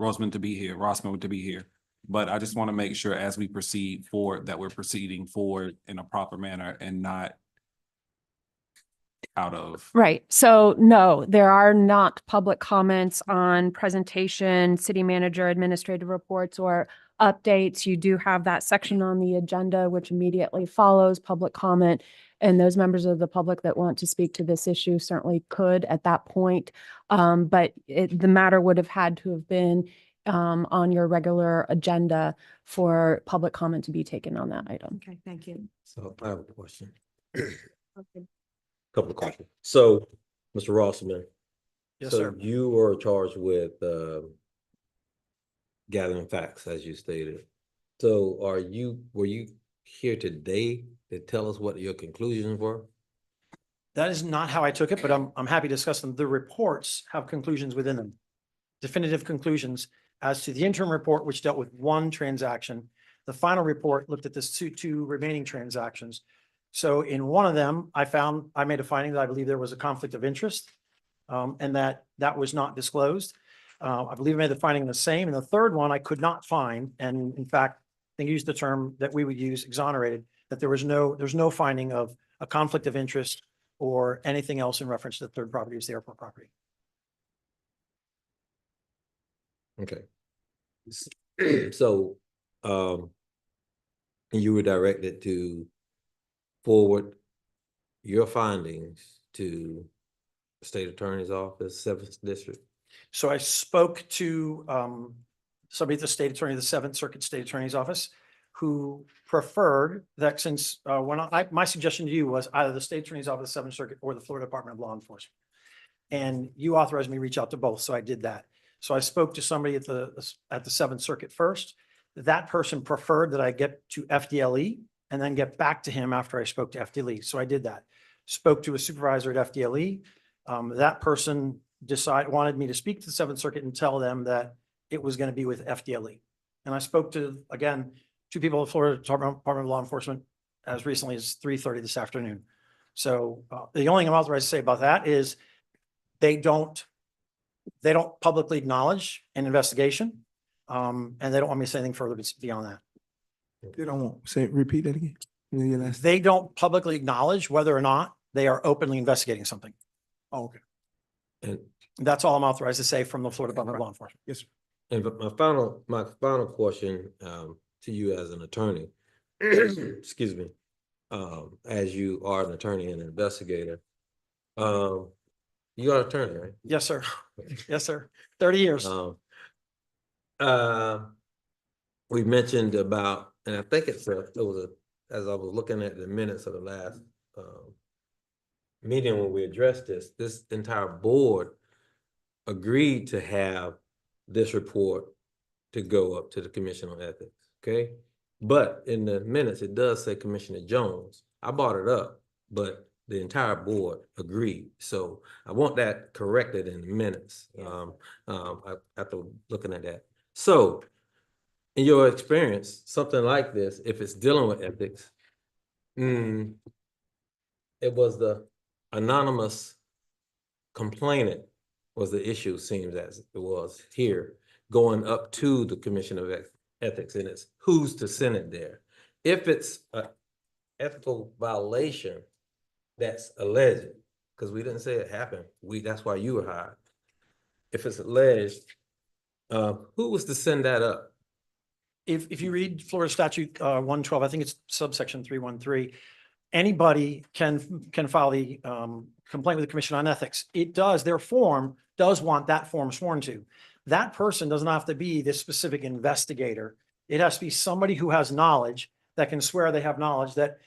Roseman to be here, Rossman to be here. But I just want to make sure as we proceed forward, that we're proceeding forward in a proper manner and not out of. Right. So no, there are not public comments on presentation, city manager administrative reports or updates. You do have that section on the agenda, which immediately follows public comment. And those members of the public that want to speak to this issue certainly could at that point. But the matter would have had to have been on your regular agenda for public comment to be taken on that item. Okay, thank you. So I have a question. Okay. Couple of questions. So, Mr. Rossman. Yes, so sir. you were charged with gathering facts, as you stated. So were you here today to tell us what your conclusions were? That is not how I took it, but I'm happy to discuss them. The reports have conclusions within them. Definitive conclusions as to the interim report, which dealt with one transaction. The final report looked at the two remaining transactions. So in one of them, I made a finding that I believe there was a conflict of interest, and that was not disclosed. I believe I made the finding the same. And the third one, I could not find. And in fact, they used the term that we would use, exonerated, that there's no finding of a conflict of interest or anything else in reference to the third property, is the airport property. Okay. So, you were directed to forward your findings to the state attorney's office, 7th district. So I spoke to somebody at the state attorney, the 7th Circuit State Attorney's Office, who preferred that since my suggestion to you was either the state attorney's office, 7th Circuit, or the Florida Department of Law Enforcement. And you authorized me to reach out to both, so I did that. So I spoke to somebody at the 7th Circuit first. That person preferred that I get to FDLE and then get back to him after I spoke to FDLE. So I did that. Spoke to a supervisor at FDLE. That person wanted me to speak to the 7th Circuit and tell them that it was going to be with FDLE. And I spoke to, again, two people at Florida Department of Law Enforcement as recently as 3:30 this afternoon. So the only thing I'm authorized to say about that is they don't publicly acknowledge an investigation. And they don't want me to say anything further beyond that. They don't want, repeat that again. Yeah, that's- They don't publicly acknowledge whether or not they are openly investigating something. Oh, okay. And That's all I'm authorized to say from the Florida Department of Law Enforcement. Yes, sir. And but my final question to you as an attorney, excuse me, as you are an attorney and an investigator, you are an attorney, right? Yes, sir. Yes, sir. 30 years. We mentioned about, and I think as I was looking at the minutes of the last meeting when we addressed this entire board agreed to have this report to go up to the Commission on Ethics, okay? But in the minutes, it does say Commissioner Jones. I brought it up, but the entire board agreed. So I want that corrected in the minutes. After looking at that. So in your experience, something like this, if it's dealing with ethics, it was the anonymous complainant was the issue, seems as it was here, going up to the Commission of Ethics, and it's who's to send it there. If it's an ethical violation that's alleged, because we didn't say it happened, that's why you were hired. If it's alleged, who was to send that up? If you read Florida statute 112, I think it's subsection 313, anybody can file the complaint with the Commission on Ethics. Their form does want that form sworn to. That person does not have to be this specific investigator. It has to be somebody who has knowledge that can swear they have knowledge that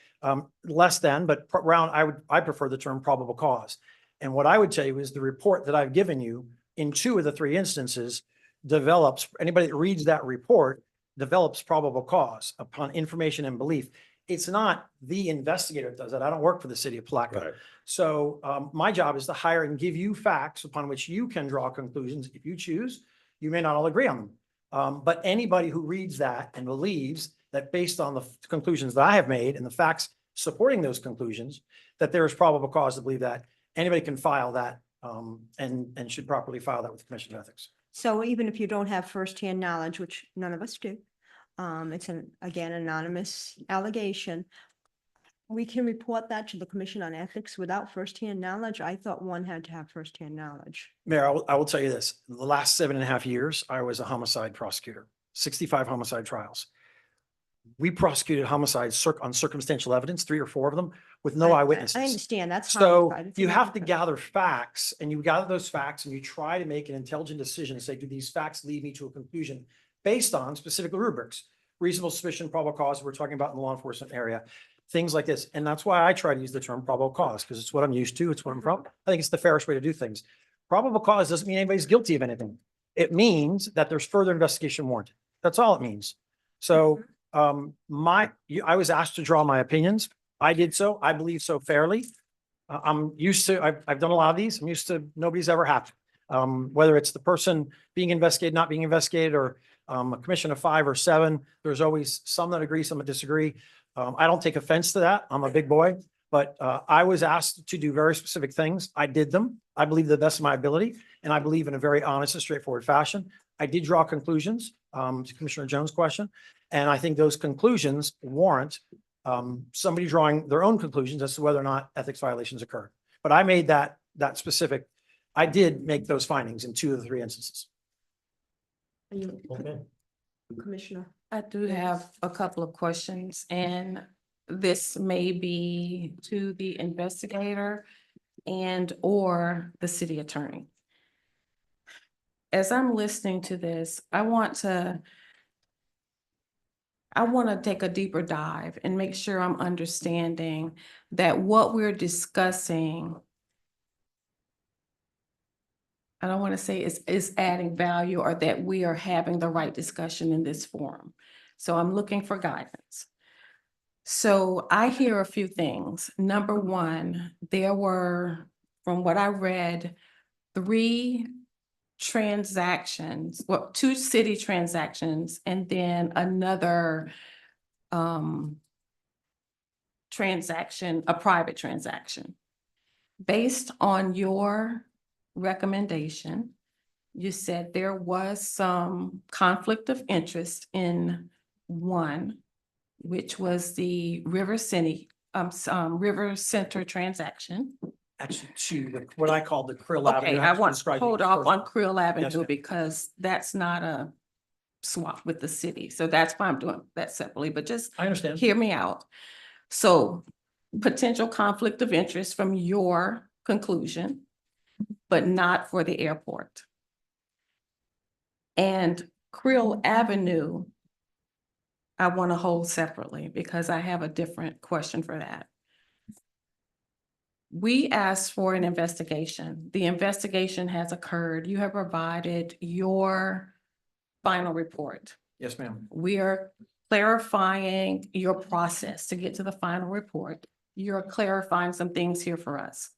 less than, but around, I prefer the term probable cause. And what I would tell you is the report that I've given you in 2 of the 3 instances develops, anybody that reads that report develops probable cause upon information and belief. It's not the investigator that does that. I don't work for the city of Palatka. Right. So my job is to hire and give you facts upon which you can draw conclusions. If you choose, you may not all agree on them. But anybody who reads that and believes that based on the conclusions that I have made and the facts supporting those conclusions, that there is probable cause to believe that anybody can file that and should properly file that with the Commission of Ethics. So even if you don't have firsthand knowledge, which none of us do, it's an, again, anonymous allegation, we can report that to the Commission on Ethics without firsthand knowledge. I thought one had to have firsthand knowledge. Mayor, I will tell you this, the last 7.5 years, I was a homicide prosecutor, 65 homicide trials. We prosecuted homicides on circumstantial evidence, 3 or 4 of them, with no eyewitnesses. I understand, that's. So homicide. It's you have to different. gather facts, and you gather those facts and you try to make an intelligent decision and say, do these facts lead me to a conclusion based on specific rubrics? Reasonable suspicion, probable cause, we're talking about in the law enforcement area, things like this. And that's why I try to use the term probable cause, because it's what I'm used to, it's what I'm from. I think it's the fairest way to do things. Probable cause doesn't mean anybody's guilty of anything. It means that there's further investigation warranted. That's all it means. So I was asked to draw my opinions. I did so. I believe so fairly. I'm used to, I've done a lot of these. I'm used to nobody's ever happy. Whether it's the person being investigated, not being investigated, or a commission of 5 or 7, there's always some that agree, some that disagree. I don't take offense to that. I'm a big boy, but I was asked to do very specific things. I did them. I believe to the best of my ability, and I believe in a very honest and straightforward fashion. I did draw conclusions to Commissioner Jones' question, and I think those conclusions warrant somebody drawing their own conclusions as to whether or not ethics violations occurred. But I made that specific. I did make those findings in 2 of the 3 instances. Are you- Okay. Commissioner. I do have a couple of questions, and this may be to the investigator and or the city attorney. As I'm listening to this, I want to take a deeper dive and make sure I'm understanding that what we're discussing, I don't want to say is adding value, or that we are having the right discussion in this forum. So I'm looking for guidance. So I hear a few things. Number one, there were, from what I read, 3 transactions, well, 2 city transactions, and then another transaction, a private transaction. Based on your recommendation, you said there was some conflict of interest in one, which was the River Center transaction. Actually, 2, what I call the Krill Avenue. Okay, I have to want to describe hold it off first. on Krill Yes, Avenue ma'am. because that's not a swap with the city. So that's why I'm doing that separately, but just I understand. hear me out. So potential conflict of interest from your conclusion, but not for the airport. And Krill Avenue, I want to hold separately because I have a different question for that. We asked for an investigation. The investigation has occurred. You have provided your final report. Yes, ma'am. We are clarifying your process to get to the final report. You're clarifying some things here for us.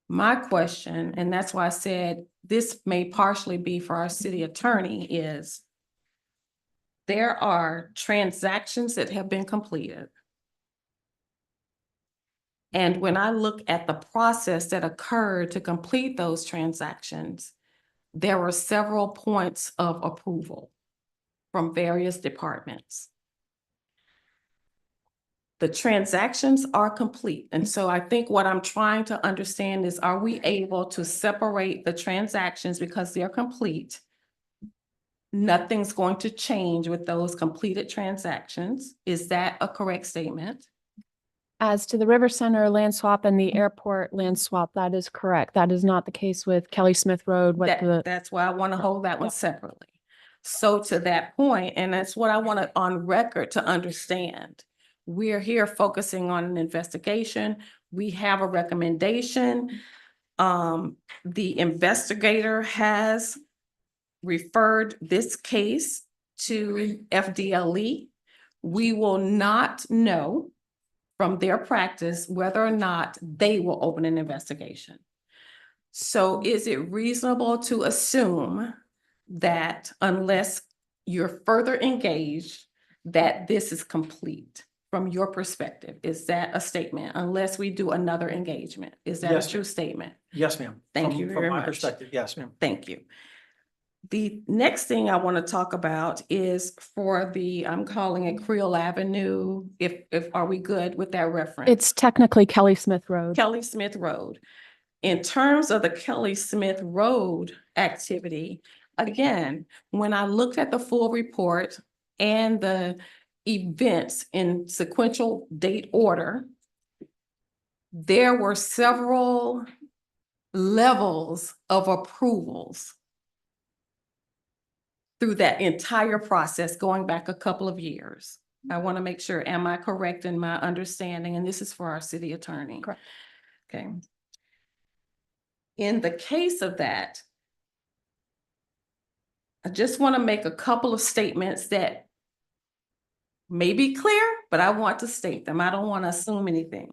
My question, and that's why I said this may partially be for our city attorney, is there are transactions that have been completed. And when I look at the process that occurred to complete those transactions, there were several points of approval from various departments. The transactions are complete. And so I think what I'm trying to understand is, are we able to separate the transactions because they're complete? Nothing's going to change with those completed transactions. Is that a correct statement? As to the River Center land swap and the airport land swap, that is correct. That is not the case with Kelly Smith Road. That's why I want to hold that one separately. So to that point, and that's what I want to on record to understand. We're here focusing on an investigation. We have a recommendation. The investigator has referred this case to FDLE. We will not know from their practice whether or not they will open an investigation. So is it reasonable to assume that unless you're further engaged, that this is complete? from your perspective? Is that a statement unless we do another engagement? Is that Yes, a true ma'am. statement? Yes, ma'am. Thank From- you from very my much. perspective, yes, ma'am. Thank you. The next thing I want to talk about is for the, I'm calling it Creel Avenue. If, are we good with that reference? It's technically Kelly Smith Road. Kelly Smith Road. In terms of the Kelly Smith Road activity, again, when I looked at the full report and the events in sequential date order, there were several levels of approvals through that entire process going back a couple of years. I want to make sure, am I correct in my understanding? And this is for our city attorney. Correct. Okay. In the case of that, I just want to make a couple of statements that may be clear, but I want to state them. I don't want to assume anything.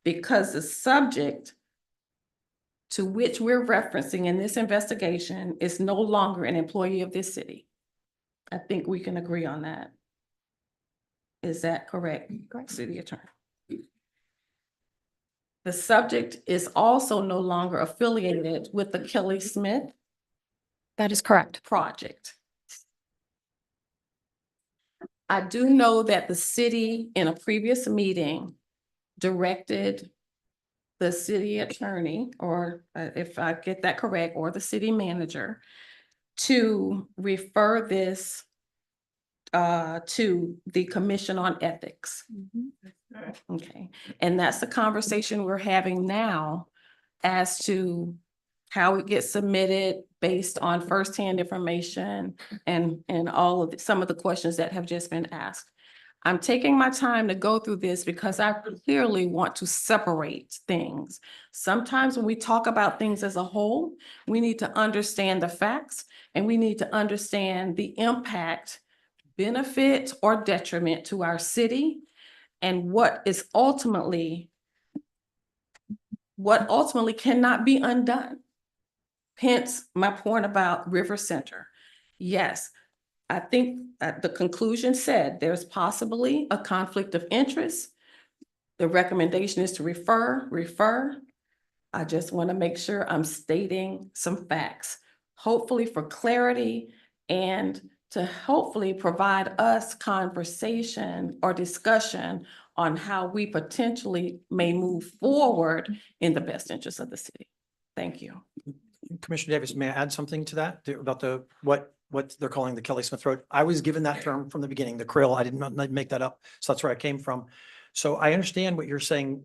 Because the subject to which we're referencing in this investigation is no longer an employee of this city. I think we can agree on that. Is that correct, city attorney? The subject is also no longer affiliated with the Kelly Smith That is correct. project. I do know that the city in a previous meeting directed the city attorney, or if I get that correct, or the city manager to refer this to the Commission on Ethics. Okay, and that's the conversation we're having now as to how it gets submitted based on firsthand information and all of some of the questions that have just been asked. I'm taking my time to go through this because I clearly want to separate things. Sometimes when we talk about things as a whole, we need to understand the facts and we need to understand the impact, benefit or detriment to our city and what ultimately cannot be undone. Hence my point about River Center. Yes, I think the conclusion said there's possibly a conflict of interest. The recommendation is to refer. I just want to make sure I'm stating some facts, hopefully for clarity and to hopefully provide us conversation or discussion on how we potentially may move forward in the best interest of the city. Thank you. Commissioner Davis, may I add something to that about what they're calling the Kelly Smith Road? I was given that term from the beginning, the krill. I did not make that up. So that's where I came from. So I understand what you're saying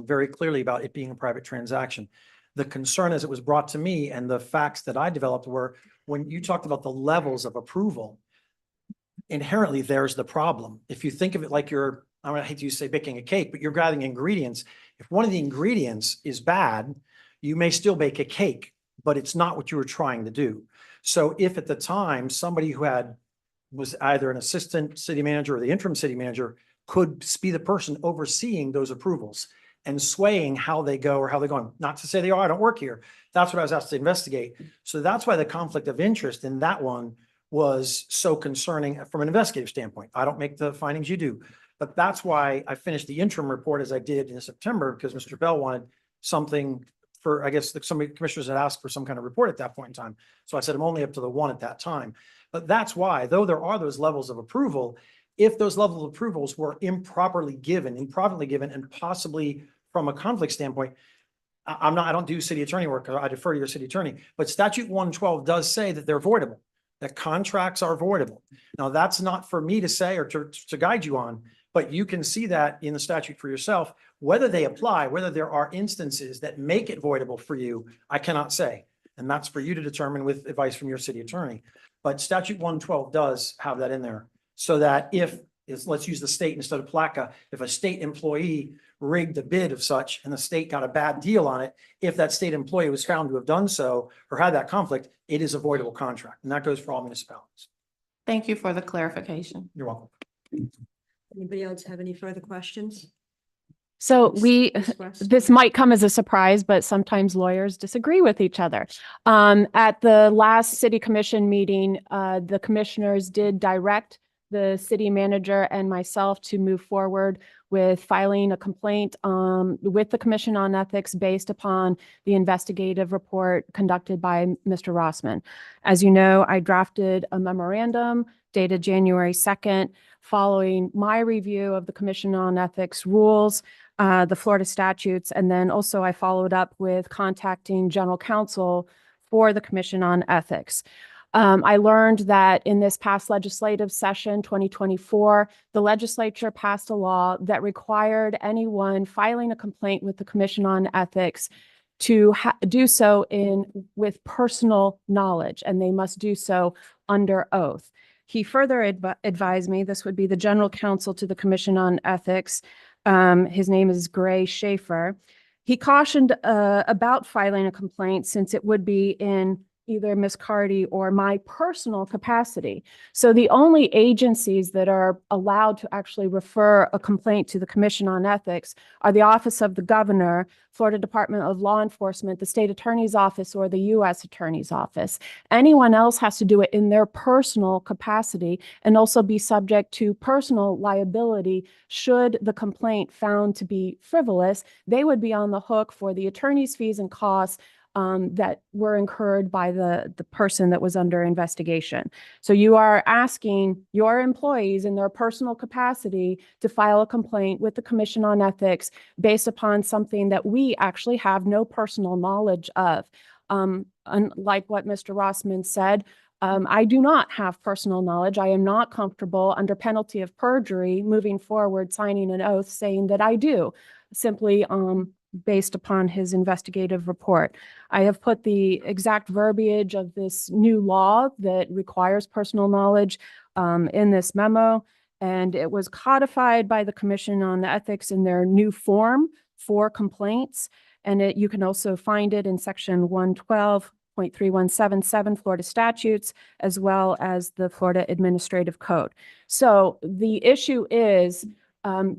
very clearly about it being a private transaction. The concern as it was brought to me and the facts that I developed were when you talked about the levels of approval, inherently there's the problem. If you think of it like you're, I hate to use say baking a cake, but you're gathering ingredients. If one of the ingredients is bad, you may still bake a cake, but it's not what you were trying to do. So if at the time somebody who was either an assistant city manager or the interim city manager could be the person overseeing those approvals and swaying how they go or how they're going, not to say they are, I don't work here. That's what I was asked to investigate. So that's why the conflict of interest in that one was so concerning from an investigative standpoint. I don't make the findings you do, but that's why I finished the interim report as I did in September, because Mr. Bell wanted something for, I guess, some commissioners had asked for some kind of report at that point in time. So I said, I'm only up to the one at that time. But that's why, though there are those levels of approval, if those levels of approvals were improperly given, and possibly from a conflict standpoint, I don't do city attorney work. I defer to your city attorney, but statute 112 does say that they're voidable, that contracts are voidable. Now, that's not for me to say or to guide you on, but you can see that in the statute for yourself. Whether they apply, whether there are instances that make it voidable for you, I cannot say. And that's for you to determine with advice from your city attorney. But statute 112 does have that in there. So that let's use the state instead of Palatka, if a state employee rigged a bid of such and the state got a bad deal on it, if that state employee was found to have done so or had that conflict, it is a voidable contract. And that goes for all municipalities. Thank you for the clarification. You're welcome. Anybody else have any further questions? So Ms. West? this might come as a surprise, but sometimes lawyers disagree with each other. At the last city commission meeting, the commissioners did direct the city manager and myself to move forward with filing a complaint with the Commission on Ethics based upon the investigative report conducted by Mr. Rossman. As you know, I drafted a memorandum dated January 2nd, following my review of the Commission on Ethics rules, the Florida statutes, and then also I followed up with contacting General Counsel for the Commission on Ethics. I learned that in this past legislative session, 2024, the legislature passed a law that required anyone filing a complaint with the Commission on Ethics to do so with personal knowledge, and they must do so under oath. He further advised me, this would be the General Counsel to the Commission on Ethics. His name is Gray Schaefer. He cautioned about filing a complaint since it would be in either Ms. Cardy or my personal capacity. So the only agencies that are allowed to actually refer a complaint to the Commission on Ethics are the Office of the Governor, Florida Department of Law Enforcement, the State Attorney's Office, or the U.S. Attorney's Office. Anyone else has to do it in their personal capacity and also be subject to personal liability should the complaint found to be frivolous. They would be on the hook for the attorney's fees and costs that were incurred by the person that was under investigation. So you are asking your employees in their personal capacity to file a complaint with the Commission on Ethics based upon something that we actually have no personal knowledge of. Unlike what Mr. Rossman said, I do not have personal knowledge. I am not comfortable under penalty of perjury moving forward, signing an oath saying that I do, simply based upon his investigative report. I have put the exact verbiage of this new law that requires personal knowledge in this memo, and it was codified by the Commission on Ethics in their new form for complaints. And you can also find it in section 112.3177 Florida statutes, as well as the Florida Administrative Code. So the issue is,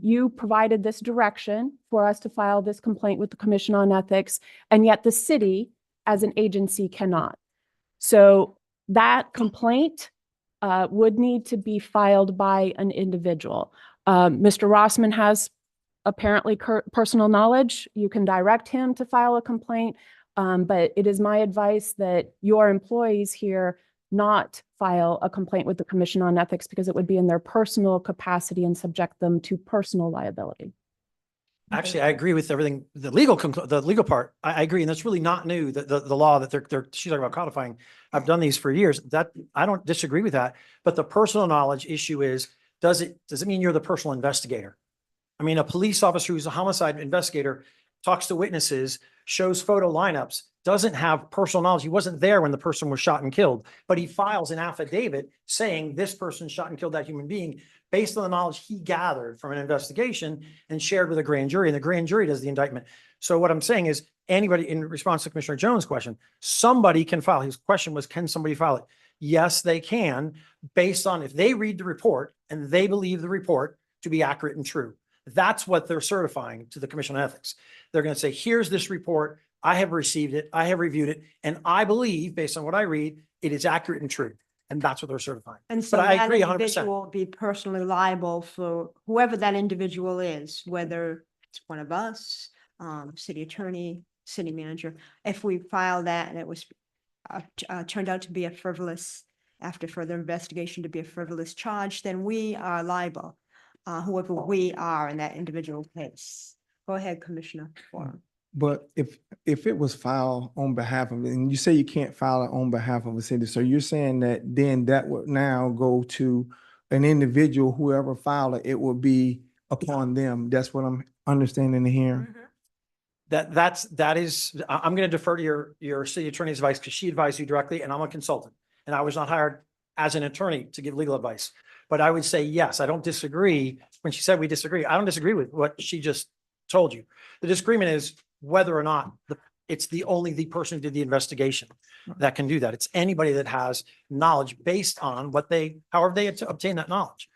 you provided this direction for us to file this complaint with the Commission on Ethics, and yet the city as an agency cannot. So that complaint would need to be filed by an individual. Mr. Rossman has apparently personal knowledge. You can direct him to file a complaint, but it is my advice that your employees here not file a complaint with the Commission on Ethics because it would be in their personal capacity and subject them to personal liability. Actually, I agree with everything, the legal part. I agree, and that's really not new, the law that she's talking about codifying. I've done these for years. That, I don't disagree with that, but the personal knowledge issue is, does it mean you're the personal investigator? I mean, a police officer who's a homicide investigator talks to witnesses, shows photo lineups, doesn't have personal knowledge. He wasn't there when the person was shot and killed, but he files an affidavit saying this person shot and killed that human being based on the knowledge he gathered from an investigation and shared with a grand jury, and the grand jury does the indictment. So what I'm saying is, anybody, in response to Commissioner Jones' question, somebody can file. His question was, can somebody file it? Yes, they can, based on if they read the report and they believe the report to be accurate and true. That's what they're certifying to the Commission on Ethics. They're going to say, here's this report. I have received it. I have reviewed it. And I believe, based on what I read, it is accurate and true. And that's what they're certifying. And so But I that agree 100%. individual will be personally liable for whoever that individual is, whether it's one of us, city attorney, city manager. If we file that and it was turned out to be a frivolous, after further investigation to be a frivolous charge, then we are liable, whoever we are in that individual case. Go ahead, Commissioner Warren. But if it was filed on behalf of, and you say you can't file it on behalf of a city, so you're saying that then that would now go to an individual, whoever filed it, it would be upon them. That's what I'm understanding and hearing. That is, I'm going to defer to your city attorney's advice because she advised you directly, and I'm a consultant, and I was not hired as an attorney to give legal advice. But I would say, yes, I don't disagree. When she said we disagree, I don't disagree with what she just told you. The disagreement is whether or not it's only the person who did the investigation that can do that. It's anybody that has knowledge based on however they obtain that knowledge.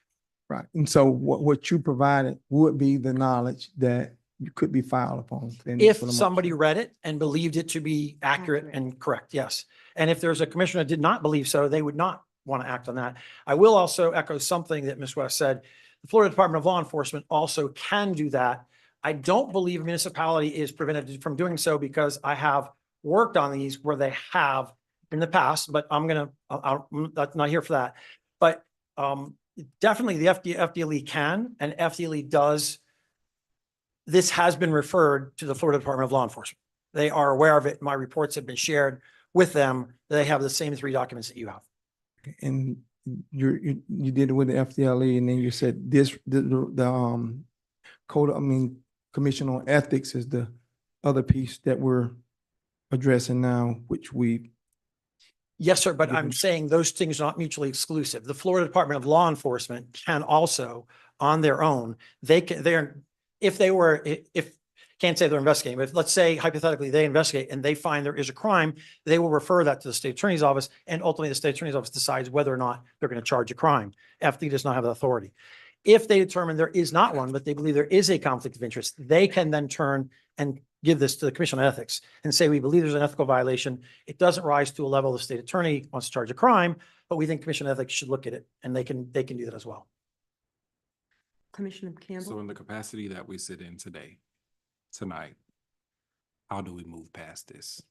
Right. And so what you provided would be the knowledge that you could be filed upon. If somebody read it and believed it to be accurate and correct, yes. And if there's a commissioner that did not believe so, they would not want to act on that. I will also echo something that Ms. West said. The Florida Department of Law Enforcement also can do that. I don't believe a municipality is prevented from doing so because I have worked on these where they have in the past, but I'm not here for that. But definitely the FDLE can, and FDLE does. This has been referred to the Florida Department of Law Enforcement. They are aware of it. My reports have been shared with them. They have the same 3 documents that you have. And you did it with the FDLE, and then you said the code, Commission on Ethics is the other piece that we're addressing now, which we. Yes, sir, but I'm saying those things are not mutually exclusive. The Florida Department of Law Enforcement can also, on their own, can't say they're investigating, but let's say hypothetically they investigate and they find there is a crime, they will refer that to the state attorney's office, and ultimately the state attorney's office decides whether or not they're going to charge a crime. FD does not have the authority. If they determine there is not one, but they believe there is a conflict of interest, they can then turn and give this to the Commission on Ethics and say, we believe there's an ethical violation. It doesn't rise to a level the state attorney wants to charge a crime, but we think Commission on Ethics should look at it, and they can do that as well. Commissioner Campbell? So in the capacity that we sit in tonight, how do we move past this?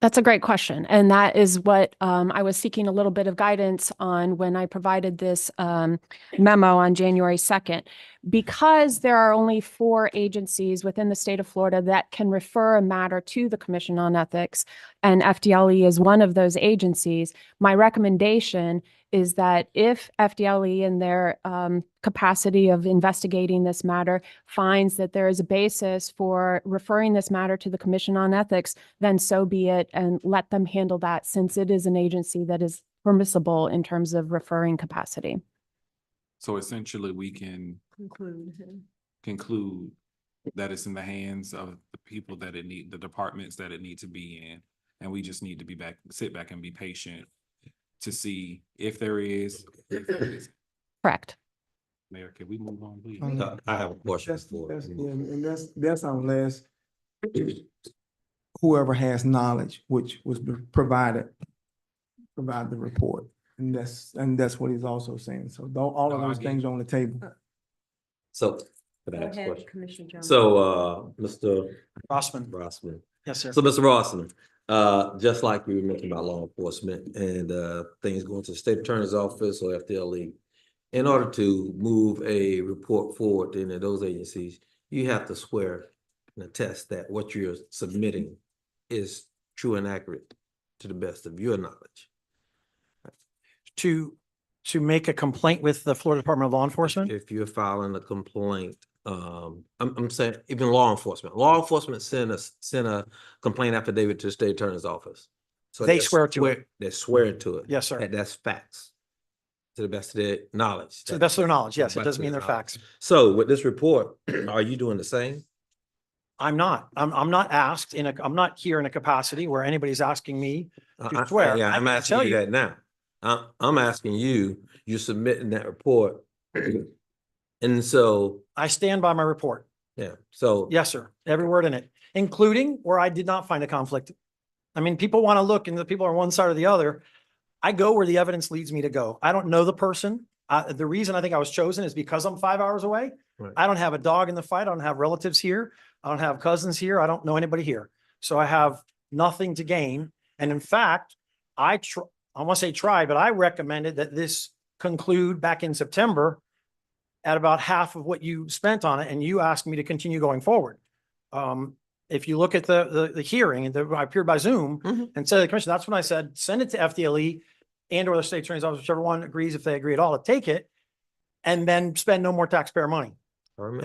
That's a great question. And that is what I was seeking a little bit of guidance on when I provided this memo on January 2nd. Because there are only 4 agencies within the state of Florida that can refer a matter to the Commission on Ethics, and FDLE is one of those agencies, my recommendation is that if FDLE in their capacity of investigating this matter finds that there is a basis for referring this matter to the Commission on Ethics, then so be it, and let them handle that, since it is an agency that is permissible in terms of referring capacity. So essentially, we can conclude that it's in the hands of the people that the departments that it need to be in. And we just need to sit back and be patient to see if there is. Correct. Mayor, can we move on, please? I have a question That's unless whoever has knowledge, which was provide the report. And that's what he's also saying. So all of those things are on the table. So, could I Go ask a ahead, question? Commissioner Jones. So, Mr. Rossman. Yes, sir. So, Mr. Rossman, just like we were mentioning about law enforcement and things going to the state attorney's office or FDLE, in order to move a report forward in those agencies, you have to swear and attest that what you're submitting is true and accurate to the best of your knowledge. To make a complaint with the Florida Department of Law Enforcement? If you're filing a complaint, I'm saying even law enforcement send a complaint affidavit to the state attorney's office. So They swear to it. They swear to it. Yes, sir. That's facts. To the best of their knowledge. To the best of their knowledge, yes. It Best doesn't of mean their they're knowledge. facts. So with this report, are you doing the same? I'm not. I'm not asked I'm not here in a capacity where anybody's asking me to swear. Yeah, I I'm can asking tell you that now. I'm asking you're submitting that report. And so. I stand by my report. Yeah, so. Yes, sir. Every word in it, including where I did not find a conflict. I mean, people want to look and the people are one side or the other. I go where the evidence leads me to go. I don't know the person. The reason I think I was chosen is because I'm 5 hours away. Right. I don't have a dog in the fight. I don't have relatives here. I don't have cousins here. I don't know anybody here. So I have nothing to gain. And in fact, I want to say try, but I recommended that this conclude back in September at about half of what you spent on it. And you asked me to continue going forward. If you look at the hearing and I appeared by Zoom and said to the commission, that's when I said, send it to FDLE and or the state attorney's office, whichever one agrees, if they agree at all, to take it and then spend no more taxpayer money. But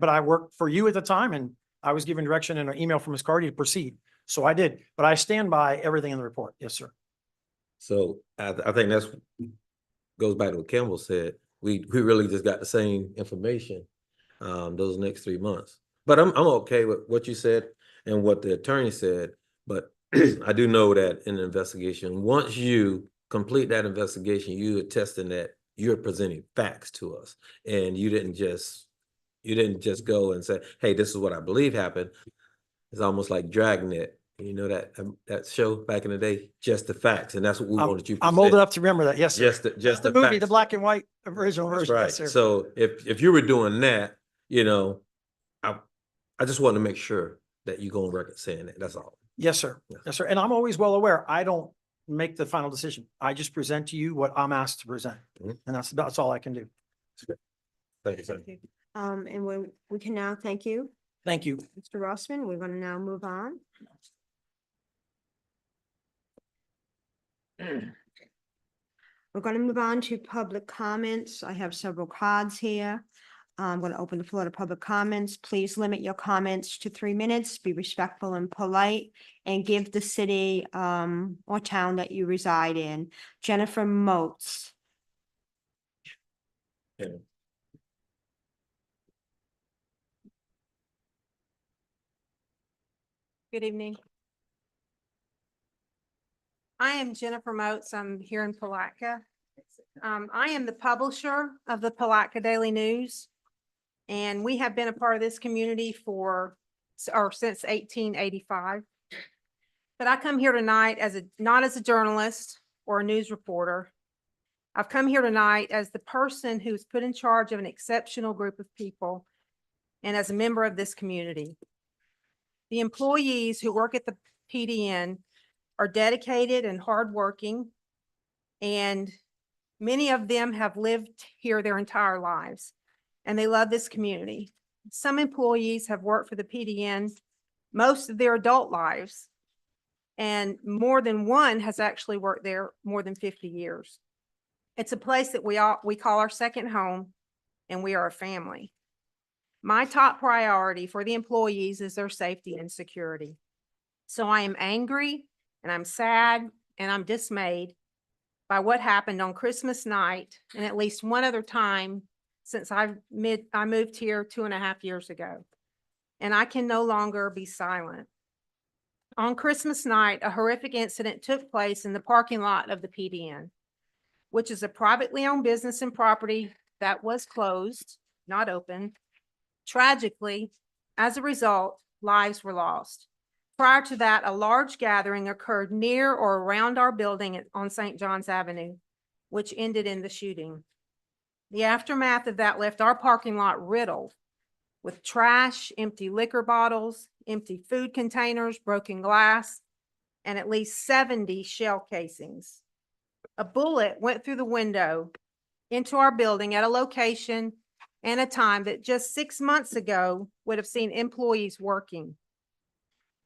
I worked for you at the time and I was given direction in an email from Ms. Cardy to proceed. So I did, but I stand by everything in the report. Yes, sir. So I think goes back to what Campbell said. We really just got the same information those next 3 months. But I'm okay with what you said and what the attorney said. But I do know that in the investigation, once you complete that investigation, you attesting that you're presenting facts to us, and you didn't just go and say, "Hey, this is what I believe happened." It's almost like Dragnet. You know that show back in the day, Just the Facts, and that's what we wanted you to I'm old present. enough to remember that. Yes, sir. Just The the movie, the facts. black and white original That's version. right. Yes, sir. So if you were doing that, you know, I just want to make sure that you go on record saying that. That's all. Yes, sir. Yes, sir. And I'm always well aware. I don't make the final decision. I just present to you what I'm asked to present. Mhm. And that's all I can do. Thank you, sir. And we can now thank you, Thank you. Mr. Rossman. We're gonna now move on. We're gonna move on to public comments. I have several cards here. I'm gonna open the floor to public comments. Please limit your comments to 3 minutes. Be respectful and polite, and give the city or town that you reside in. Jennifer Moats. Yeah. Good evening. I am Jennifer Moats. I'm here in Palatka. I am the publisher of the Palatka Daily News. And we have been a part of this community since 1885. But I come here tonight not as a journalist or a news reporter. I've come here tonight as the person who's put in charge of an exceptional group of people and as a member of this community. The employees who work at the PDN are dedicated and hardworking, and many of them have lived here their entire lives, and they love this community. Some employees have worked for the PDN most of their adult lives, and more than one has actually worked there more than 50 years. It's a place that we call our second home, and we are a family. My top priority for the employees is their safety and security. So I am angry, and I'm sad, and I'm dismayed by what happened on Christmas night and at least one other time since I moved here 2.5 years ago. And I can no longer be silent. On Christmas night, a horrific incident took place in the parking lot of the PDN, which is a privately owned business and property that was closed, not open. Tragically, as a result, lives were lost. Prior to that, a large gathering occurred near or around our building on St. John's Avenue, which ended in the shooting. The aftermath of that left our parking lot riddled with trash, empty liquor bottles, empty food containers, broken glass, and at least 70 shell casings. A bullet went through the window into our building at a location and a time that just 6 months ago would have seen employees working.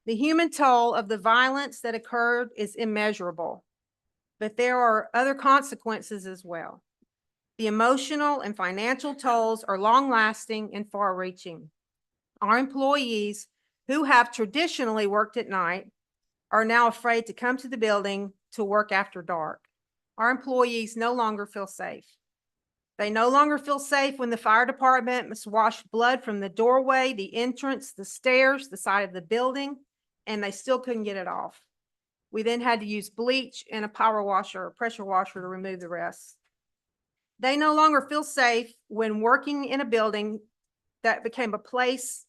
The human toll of the violence that occurred is immeasurable, but there are other consequences as well. The emotional and financial tolls are long-lasting and far-reaching. Our employees who have traditionally worked at night are now afraid to come to the building to work after dark. Our employees no longer feel safe. They no longer feel safe when the fire department must wash blood from the doorway, the entrance, the stairs, the side of the building, and they still couldn't get it off. We then had to use bleach and a power washer or pressure washer to remove the rest. They no longer feel safe when working in a building that became a place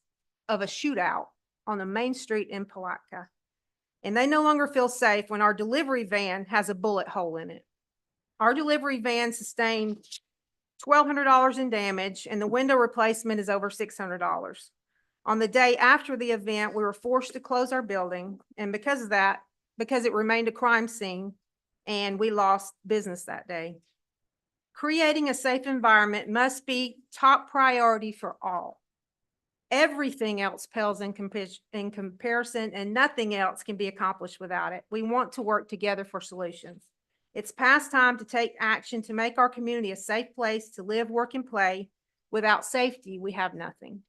of a shootout on the main street in Palatka. And they no longer feel safe when our delivery van has a bullet hole in it. Our delivery van sustained $1,200 in damage, and the window replacement is over $600. On the day after the event, we were forced to close our building, and because of that, because it remained a crime scene, and we lost business that day. Creating a safe environment must be top priority for all. Everything else pales in comparison, and nothing else can be accomplished without it. We want to work together for solutions. It's past time to take action to make our community a safe place to live, work, and play. Without safety, we have nothing.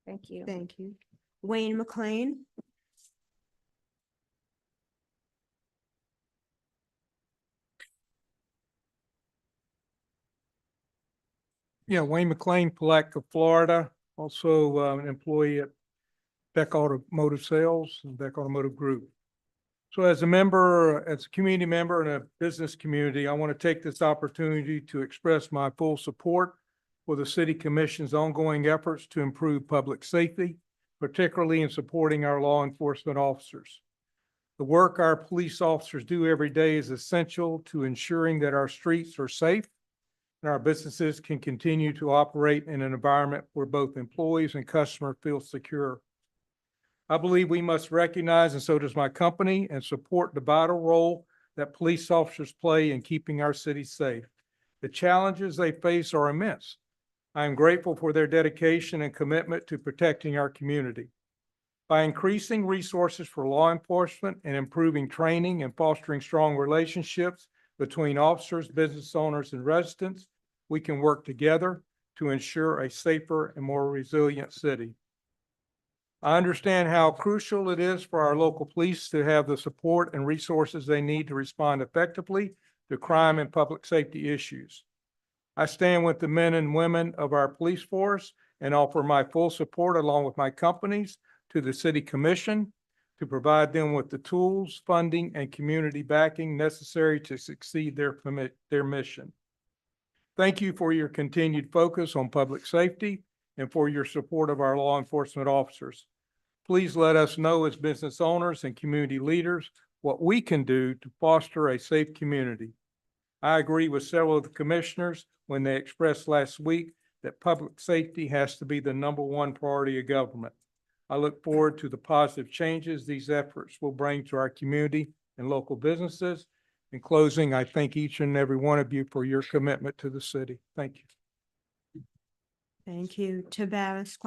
Thank you. Thank you. Wayne McLean. Yeah, Wayne McLean, Palatka, Florida, also an employee at Beck Automotive Sales and Beck Automotive Group. So as a community member in a business community, I want to take this opportunity to express my full support for the City Commission's ongoing efforts to improve public safety. particularly in supporting our law enforcement officers. The work our police officers do every day is essential to ensuring that our streets are safe and our businesses can continue to operate in an environment where both employees and customers feel secure. I believe we must recognize, and so does my company, and support the vital role that police officers play in keeping our city safe. The challenges they face are immense. I am grateful for their dedication and commitment to protecting our community. By increasing resources for law enforcement and improving training and fostering strong relationships between officers, business owners, and residents, we can work together to ensure a safer and more resilient city. I understand how crucial it is for our local police to have the support and resources they need to respond effectively to crime and public safety issues. I stand with the men and women of our police force and offer my full support along with my companies to the City Commission to provide them with the tools, funding, and community backing necessary to succeed their mission. Thank you for your continued focus on public safety and for your support of our law enforcement officers. Please let us know as business owners and community leaders what we can do to foster a safe community. I agree with several of the commissioners when they expressed last week that public safety has to be the #1 priority of government. I look forward to the positive changes these efforts will bring to our community and local businesses. In closing, I thank each and every one of you for your commitment to the city. Thank you. Thank you. Tavares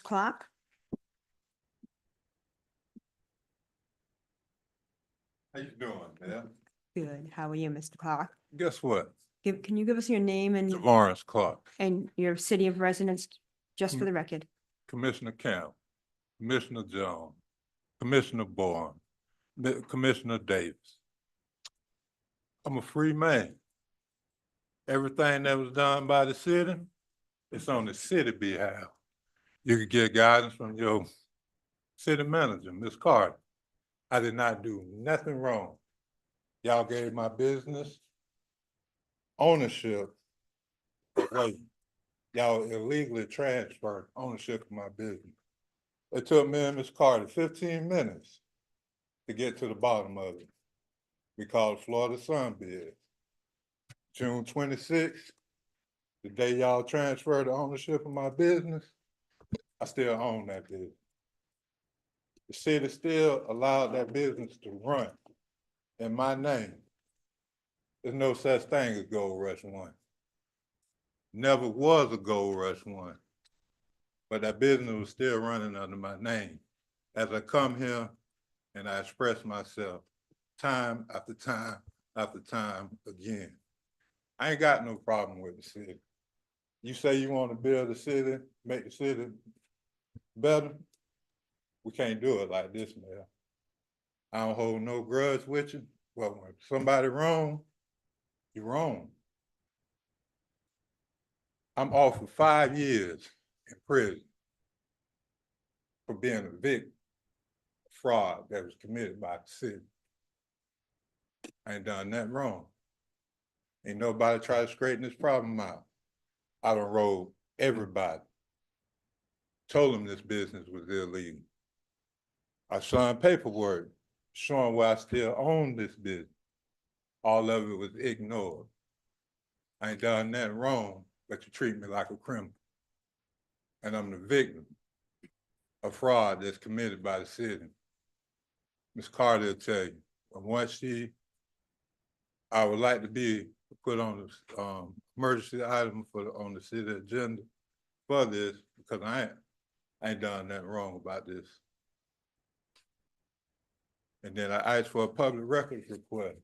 Clark. How you doing, man? Good. How are you, Mr. Clark? Guess what? Can you give us your name and Lawrence Clark, your city of residence, just for the record? Commissioner Camp, Commissioner Jones, Commissioner Bourne, Commissioner Davis. I'm a free man. Everything that was done by the city, it's on the city behalf. You could get guidance from your city manager, Ms. Carter. I did not do nothing wrong. Y'all gave my business ownership away. Y'all illegally transferred ownership of my business. It took me and Ms. Carter 15 minutes to get to the bottom of it. We called Florida Sun bid. June 26th, the day y'all transferred the ownership of my business, I still own that business. The city still allowed that business to run in my name. There's no such thing as Gold Rush 1. Never was a Gold Rush 1. But that business was still running under my name. As I come here and I express myself time after time after time again. I ain't got no problem with the city. You say you want to build the city, make the city better, we can't do it like this, man. I don't hold no grudge with you. Well, when somebody wrong, you're wrong. I'm off for 5 years in prison for being a victim of fraud that was committed by the city. I ain't done nothing wrong. Ain't nobody try to straighten this problem out. I done rolled everybody. Told them this business was illegal. I signed paperwork showing where I still own this business. All of it was ignored. I ain't done nothing wrong, but you treat me like a criminal. And I'm the victim of fraud that's committed by the city. Ms. Carter will tell you, once I would like to be put on the emergency item on the city agenda for this, because I ain't done nothing wrong about this. And then I asked for a public records request.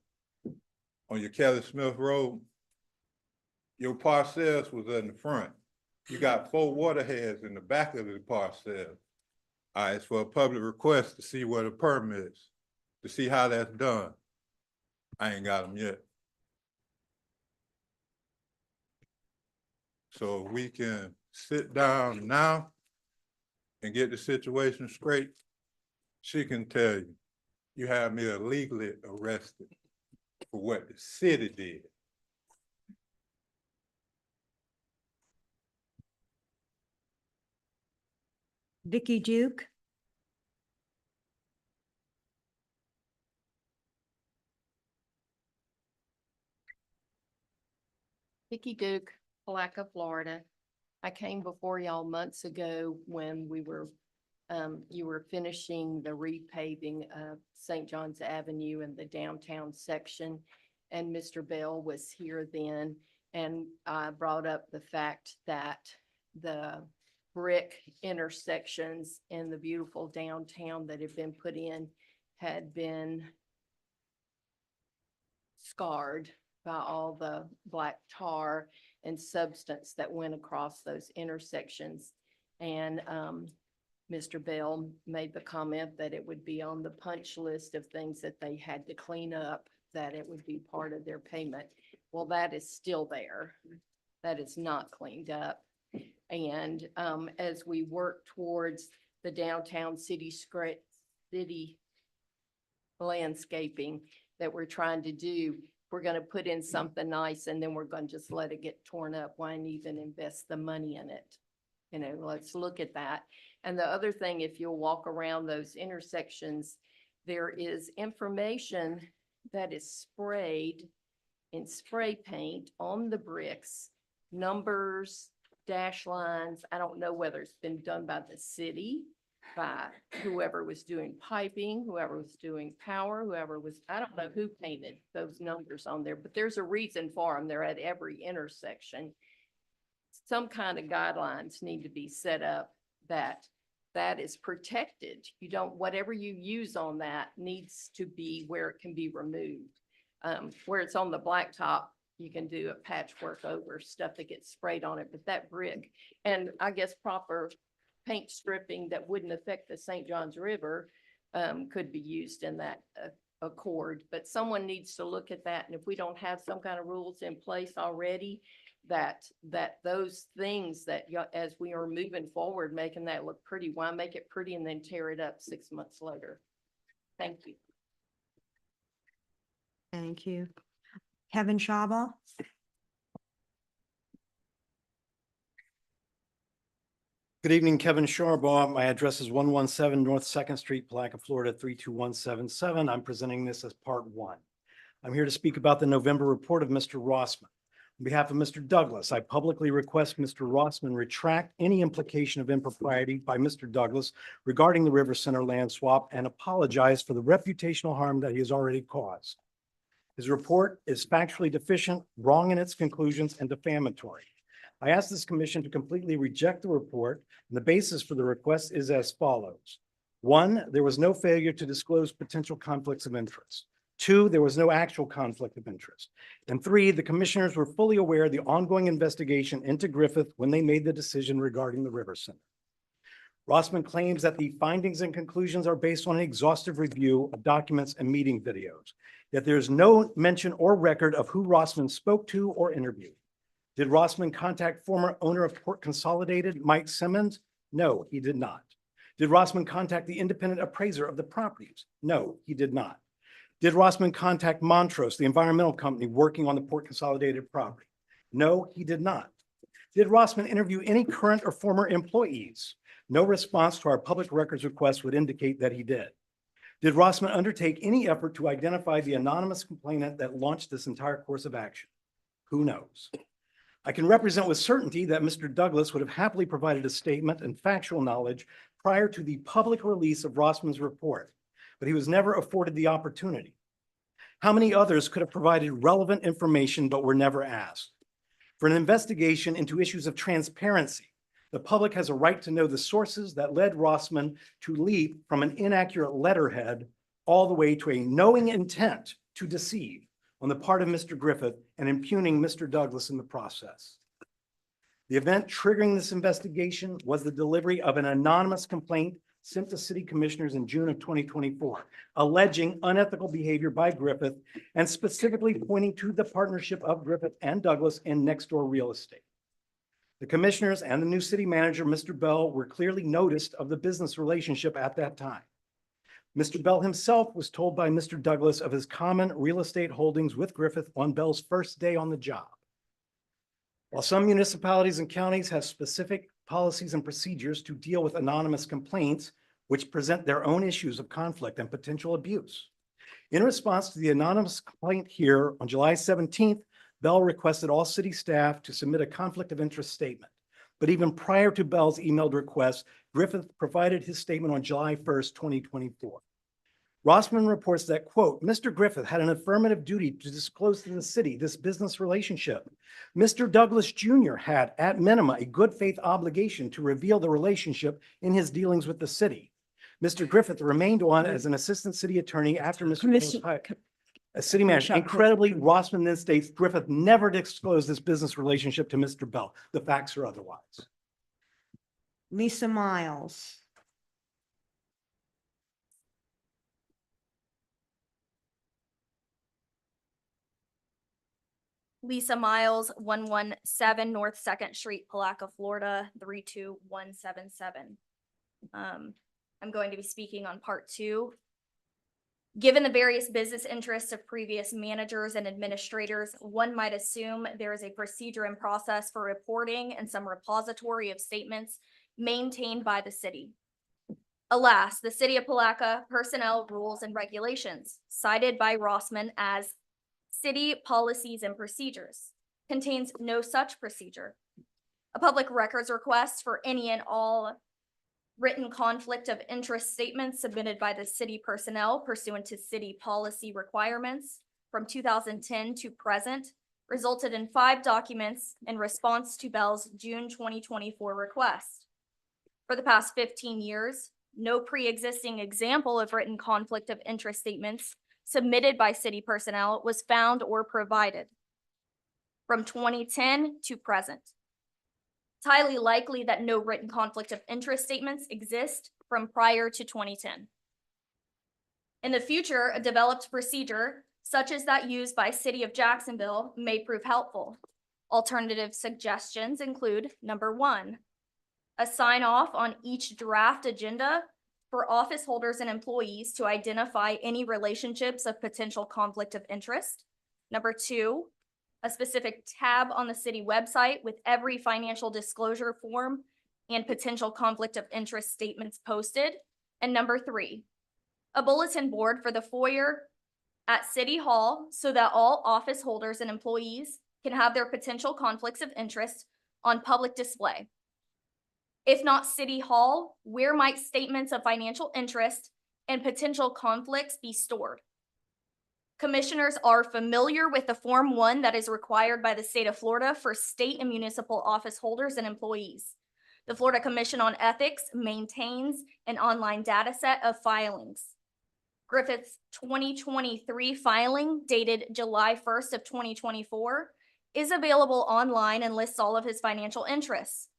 On your Kelly Smith Road, your parcels was in the front. You got 4 water heads in the back of the parcel. I asked for a public request to see what the permits, to see how that's done. I ain't got them yet. So if we can sit down now and get the situation straight, she can tell you, you have me illegally arrested for what the city did. Vicky Duke, Vicky Duke, Palatka, Florida. I came before y'all months ago when you were finishing the repaving of St. John's Avenue and the downtown section. And Mr. Bell was here then, and I brought up the fact that the brick intersections in the beautiful downtown that had been put in had been scarred by all the black tar and substance that went across those intersections. And Mr. Bell made the comment that it would be on the punch list of things that they had to clean up, that it would be part of their payment. Well, that is still there. That is not cleaned up. And as we work towards the downtown city landscaping that we're trying to do, we're going to put in something nice and then we're going to just let it get torn up. Why even invest the money in it? You know, let's look at that. And the other thing, if you'll walk around those intersections, there is information that is sprayed in spray paint on the bricks, numbers, dash lines. I don't know whether it's been done by the city, by whoever was doing piping, whoever was doing power, I don't know who painted those numbers on there, but there's a reason for them. They're at every intersection. Some kind of guidelines need to be set up that is protected. You don't, whatever you use on that needs to be where it can be removed. Where it's on the blacktop, you can do a patchwork over stuff that gets sprayed on it, but that brick, and I guess proper paint stripping that wouldn't affect the St. Johns River could be used in that accord. But someone needs to look at that, and if we don't have some kind of rules in place already, that those things that as we are moving forward, making that look pretty, why make it pretty and then tear it up 6 months later? Thank you. thank you. Kevin Shaba, Good evening, Kevin Sharbaugh. My address is 117 North Second Street, Palatka, Florida, 32177. I'm presenting this as part one. I'm here to speak about the November report of Mr. Rossman. On behalf of Mr. Douglas, I publicly request Mr. Rossman retract any implication of impropriety by Mr. Douglas regarding the River Center land swap and apologize for the reputational harm that he has already caused. His report is factually deficient, wrong in its conclusions, and defamatory. I ask this commission to completely reject the report, and the basis for the request is as follows. 1, there was no failure to disclose potential conflicts of interest. 2, there was no actual conflict of interest. And 3, the commissioners were fully aware of the ongoing investigation into Griffith when they made the decision regarding the River Center. Rossman claims that the findings and conclusions are based on an exhaustive review of documents and meeting videos, yet there is no mention or record of who Rossman spoke to or interviewed. Did Rossman contact former owner of Port Consolidated, Mike Simmons? No, he did not. Did Rossman contact the independent appraiser of the properties? No, he did not. Did Rossman contact Montrose, the environmental company working on the Port Consolidated property? No, he did not. Did Rossman interview any current or former employees? No response to our public records request would indicate that he did. Did Rossman undertake any effort to identify the anonymous complainant that launched this entire course of action? Who knows? I can represent with certainty that Mr. Douglas would have happily provided a statement and factual knowledge prior to the public release of Rossman's report, but he was never afforded the opportunity. How many others could have provided relevant information but were never asked? For an investigation into issues of transparency, the public has a right to know the sources that led Rossman to leap from an inaccurate letterhead all the way to a knowing intent to deceive on the part of Mr. Griffith and impugning Mr. Douglas in the process. The event triggering this investigation was the delivery of an anonymous complaint sent to city commissioners in June of 2024, alleging unethical behavior by Griffith and specifically pointing to the partnership of Griffith and Douglas in next door real estate. The commissioners and the new city manager, Mr. Bell, were clearly noticed of the business relationship at that time. Mr. Bell himself was told by Mr. Douglas of his common real estate holdings with Griffith on Bell's first day on the job. While some municipalities and counties have specific policies, and procedures to deal with anonymous complaints which present their own issues of conflict and potential abuse. In response to the anonymous complaint here on July 17th, Bell requested all city staff to submit a conflict of interest statement. But even prior to Bell's emailed request, Griffith provided his statement on July 1st, 2024. Rossman reports that, quote, Mr. Griffith had an affirmative duty to disclose to the city this business relationship. Mr. Douglas Jr. had, at minimum, a good faith obligation to reveal the relationship in his dealings with the city. Mr. Griffith remained on as an assistant city attorney after Mr. Bell was hired as city manager. Incredibly, Rossman then states Griffith never disclosed this business relationship to Mr. Bell. The facts are otherwise. Lisa Miles. Lisa Miles, 117 North Second Street, Palatka, Florida, 32177. I'm going to be speaking on part 2. Given the various business interests of previous managers and administrators, one might assume there is a procedure and process for reporting and some repository of statements maintained by the city. Alas, the City of Palatka personnel rules and regulations, cited by Rossman as city policies and procedures, contains no such procedure. A public records request for any and all written conflict of interest statements submitted by the city personnel pursuant to city policy requirements from 2010 to present resulted in 5 documents in response to Bell's June 2024 request. For the past 15 years, no pre-existing example of written conflict of interest statements submitted by city personnel was found or provided. From 2010 to present, it's highly likely that no written conflict of interest statements exist from prior to 2010. In the future, a developed procedure such as that used by City of Jacksonville may prove helpful. Alternative suggestions include: number 1, a sign off on each draft agenda for office holders and employees to identify any relationships of potential conflict of interest. Number 2, a specific tab on the city website with every financial disclosure form and potential conflict of interest statements posted. And number 3, a bulletin board for the foyer at City Hall so that all office holders and employees can have their potential conflicts of interest on public display. If not City Hall, where might statements of financial interest and potential conflicts be stored? Commissioners are familiar with the Form 1 that is required by the state of Florida for state and municipal office holders and employees. The Florida Commission on Ethics maintains an online data set of filings. Griffith's 2023 filing, dated July 1st of 2024, is available online and lists all of his financial interests.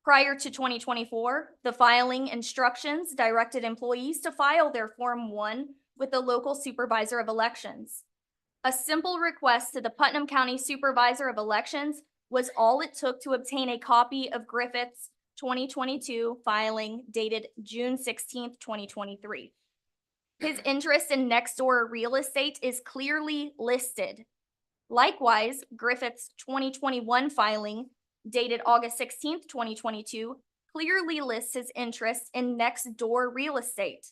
Prior to 2024, the filing instructions directed employees to file their Form 1 with the local supervisor of elections. A simple request to the Putnam County Supervisor of Elections was all it took to obtain a copy of Griffith's 2022 filing dated June 16th, 2023. His interest in next door real estate is clearly listed. Likewise, Griffith's 2021 filing dated August 16th, 2022, clearly lists his interest in next door real estate.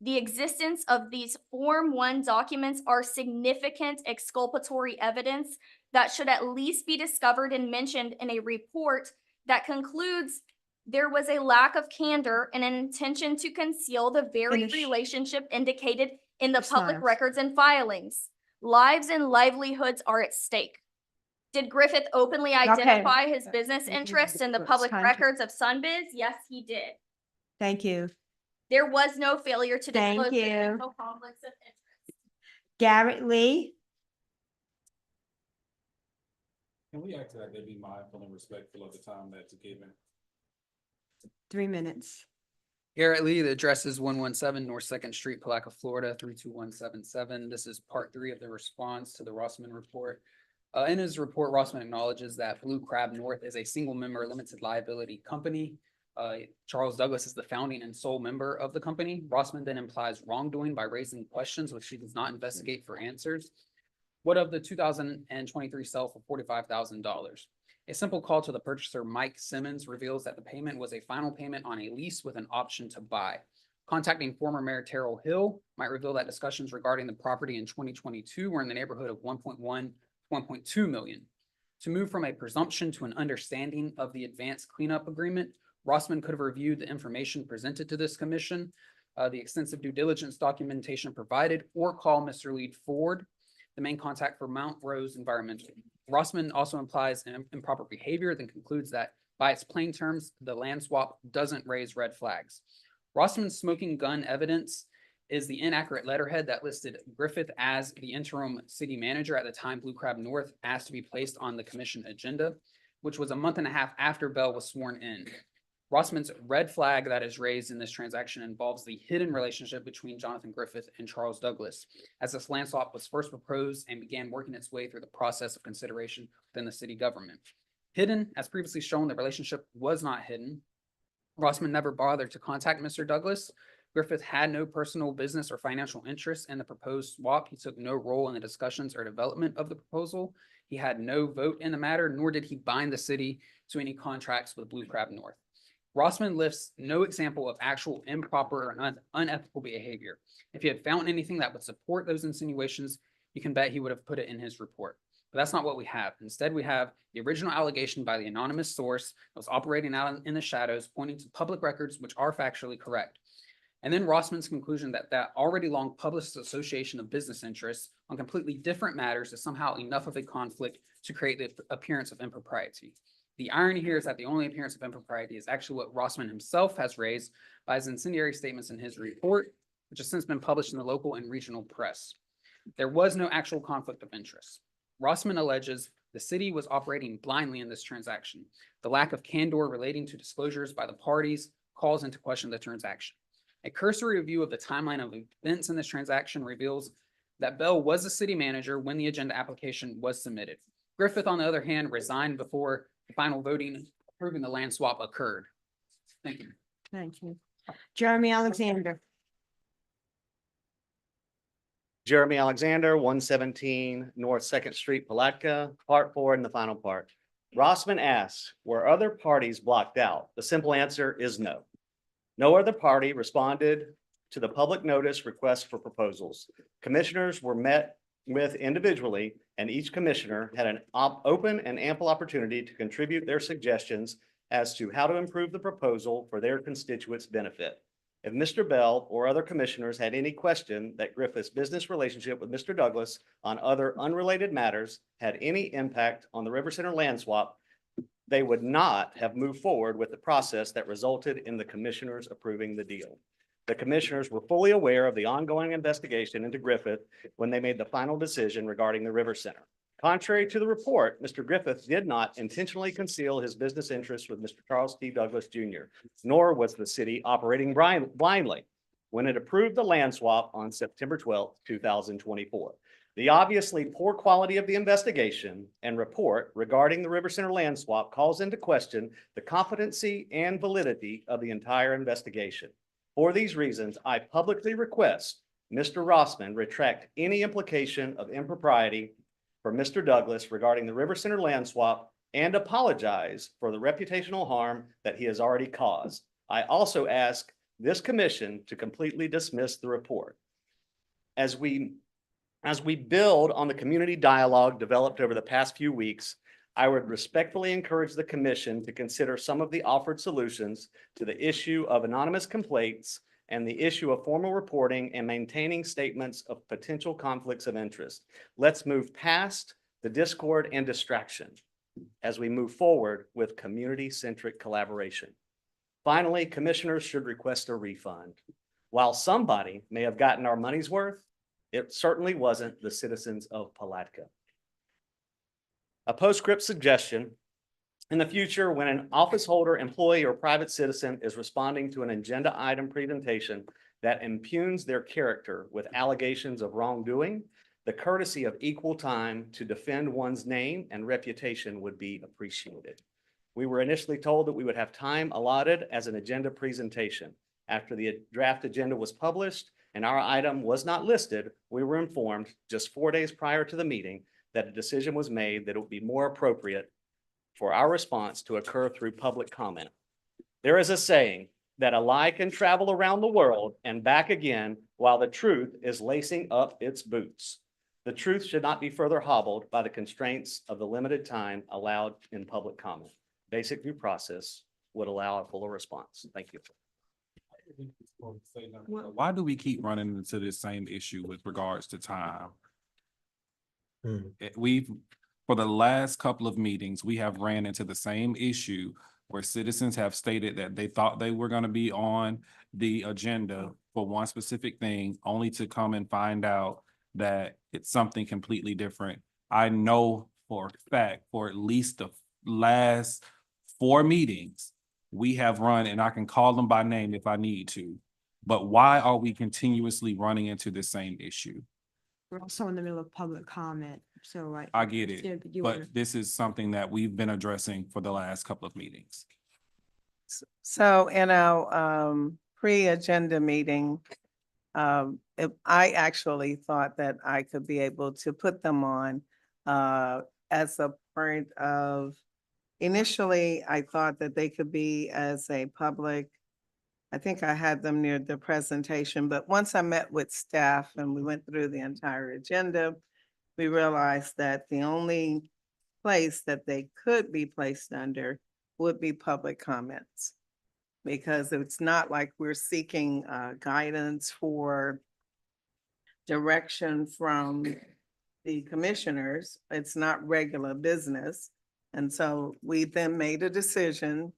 The existence of these Form 1 documents are significant exculpatory evidence that should at least be discovered and mentioned in a report that concludes there was a lack of candor and an intention to conceal the very relationship indicated in the public records and filings. Lives and livelihoods are at stake. Did Griffith openly identify his business interests in the public records of Sunbiz? Yes, he did. Thank you. There was no failure to Thank disclose you. potential conflicts of interest. Garrett Lee. Can we ask that they be mindful and respectful of the time that's given? 3 minutes. Garrett Lee, the address is 117 North Second Street, Palatka, Florida, 32177. This is part 3 of the response to the Rossman report. In his report, Rossman acknowledges that Blue Crab North is a single-member limited liability company. Charles Douglas is the founding and sole member of the company. Rossman then implies wrongdoing by raising questions which he does not investigate for answers. What of the 2023 sale for $45,000? A simple call to the purchaser, Mike Simmons, reveals that the payment was a final payment on a lease with an option to buy. Contacting former Mayor Terrell Hill might reveal that discussions regarding the property in 2022 were in the neighborhood of 1.1 to 1.2 million. To move from a presumption to an understanding of the advanced cleanup agreement, Rossman could have reviewed the information presented to this commission, the extensive due diligence documentation provided, or call Mr. Lead Ford, the main contact for Mount Rose Environmental. Rossman also implies improper behavior, then concludes that by its plain terms, the land swap doesn't raise red flags. Rossman's smoking gun evidence is the inaccurate letterhead that listed Griffith as the interim city manager at the time Blue Crab North asked to be placed on the commission agenda, which was a month and a half after Bell was sworn in. Rossman's red flag that is raised in this transaction involves the hidden relationship between Jonathan Griffith and Charles Douglas, as this land swap was first proposed and began working its way through the process of consideration within the city government. Hidden, as previously shown, the relationship was not hidden. Rossman never bothered to contact Mr. Douglas. Griffith had no personal business or financial interest in the proposed swap. He took no role in the discussions or development of the proposal. He had no vote in the matter, nor did he bind the city to any contracts with Blue Crab North. Rossman lists no example of actual improper or unethical behavior. If he had found anything that would support those insinuations, you can bet he would have put it in his report. But that's not what we have. Instead, we have the original allegation by the anonymous source that was operating out in the shadows, pointing to public records which are factually correct. And then Rossman's conclusion that that already long published association of business interests on completely different matters is somehow enough of a conflict to create the appearance of impropriety. The irony here is that the only appearance of impropriety is actually what Rossman himself has raised by his incendiary statements in his report, which has since been published in the local and regional press. There was no actual conflict of interest. Rossman alleges the city was operating blindly in this transaction. The lack of candor relating to disclosures by the parties calls into question the transaction. A cursory review of the timeline of events in this transaction reveals that Bell was the city manager when the agenda application was submitted. Griffith, on the other hand, resigned before the final voting approving the land swap occurred. Thank you. Thank you. Jeremy Alexander. Jeremy Alexander, 117 North Second Street, Palatka, part 4 in the final part. Rossman asks, were other parties blocked out? The simple answer is no. No other party responded to the public notice request for proposals. Commissioners were met with individually, and each commissioner had an open and ample opportunity to contribute their suggestions as to how to improve the proposal for their constituents' benefit. If Mr. Bell or other commissioners had any question that Griffith's business relationship with Mr. Douglas on other unrelated matters had any impact on the River Center land swap, they would not have moved forward with the process that resulted in the commissioners approving the deal. The commissioners were fully aware of the ongoing investigation into Griffith when they made the final decision regarding the River Center. Contrary to the report, Mr. Griffith did not intentionally conceal his business interests with Mr. Charles T. Douglas Jr., nor was the city operating blindly when it approved the land swap on September 12, 2024. The obviously poor quality of the investigation and report regarding the River Center land swap calls into question the competency and validity of the entire investigation. For these reasons, I publicly request Mr. Rossman retract any implication of impropriety for Mr. Douglas regarding the River Center land swap and apologize for the reputational harm that he has already caused. I also ask this commission to completely dismiss the report. As we build on the community dialogue developed over the past few weeks, I would respectfully encourage the commission to consider some of the offered solutions to the issue of anonymous complaints and the issue of formal reporting and maintaining statements of potential conflicts of interest. Let's move past the discord and distraction as we move forward with community-centric collaboration. Finally, commissioners should request a refund. While somebody may have gotten our money's worth, it certainly wasn't the citizens of Palatka. A postscript suggestion: in the future, when an office holder, employee, or private citizen is responding to an agenda item presentation that impugns their character with allegations of wrongdoing, the courtesy of equal time to defend one's name and reputation would be appreciated. We were initially told that we would have time allotted as an agenda presentation. After the draft agenda was published and our item was not listed, we were informed just 4 days prior to the meeting that a decision was made that it would be more appropriate for our response to occur through public comment. There is a saying that a lie can travel around the world and back again while the truth is lacing up its boots. The truth should not be further hobbled by the constraints of the limited time allowed in public comment. Basic due process would allow a fuller response. Thank you. Why do we keep running into this same issue with regards to time? We've, for the last couple of meetings, we have ran into the same issue where citizens have stated that they thought they were gonna be on the agenda for one specific thing, only to come and find out that it's something completely different. I know for a fact, for at least the last 4 meetings, we have run, and I can call them by name if I need to. But why are we continuously running into the same issue? We're also in the middle of public comment, so I get Yeah, it, but you wanna- but this is something that we've been addressing for the last couple of meetings. So in our pre-agenda meeting, I actually thought that I could be able to put them on as a part of, initially, I thought that they could be as a public. I think I had them near the presentation, but once I met with staff and we went through the entire agenda, we realized that the only place that they could be placed under would be public comments. Because it's not like we're seeking guidance for direction from the commissioners. It's not regular business. And so we then made a decision,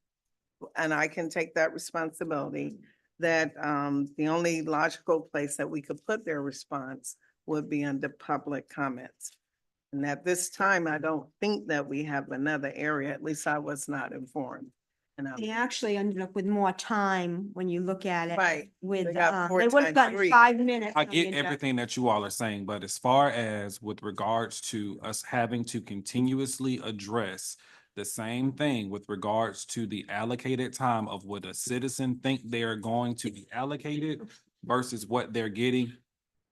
and I can take that responsibility, that the only logical place that we could put their response would be under public comments. And at this time, I don't think that we have another area, at least I was not informed. They actually ended up with more time when you look at it. Right. With, They got they would have gotten 4 times 3. 5 minutes. I on the get agenda. everything that you all are saying, but as far as with regards to us having to continuously address the same thing with regards to the allocated time of what a citizen think they're going to be allocated versus what they're getting.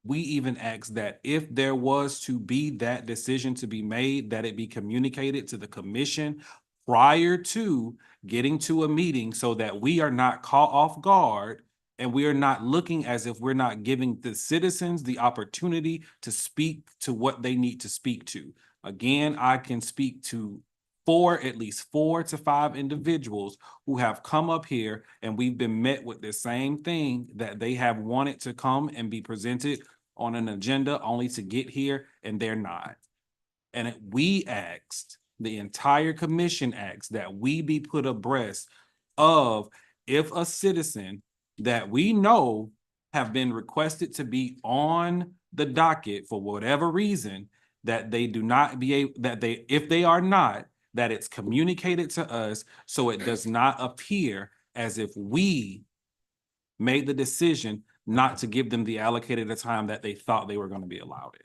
We even asked that if there was to be that decision to be made, that it be communicated to the commission prior to getting to a meeting so that we are not caught off guard and we are not looking as if we're not giving the citizens the opportunity to speak to what they need to speak to. Again, I can speak to at least 4 to 5 individuals who have come up here and we've been met with the same thing, that they have wanted to come and be presented on an agenda only to get here and they're not. And we asked, the entire commission asked, that we be put abreast of if a citizen that we know have been requested to be on the docket for whatever reason, that they do not be able, that they, if they are not, that it's communicated to us so it does not appear as if we made the decision not to give them the allocated time that they thought they were going to be allowed it.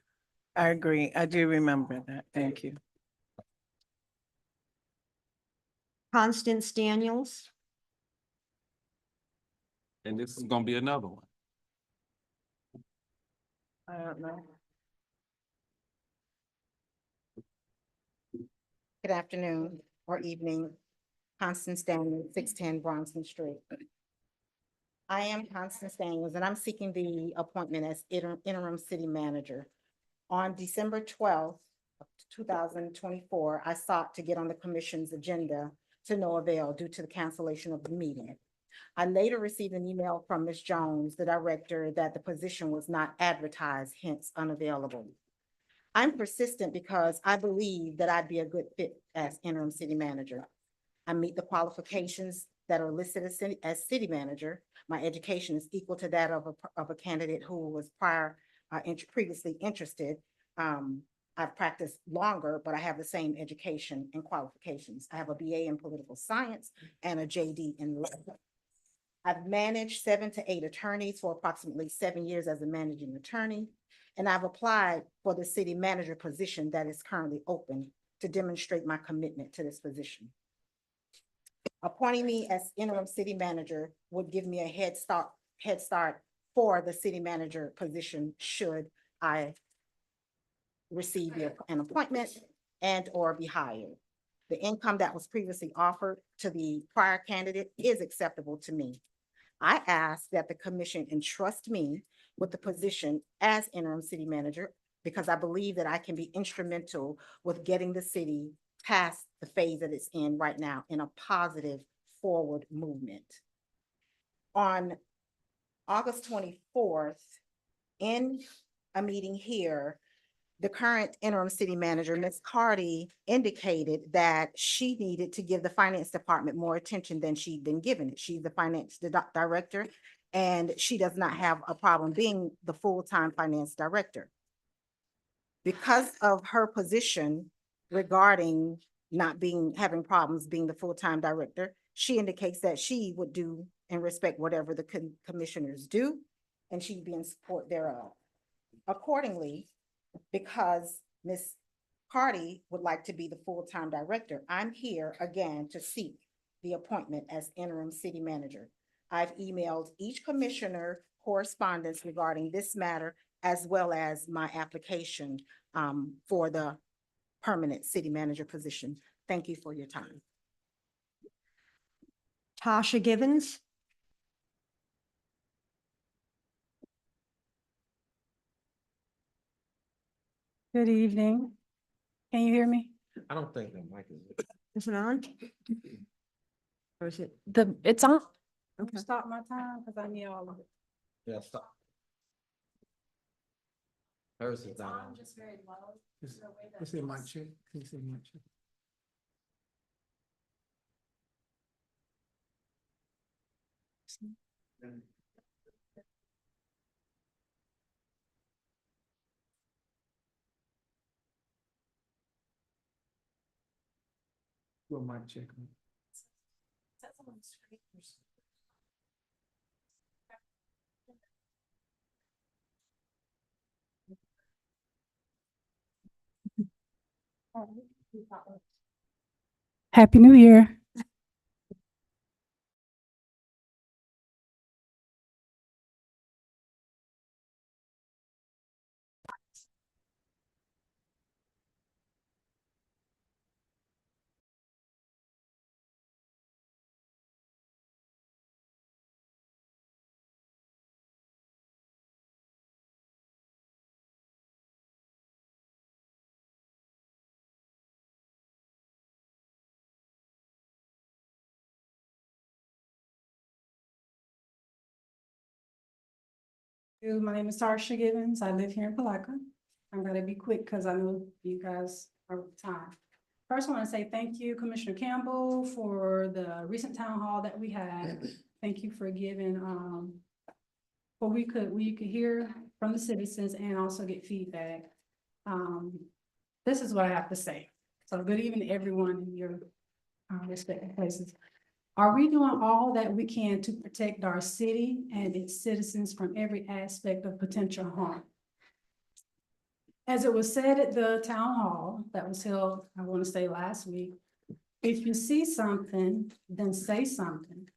I agree. I do remember that. Thank you. Constance Daniels. And this is going to be another one. I don't know. Good afternoon or evening. Constance Daniels, 610 Bronson Street. I am Constance Daniels, and I'm seeking the appointment as interim city manager. On December 12th, of 2024, I sought to get on the commission's agenda to no avail due to the cancellation of the meeting. I later received an email from Ms. Jones, the director, that the position was not advertised, hence unavailable. I'm persistent because I believe that I'd be a good fit as interim city manager. I meet the qualifications that are listed as city manager. My education is equal to that of a candidate who was previously interested. I've practiced longer, but I have the same education and qualifications. I have a BA in political science and a JD in law. I've managed 7 to 8 attorneys for approximately 7 years as a managing attorney. And I've applied for the city manager position that is currently open to demonstrate my commitment to this position. Appointing me as interim city manager would give me a head start for the city manager position should I receive an appointment and or be hired. The income that was previously offered to the prior candidate is acceptable to me. I ask that the commission entrust me with the position as interim city manager because I believe that I can be instrumental with getting the city past the phase that it's in right now in a positive forward movement. On August 24th, in a meeting here, the current interim city manager, Ms. Cardy, indicated that she needed to give the finance department more attention than she'd been given it. She's the finance director, and she does not have a problem being the full-time finance director. Because of her position regarding not having problems being the full-time director, she indicates that she would do and respect whatever the commissioners do, and she'd be in support thereof. Accordingly, because Ms. Cardy would like to be the full-time director, I'm here again to seek the appointment as interim city manager. I've emailed each commissioner correspondence regarding this matter, as well as my application for the permanent city manager position. Thank you for your time. Tasha Givens. Good evening. Can you hear me? I don't think the mic is. Is it on? Or is it? It's on. Okay. Stop my time because I need all of it. Yeah, stop. Hers is down. Just very low. Let's say mic check. Can you say mic check? Do a mic check. Happy New Year. My name is Tarsha Givens. I live here in Palatka. I'm gonna be quick because I know you guys are with time. First, I want to say thank you, Commissioner Campbell, for the recent town hall that we had. Thank you for giving what we could hear from the citizens and also get feedback. This is what I have to say. So good evening, everyone in your respective places. Are we doing all that we can to protect our city and its citizens from every aspect of potential harm? As it was said at the town hall that was held, I want to say last week, if you see something, then say something.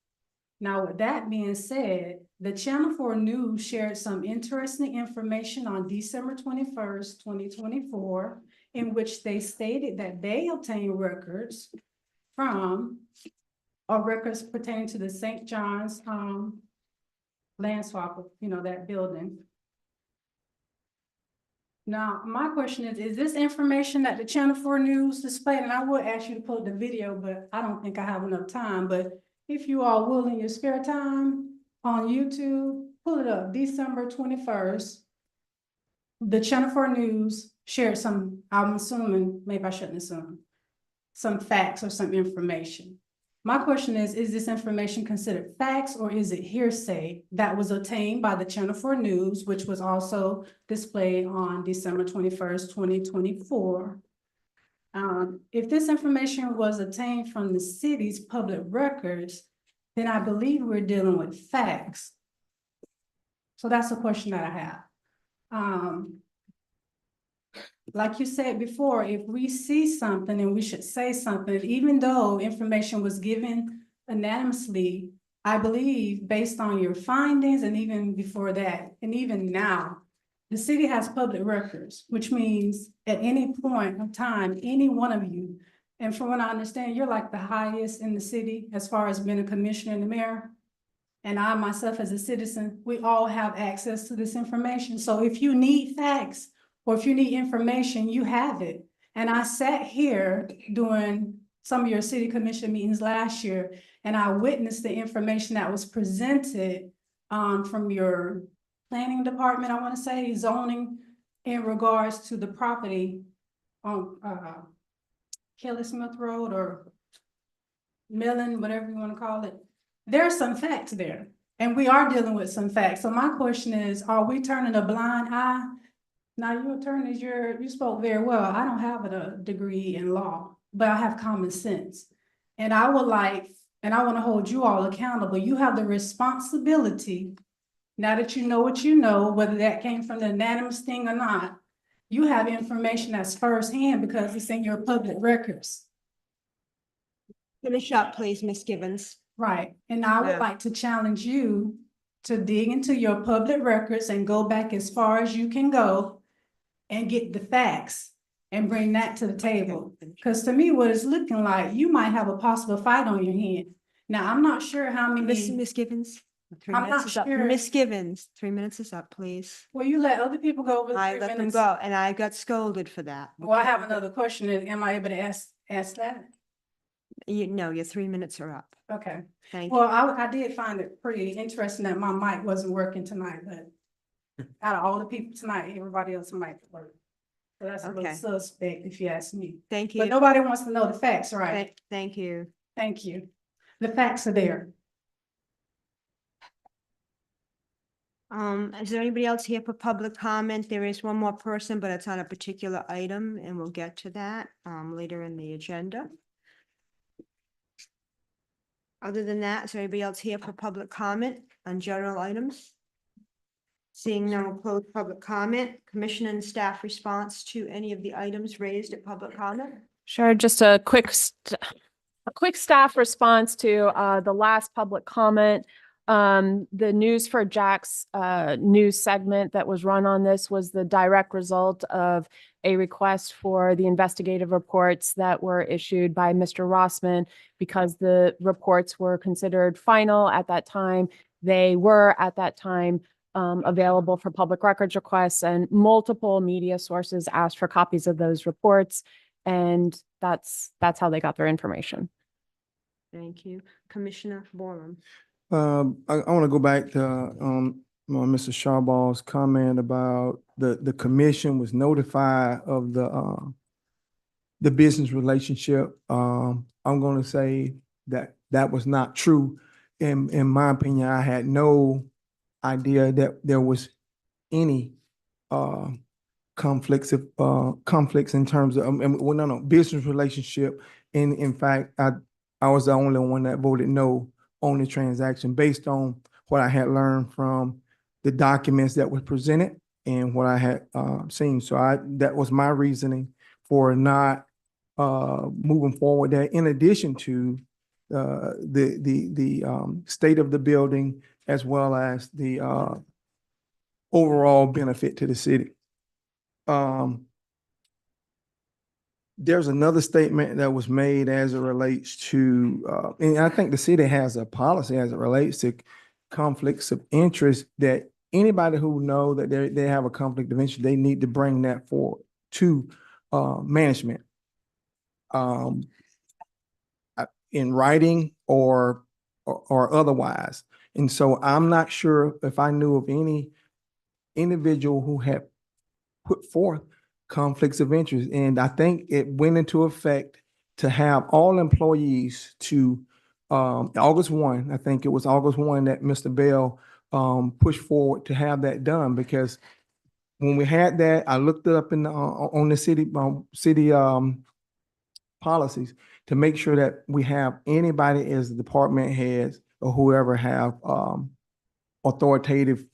Now, with that being said, the Channel 4 News shared some interesting information on December 21st, 2024, in which they stated that they obtained records from or records pertaining to the St. John's land swap, that building. Now, my question is this information that the Channel 4 News displayed, and I would ask you to pull up the video, but I don't think I have enough time, but if you all will in your spare time on YouTube, pull it up, December 21st. The Channel 4 News shared some, I'm assuming, maybe I shouldn't assume, some facts or some information. My question is this information considered facts or is it hearsay that was obtained by the Channel 4 News, which was also displayed on December 21st, 2024? If this information was obtained from the city's public records, then I believe we're dealing with facts. So that's a question that I have. Like you said before, if we see something and we should say something, even though information was given anonymously, I believe based on your findings and even before that, and even now, the city has public records, which means at any point of time, any one of you, And from what I understand, you're like the highest in the city as far as being a commissioner and the mayor. And I myself as a citizen, we all have access to this information. So if you need facts or if you need information, you have it. And I sat here during some of your city commission meetings last year, and I witnessed the information that was presented from your planning department, I want to say, zoning, in regards to the property on Kelly Smith Road or Millen, whatever you want to call it. There are some facts there, and we are dealing with some facts. So my question is, are we turning a blind eye? Now, your attorneys, you spoke very well. I don't have a degree in law, but I have common sense. And I want to hold you all accountable. You have the responsibility, now that you know what you know, whether that came from the unanimous thing or not, you have information that's firsthand because it's in your public records. Finish up, please, Ms. Givens. Right, and I would Yeah. like to challenge you to dig into your public records and go back as far as you can go and get the facts and bring that to the table. Because to me, what it's looking like, you might have a possible fight on your hand. Now, I'm not sure how many. Miss Givens, 3 I'm minutes not is up. sure. Miss Givens, 3 minutes is up, please. Well, you let other people go over the I 3 let them minutes. go, and I got scolded for that. Well, I have another question. Am I able to ask that? No, your 3 minutes are up. Okay. Thank Well, you. I did find it pretty interesting that my mic wasn't working tonight, but out of all the people tonight, everybody else mic worked. So that's a little Okay. suspect if you ask me. Thank you. But nobody wants to know the facts, right? Thank you. Thank you. The facts are there. Is there anybody else here for public comment? There is one more person, but it's on a particular item, and we'll get to that later in the agenda. Other than that, is there anybody else here for public comment on general items? Seeing no closed public comment, commission and staff response to any of the items raised at public comment? Sure, just a quick staff response to the last public comment. The News for Jack's news segment that was run on this was the direct result of a request for the investigative reports that were issued by Mr. Rossman. Because the reports were considered final at that time, they were at that time available for public records requests, and multiple media sources asked for copies of those reports. And that's how they got their information. Thank you. Commissioner Borum. I want to go back to Mr. Sharball's comment about the commission was notified of the business relationship. I'm going to say that was not true. In my opinion, I had no idea that there was any conflicts in terms of business relationship. And in fact, I was the only one that voted no on the transaction based on what I had learned from the documents that were presented and what I had seen. So that was my reasoning for not moving forward there, in addition to the state of the building as well as the overall benefit to the city. There's another statement that was made as it relates to, and I think the city has a policy as it relates to conflicts of interest, that anybody who know that they have a conflict of interest, they need to bring that forward to management in writing or otherwise. And so I'm not sure if I knew of any individual who had put forth conflicts of interest. And I think it went into effect to have all employees to August 1, I think it was August 1 that Mr. Bell pushed forward to have that done, because when we had that, I looked it up in the, on the city policies to make sure that we have anybody as department heads or whoever have authoritative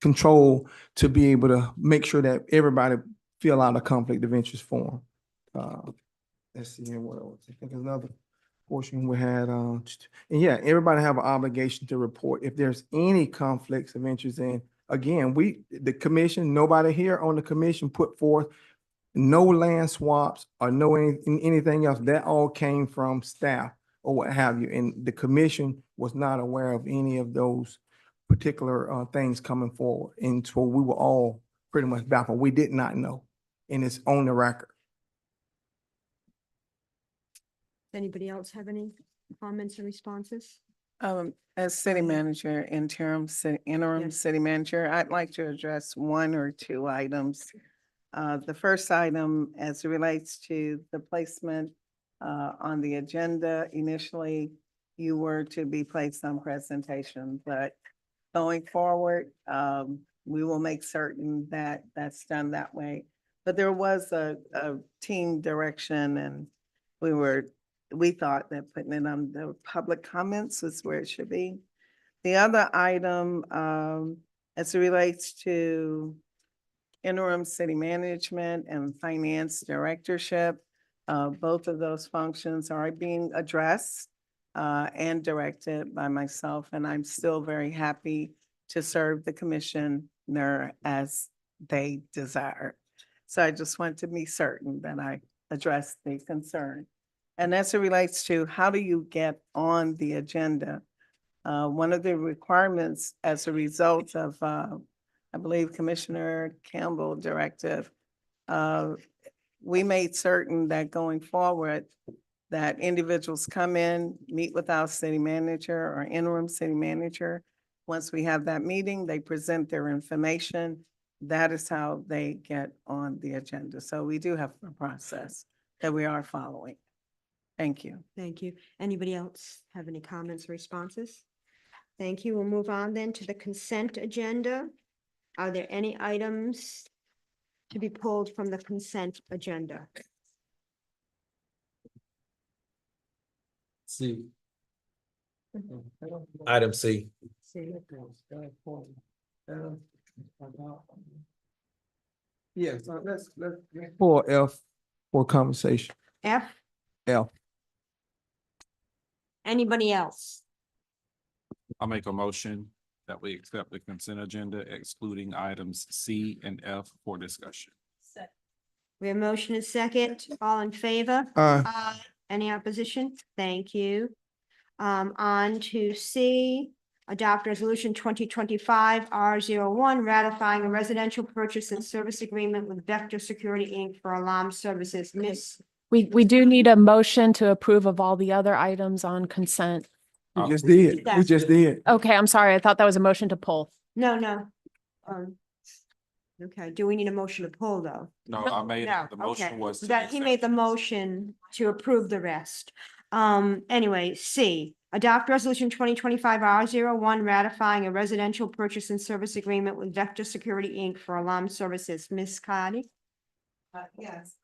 control to be able to make sure that everybody fill out a conflict of interest form. Let's see here, what else? I think another portion we had, and yeah, everybody have an obligation to report if there's any conflicts of interest. And again, the commission, nobody here on the commission put forth No land swaps or no anything else. That all came from staff or what have you. And the commission was not aware of any of those particular things coming forward. And so we were all pretty much baffled. We did not know. And it's on the record. Anybody else have any comments or responses? As city manager, interim Yes. city manager, I'd like to address one or two items. The first item, as it relates to the placement on the agenda, initially, you were to be placed on presentation, but going forward, we will make certain that that's done that way. But there was a team direction, and we thought that putting it on the public comments is where it should be. The other item, as it relates to interim city management and finance directorship, both of those functions are being addressed and directed by myself, and I'm still very happy to serve the commissioner as they desire. So I just want to be certain that I address the concern. And as it relates to how do you get on the agenda, one of the requirements as a result of, I believe Commissioner Campbell directive, we made certain that going forward, that individuals come in, meet with our city manager or interim city manager. Once we have that meeting, they present their information. That is how they get on the agenda. So we do have a process that we are following. Thank you. Thank you. Anybody else have any comments or responses? Thank you. We'll move on then to the consent agenda. Are there any items to be pulled from the consent agenda? C. Item C. Yeah, so let's pull F for conversation. F, F. anybody else? I'll make a motion that we accept the consent agenda excluding items C and F for discussion. We have motion and second. All in favor? Aye. Any opposition? Thank you. On to C, adopt resolution 2025 R01, ratifying a residential purchase and service agreement with Vector Security, Inc. for alarm services. Miss, We do need a motion to approve of all the other items on consent. We just did. We just did. Okay, I'm sorry. I thought that was a motion to pull. no. Okay, do we need a motion to pull though? No, I made, No, the motion okay. was. to That he accept. made the motion to approve the rest. Anyway, C, adopt resolution 2025 R01, ratifying a residential purchase and service agreement with Vector Security, Inc. for alarm services. Ms. Cardi? Yes,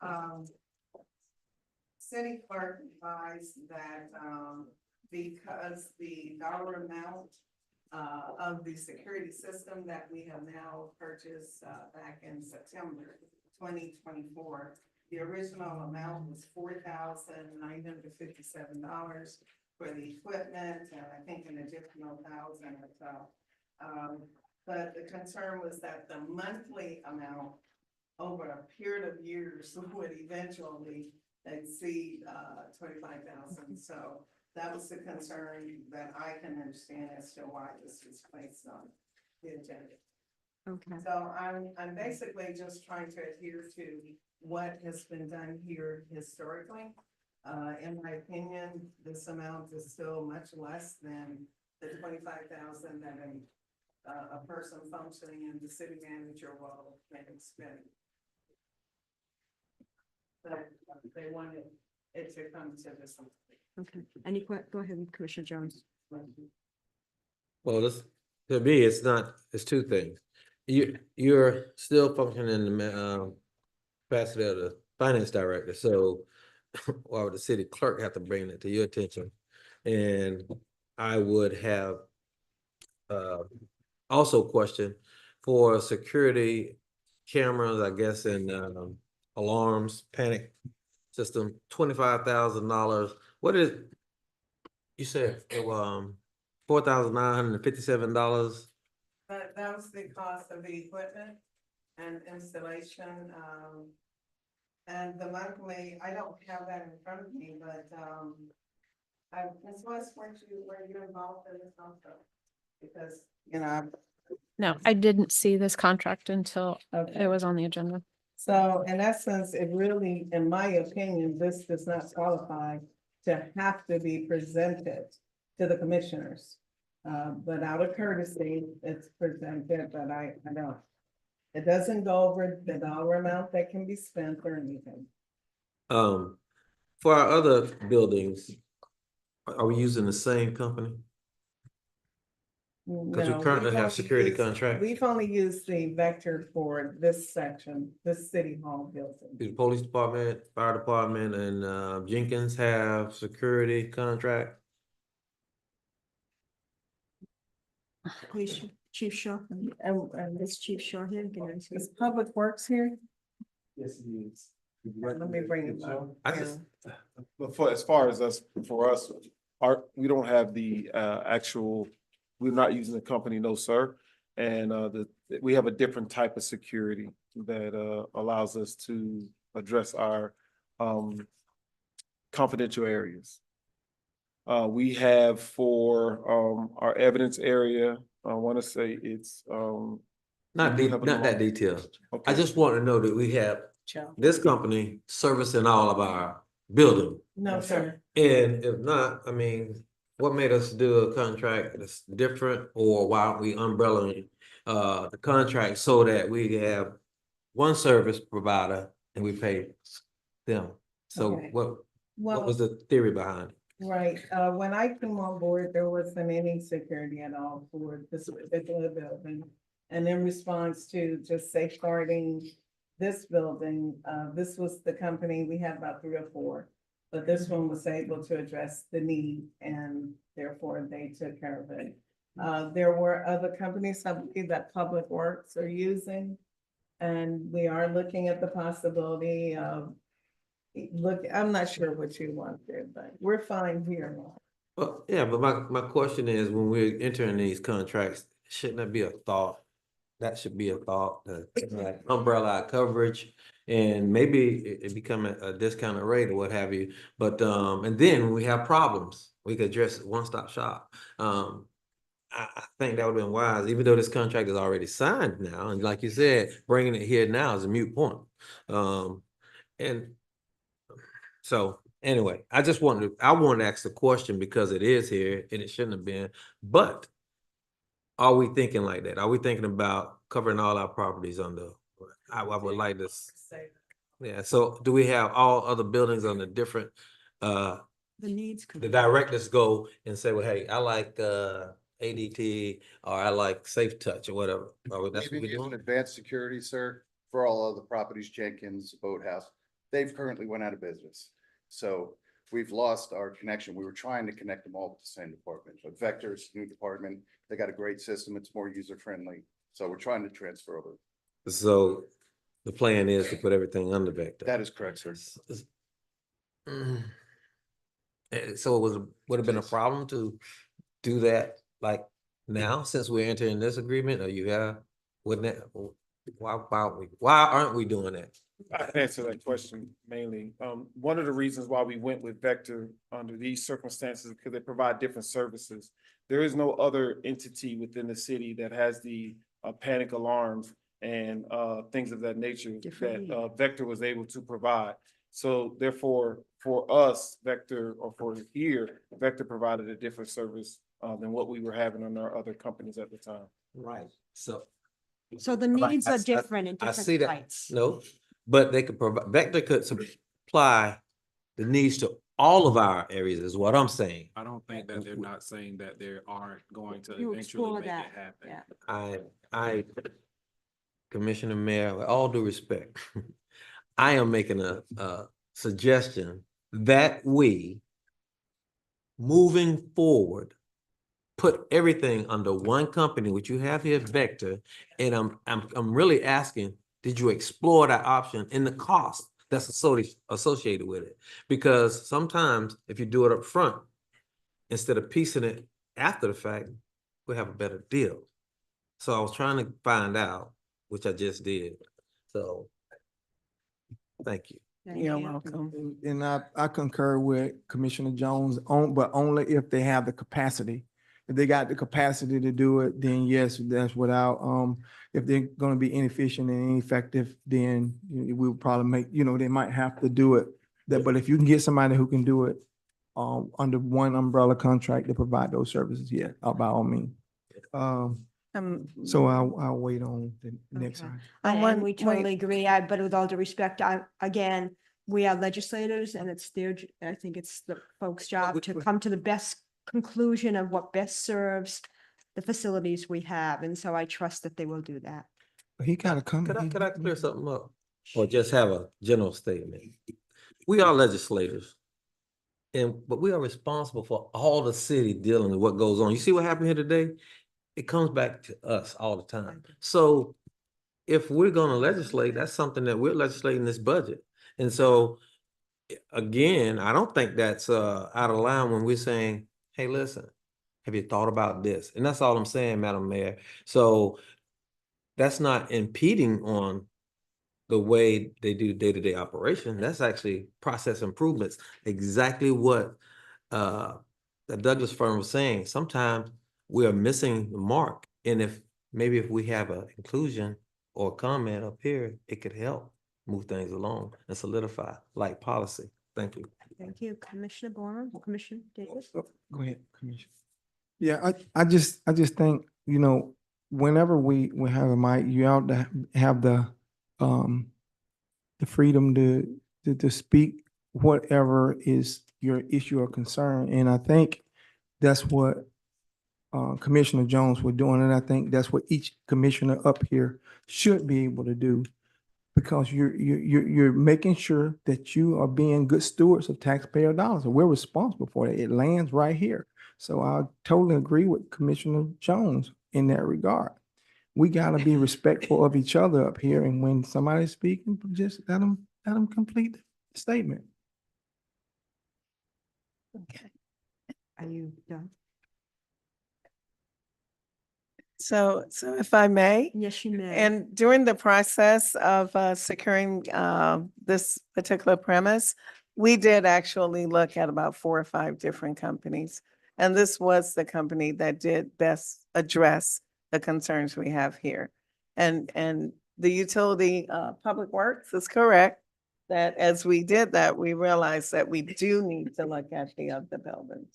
city clerk advised that, because the dollar amount of the security system that we have now purchased back in September 2024, the original amount was $4,957 for the equipment, and I think an additional $1,000 or so. But the concern was that the monthly amount over a period of years would eventually exceed 25,000. So that was the concern that I can understand as to why this was placed on the agenda. Okay. So I'm basically just trying to adhere to what has been done here historically. In my opinion, this amount is still much less than the 25,000 that a person functioning in the city manager role can spend. But they wanted it to come to this. Okay, go ahead, Commissioner Jones. Well, this, to me, it's two things. You're still functioning in the capacity of the finance director, so why would the city clerk have to bring it to your attention? And I would have also question for security cameras, I guess, and alarms, panic system, $25,000. What is, you said it was $4,957? That was the cost of the equipment and installation. And the monthly, I don't have that in front of me, but, Ms. West, were you involved in this also? Because, you know, No, I didn't see this contract until Okay. it was on the agenda. so in essence, it really, in my opinion, this does not qualify to have to be presented to the commissioners. But out of courtesy, it's presented, but I don't. It doesn't go over the dollar amount that can be spent or anything. For our other buildings, are we using the same company? Because we No, currently we've have only security used- contracts. We've only used the Vector for this section, this city hall building. The police department, fire department, and Jenkins have security contract. Police Chief Shaw, and this Chief Shaw here. Is Public Works here? Yes, it is. Let me bring it up. I just, But for, as far as us, for us, we don't have the, actual, we're not using the company, no, sir. And, we have a different type of security that, allows us to address our, confidential areas. We have for, our evidence area, I want to say it's, not that detailed. I Okay. just want to know that we have this company servicing all of our building. No, sir. And if not, I mean, what made us do a contract that's different, or why aren't we umbrellaing the contract so that we have one service provider and we pay them? So Okay. what was the theory behind it? Right, when I came on board, there wasn't any security at all for this particular building. And in response to just safeguarding this building, this was the company, we had about 3 or 4. But this one was able to address the need, and therefore they took care of it. There were other companies, I believe, that Public Works are using. And we are looking at the possibility of, look, I'm not sure what you want there, but we're fine here. Well, yeah, but my question is, when we're entering these contracts, shouldn't that be a thought? That should be a thought, like umbrella coverage, and maybe it become a discounted rate or what have you. But, and then when we have problems, we could address it one-stop shop. I think that would have been wise, even though this contract is already signed now, and like you said, bringing it here now is a moot point. And so anyway, I wanted to ask the question because it is here and it shouldn't have been, but are we thinking like that? Are we thinking about covering all our properties under? I would like this. Yeah, so do we have all other buildings under different, The needs. the directors go and say, well, hey, I like ADT, or I like Safe Touch or whatever. That's what we're doing? Advanced security, sir, for all other properties, Jenkins, Boathouse, they've currently went out of business. So we've lost our connection. We were trying to connect them all to the same department, but Vector's new department, they got a great system. It's more user friendly. So we're trying to transfer over. So the plan is to put everything under Vector. That is correct, sir. So would have been a problem to do that like now, since we're entering this agreement, or you have, wouldn't that, why aren't we doing that? I can answer that question mainly. One of the reasons why we went with Vector under these circumstances, because they provide different services. There is no other entity within the city that has the panic alarms and things of that nature that Vector was able to provide. So therefore, for us, Vector, or for here, Vector provided a different service than what we were having on our other companies at the time. Right. So The needs are different in I different see that. sites. No, but they could provide, Vector could supply the needs to all of our areas, is what I'm saying. I don't think that they're not saying that they aren't going to You eventually explore make it that, happen. I, Commissioner Mayor, with all due respect, I am making a suggestion that we, moving forward, put everything under one company, which you have here, Vector, and I'm really asking, did you explore that option in the cost that's associated with it? Because sometimes if you do it up front, instead of piecing it after the fact, we have a better deal. So I was trying to find out, which I just did. So, thank you. Thank You're you. welcome. And I concur with Commissioner Jones but only if they have the capacity. If they got the capacity to do it, then yes, that's without, if they're gonna be inefficient and ineffective, then we'll probably make, they might have to do it. But if you can get somebody who can do it, under one umbrella contract to provide those services, yeah, by all means. So I'll wait on the next Okay. item. And we totally agree. But with all due respect, again, we are legislators and it's I think it's the folks' job to come to the best conclusion of what best serves the facilities we have. And so I trust that they will do that. He gotta come. Could I clear something up? Or just have a general statement? We are legislators. But we are responsible for all the city dealing with what goes on. You see what happened here today? It comes back to us all the time. So if we're gonna legislate, that's something that we're legislating this budget. And so again, I don't think that's out of line when we're saying, hey, listen, have you thought about this? And that's all I'm saying, Madam Mayor. So that's not impeding on the way they do day-to-day operation. That's actually process improvements, exactly what the Douglas firm was saying. Sometimes we are missing the mark. And if we have an inclusion or comment up here, it could help move things along and solidify like policy. Thank you. Thank you, Commissioner Borman, Commissioner Davis. Go ahead, Commissioner. Yeah, I just think, whenever we have a mic, you ought to have the freedom to speak whatever is your issue or concern. And I think that's what Commissioner Jones was doing. And I think that's what each commissioner up here should be able to do. Because you're making sure that you are being good stewards of taxpayer dollars, and we're responsible for it. It lands right here. So I totally agree with Commissioner Jones in that regard. We gotta be respectful of each other up here, and when somebody's speaking, just let them complete the statement. Okay. Are you done? So if I may? Yes, you may. And during the process of securing this particular premise, we did actually look at about 4 or 5 different companies. And this was the company that did best address the concerns we have here. And the utility, Public Works is correct, that as we did that, we realized that we do need to look at the other buildings.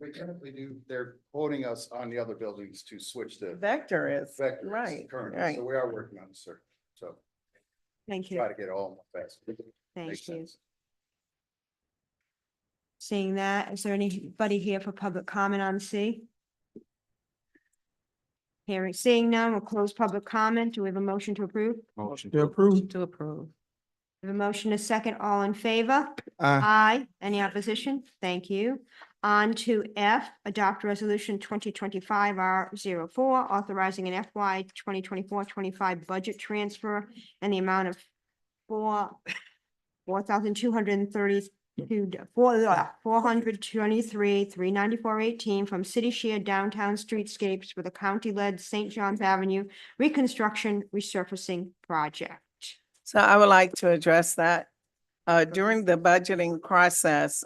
We currently do, they're quoting us on the other buildings to switch to. Vector is, Vector is right, currently, right. so we are working on it, sir. So Thank you. try to get all fast. Thank Makes you. sense. Seeing that, is there anybody here for public comment on C? Seeing none, we'll close public comment. Do we have a motion to approve? Motion To approve. To approve. We have a motion, a second, all in favor? Aye. Aye. Any opposition? Thank you. On to F, adopt resolution 2025 R04, authorizing an FY 2024-25 budget transfer and the amount of $423,394.18 from city shared downtown streetscapes for the county-led St. John's Avenue reconstruction resurfacing project. So I would like to address that. During the budgeting process,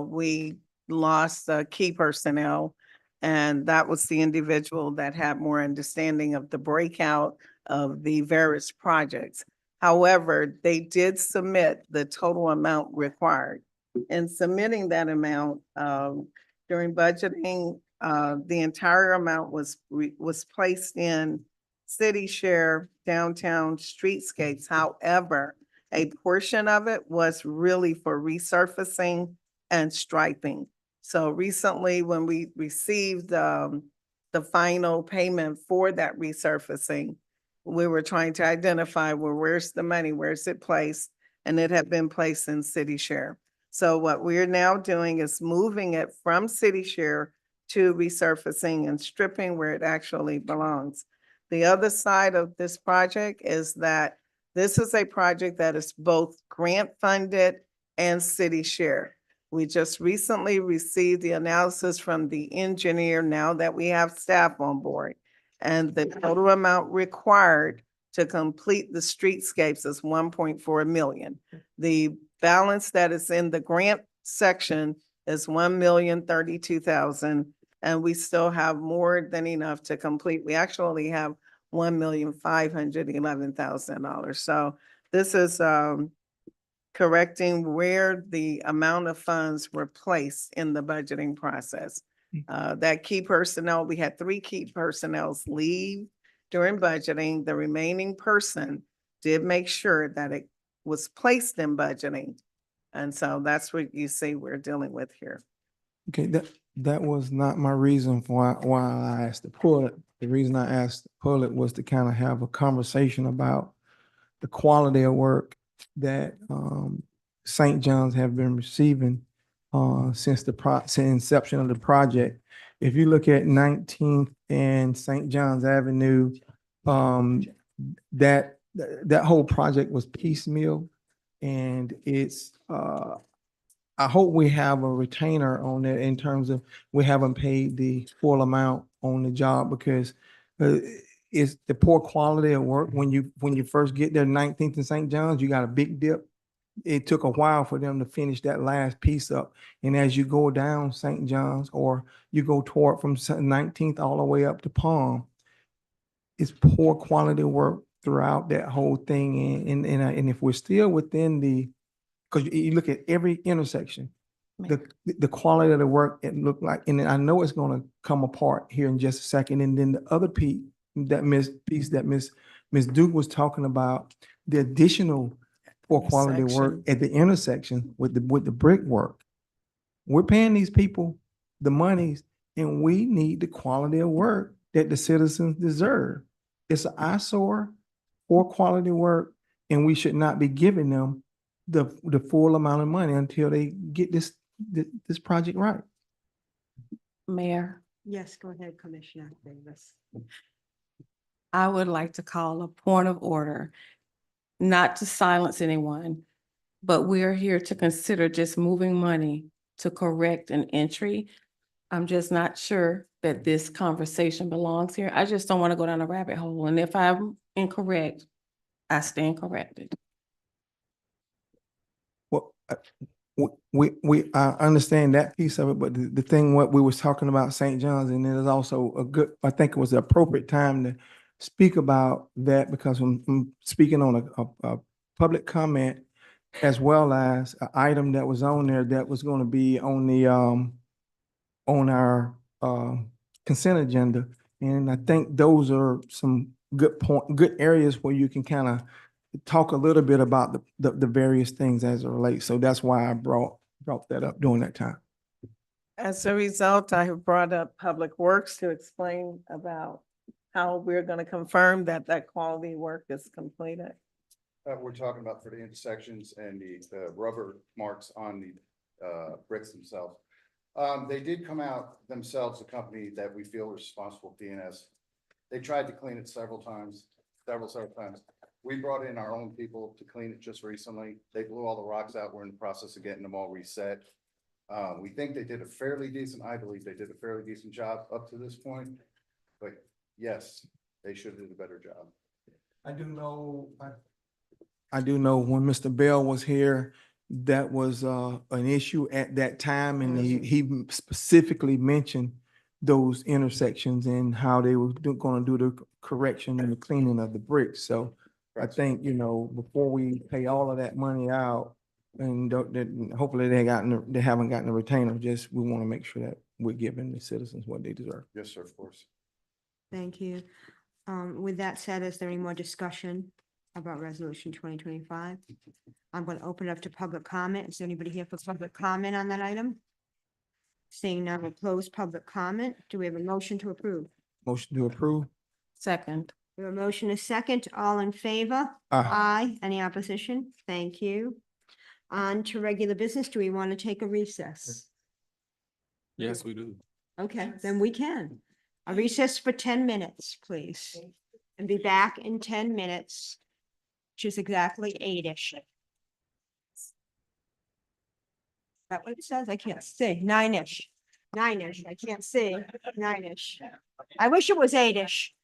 we lost key personnel. And that was the individual that had more understanding of the breakout of the various projects. However, they did submit the total amount required. In submitting that amount, during budgeting, the entire amount was placed in city share downtown streetscapes. However, a portion of it was really for resurfacing and striping. So recently, when we received the final payment for that resurfacing, we were trying to identify, well, where's the money? Where's it placed? And it had been placed in city share. So what we're now doing is moving it from city share to resurfacing and stripping where it actually belongs. The other side of this project is that this is a project that is both grant funded and city share. We just recently received the analysis from the engineer now that we have staff on board. And the total amount required to complete the streetscapes is 1.4 million. The balance that is in the grant section is 1,032,000. And we still have more than enough to complete. We actually have $1,511,000. So this is correcting where the amount of funds were placed in the budgeting process. That key personnel, we had 3 key personnels leave during budgeting. The remaining person did make sure that it was placed in budgeting. And so that's what you see we're dealing with here. Okay, that was not my reason for why I asked to pull it. The reason I asked to pull it was to kind of have a conversation about the quality of work that St. John's have been receiving since since inception of the project. If you look at 19th and St. John's Avenue, that whole project was piecemeal, and it's I hope we have a retainer on that in terms of we haven't paid the full amount on the job, because it's the poor quality of work. When you first get there, 19th and St. John's, you got a big dip. It took a while for them to finish that last piece up. And as you go down St. John's, or you go toward from 19th all the way up to Palm, it's poor quality work throughout that whole thing. And if we're still within because you look at every intersection, the quality of the work, it looked like, and I know it's gonna come apart here in just a second. And then the other piece that Miss Duke was talking about, the additional poor quality work at the intersection with the brickwork. We're paying these people the monies, and we need the quality of work that the citizens deserve. It's an eyesore, poor quality work, and we should not be giving them the full amount of money until they get this project right. Mayor, Yes, go ahead, Commissioner Davis. I would like to call a point of order, not to silence anyone, but we are here to consider just moving money to correct an entry. I'm just not sure that this conversation belongs here. I just don't want to go down a rabbit hole. And if I'm incorrect, I stand corrected. Well, I understand that piece of it, but the thing, what we was talking about St. John's, and it is also I think it was the appropriate time to speak about that, because I'm speaking on a public comment, as well as an item that was on there that was going to be on the on our consent agenda. And I think those are some good areas where you can kind of talk a little bit about the various things as it relates. So that's why I brought that up during that time. As a result, I have brought up Public Works to explain about how we're going to confirm that quality work is completed. We're talking about for the intersections and the rubber marks on the bricks themselves. They did come out themselves, a company that we feel is responsible for DNS. They tried to clean it several times. We brought in our own people to clean it just recently. They blew all the rocks out. We're in the process of getting them all reset. We think they did I believe they did a fairly decent job up to this point, but yes, they should have did a better job. I do know when Mr. Bell was here, that was an issue at that time, and he specifically mentioned those intersections and how they were going to do the correction and the cleaning of the bricks. So I think, before we pay all of that money out, and hopefully they haven't gotten a retainer, just we want to make sure that we're giving the citizens what they deserve. Yes, sir, of course. Thank you. With that said, is there any more discussion about resolution 2025? I'm going to open it up to public comment. Is there anybody here for public comment on that item? Seeing none, we'll close public comment. Do we have a motion to approve? Motion to approve. Second. We have a motion, a second. All in favor? Aye. Aye. Any opposition? Thank you. On to regular business. Do we want to take a recess? Yes, we do. Okay, then we can. A recess for 10 minutes, please. And be back in 10 minutes, which is exactly 8-ish. Is that what it says? I can't see. 9-ish. 9-ish. I can't see. 9-ish. I wish it was 8-ish.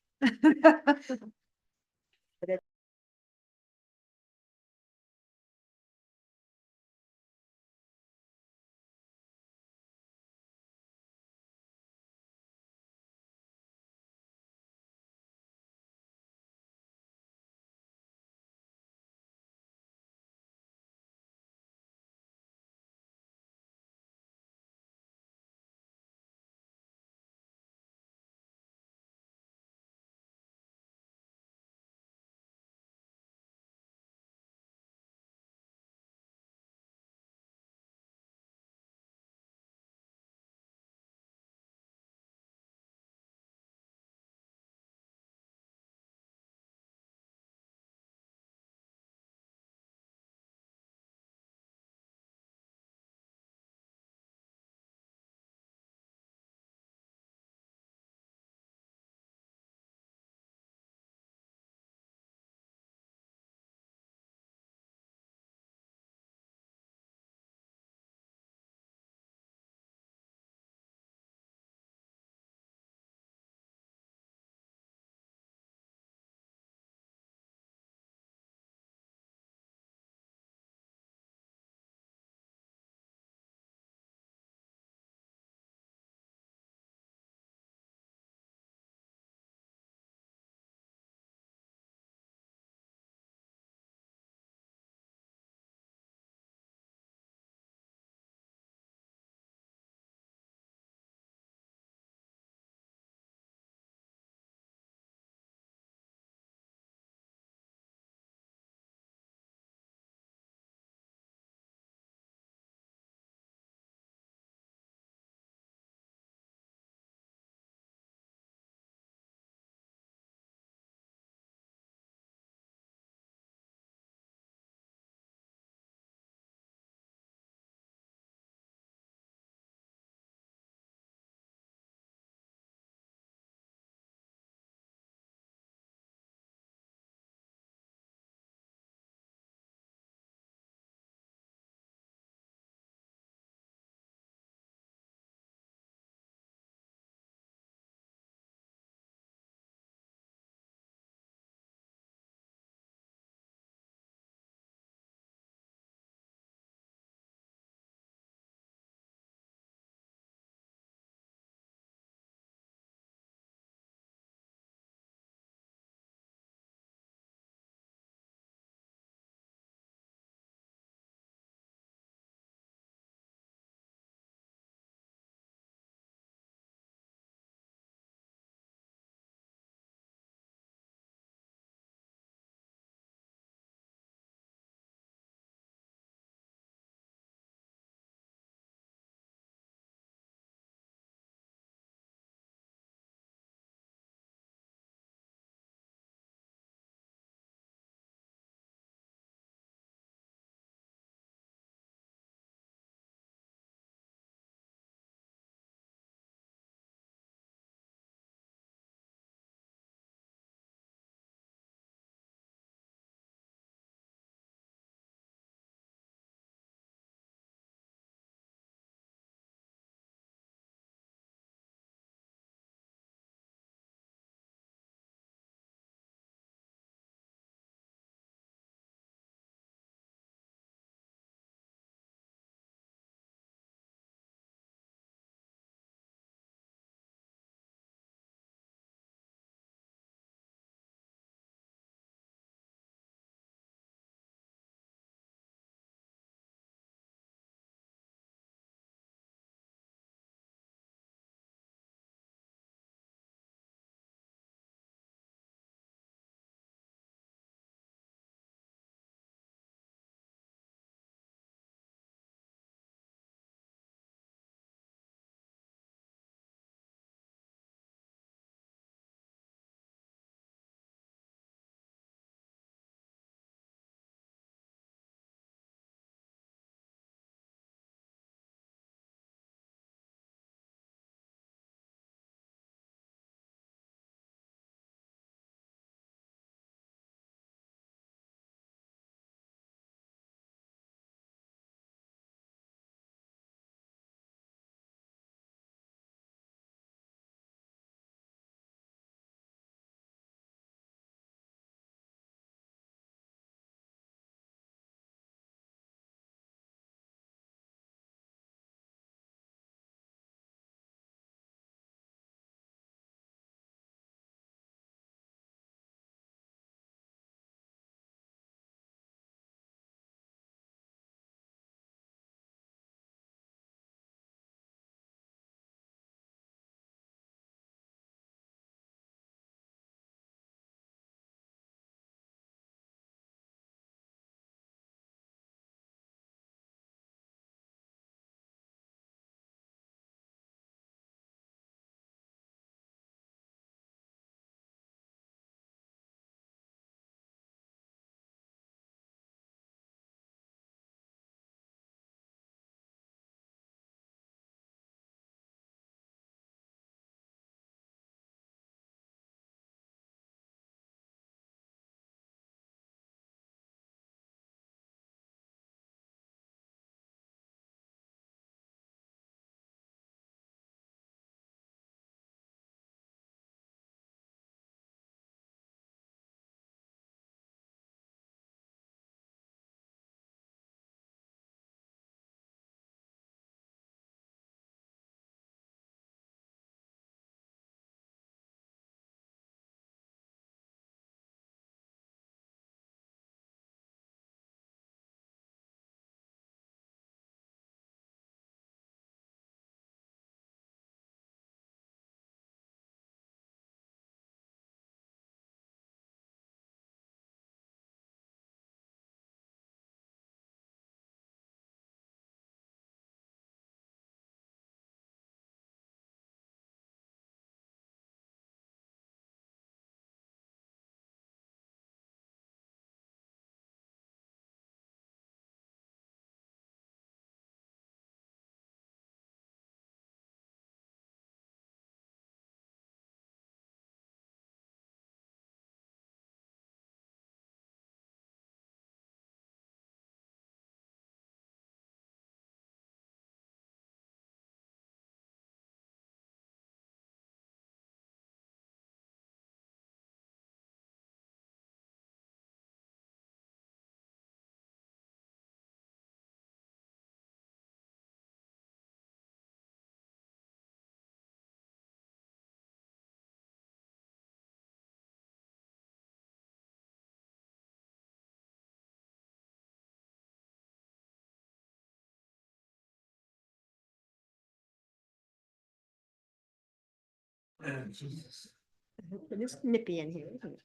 It is nippy in here, isn't it?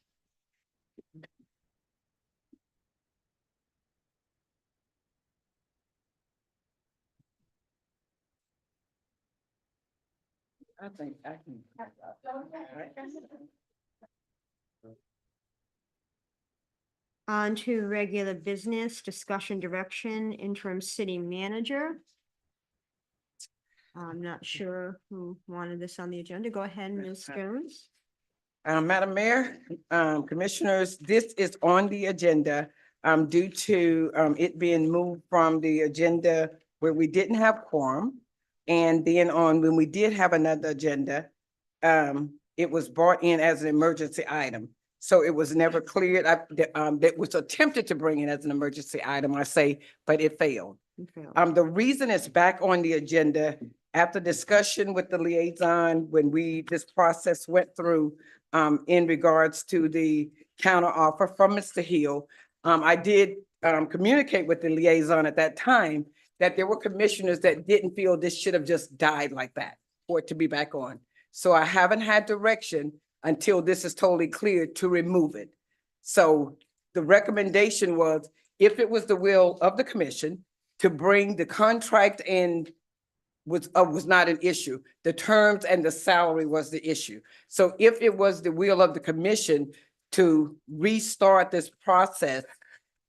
I think I can. On to regular business, discussion direction, interim city manager. I'm not sure who wanted this on the agenda. Go ahead, Ms. Jones. Madam Mayor, Commissioners, this is on the agenda due to it being moved from the agenda where we didn't have quorum. And then on when we did have another agenda, it was brought in as an emergency item. So it was never cleared. That was attempted to bring in as an emergency item, I say, but it failed. The reason it's back on the agenda, after discussion with the liaison, when this process went through, in regards to the counter offer from Mr. Hill, I did, communicate with the liaison at that time that there were commissioners that didn't feel this should have just died like that for it to be back on. So I haven't had direction until this is totally clear to remove it. So the recommendation was, if it was the will of the commission to bring the contract in was not an issue. The terms and the salary was the issue. So if it was the will of the commission to restart this process,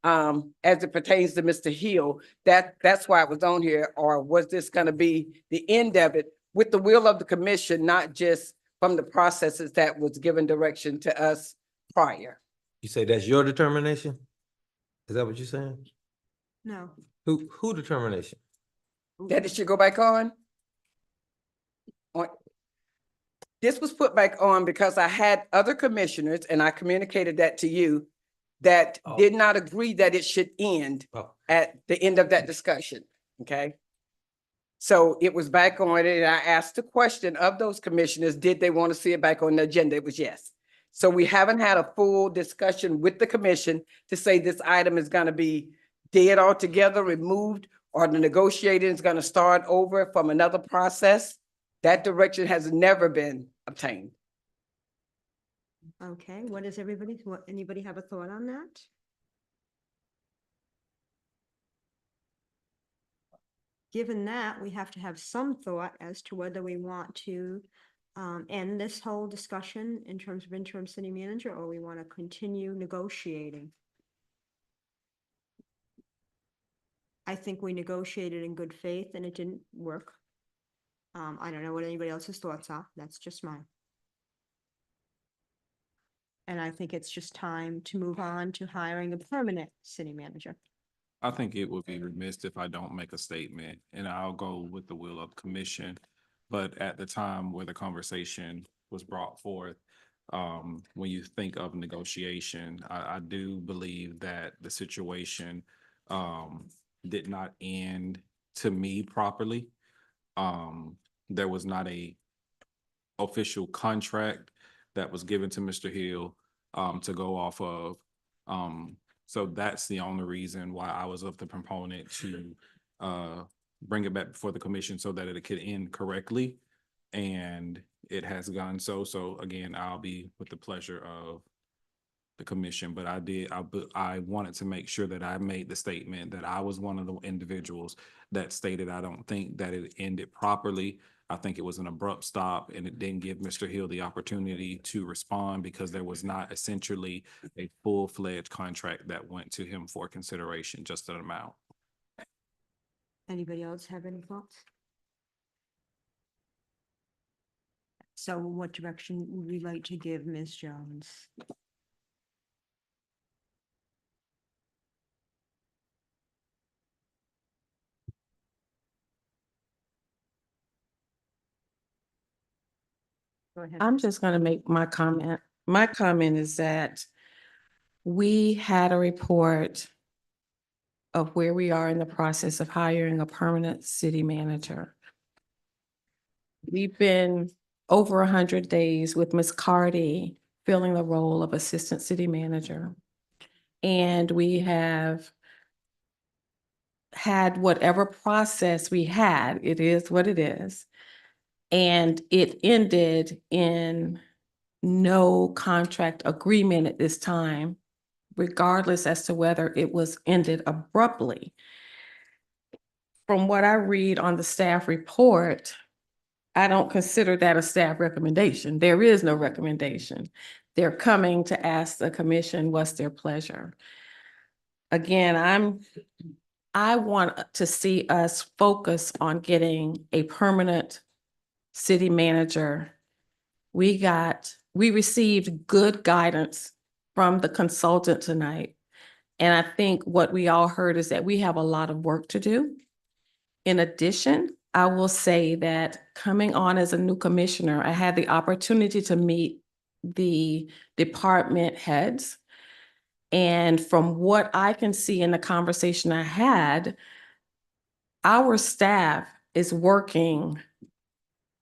as it pertains to Mr. Hill, that's why it was on here, or was this gonna be the end of it with the will of the commission, not just from the processes that was given direction to us prior? You say that's your determination? Is that what you're saying? No. Who determination? That it should go back on? This was put back on because I had other commissioners, and I communicated that to you, that did not agree that it should end at the end of that discussion, okay? So it was back on it, and I asked the question of those commissioners, did they want to see it back on the agenda? It was yes. So we haven't had a full discussion with the commission to say this item is gonna be dead altogether, removed, or the negotiating is gonna start over from another process. That direction has never been obtained. Okay, what is anybody have a thought on that? Given that, we have to have some thought as to whether we want to end this whole discussion in terms of interim city manager, or we want to continue negotiating. I think we negotiated in good faith and it didn't work. I don't know what anybody else's thoughts are. That's just mine. And I think it's just time to move on to hiring a permanent city manager. I think it would be remiss if I don't make a statement, and I'll go with the will of the commission. But at the time where the conversation was brought forth, when you think of negotiation, I do believe that the situation did not end to me properly. There was not a official contract that was given to Mr. Hill to go off of. So that's the only reason why I was of the proponent to bring it back before the commission so that it could end correctly. And it has gone so. So again, I'll be with the pleasure of the commission, but I wanted to make sure that I made the statement that I was one of the individuals that stated I don't think that it ended properly. I think it was an abrupt stop, and it didn't give Mr. Hill the opportunity to respond because there was not essentially a full-fledged contract that went to him for consideration, just an amount. Anybody else have any thoughts? So what direction would we like to give Ms. Jones? Go ahead. I'm just gonna make my comment. My comment is that we had a report of where we are in the process of hiring a permanent city manager. We've been over 100 days with Ms. Cardy filling the role of assistant city manager. And we have had whatever process we had, it is what it is. And it ended in no contract agreement at this time, regardless as to whether it was ended abruptly. From what I read on the staff report, I don't consider that a staff recommendation. There is no recommendation. They're coming to ask the commission what's their pleasure. Again, I want to see us focus on getting a permanent city manager. We received good guidance from the consultant tonight. And I think what we all heard is that we have a lot of work to do. In addition, I will say that coming on as a new commissioner, I had the opportunity to meet the department heads. And from what I can see in the conversation I had, our staff is working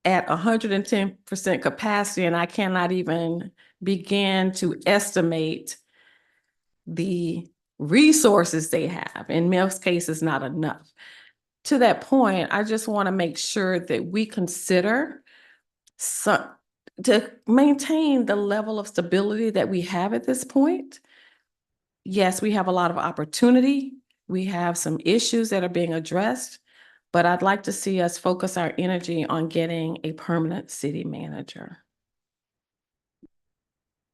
at 110% capacity, and I cannot even begin to estimate the resources they have. In most cases, not enough. To that point, I just want to make sure that we consider to maintain the level of stability that we have at this point. Yes, we have a lot of opportunity. We have some issues that are being addressed, but I'd like to see us focus our energy on getting a permanent city manager.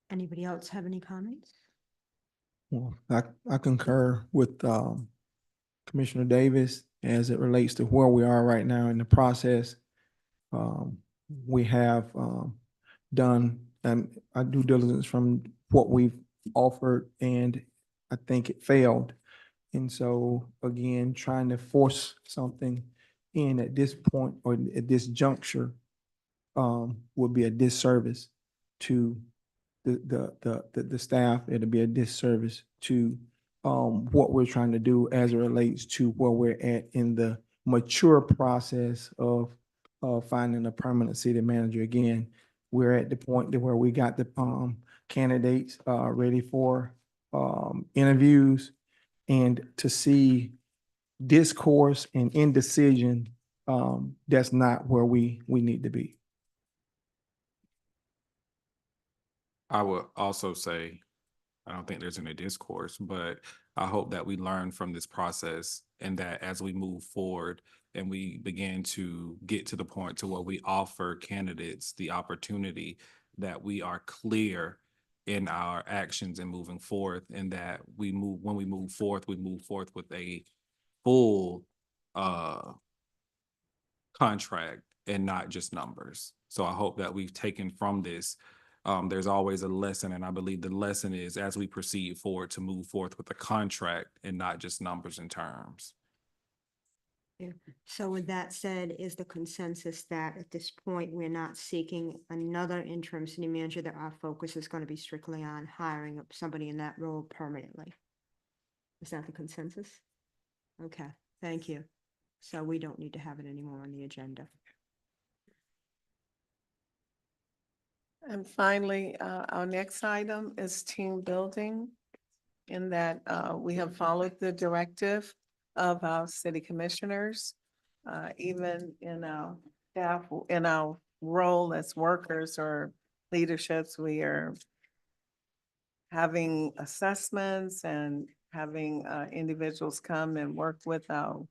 Anybody else have any comments? Well, I concur with Commissioner Davis as it relates to where we are right now in the process. We have done our due diligence from what we've offered, and I think it failed. And so again, trying to force something in at this point or at this juncture would be a disservice to the staff. It'll be a disservice to what we're trying to do as it relates to where we're at in the mature process of finding a permanent city manager. Again, we're at the point to where we got the candidates ready for interviews, and to see discourse and indecision, that's not where we need to be. I would also say, I don't think there's any discourse, but I hope that we learn from this process, and that as we move forward and we begin to get to the point to where we offer candidates the opportunity, that we are clear in our actions and moving forth, and that when we move forth with a full contract and not just numbers. So I hope that we've taken from this, there's always a lesson, and I believe the lesson is, as we proceed forward, to move forth with a contract and not just numbers and terms. Yeah. So with that said, is the consensus that at this point, we're not seeking another interim city manager, that our focus is going to be strictly on hiring up somebody in that role permanently? Is that the consensus? Okay, thank you. So we don't need to have it anymore on the agenda. And finally, our next item is team building, in that we have followed the directive of our city commissioners, even in our staff, in our role as workers or leaderships. We are having assessments and having individuals come and work with our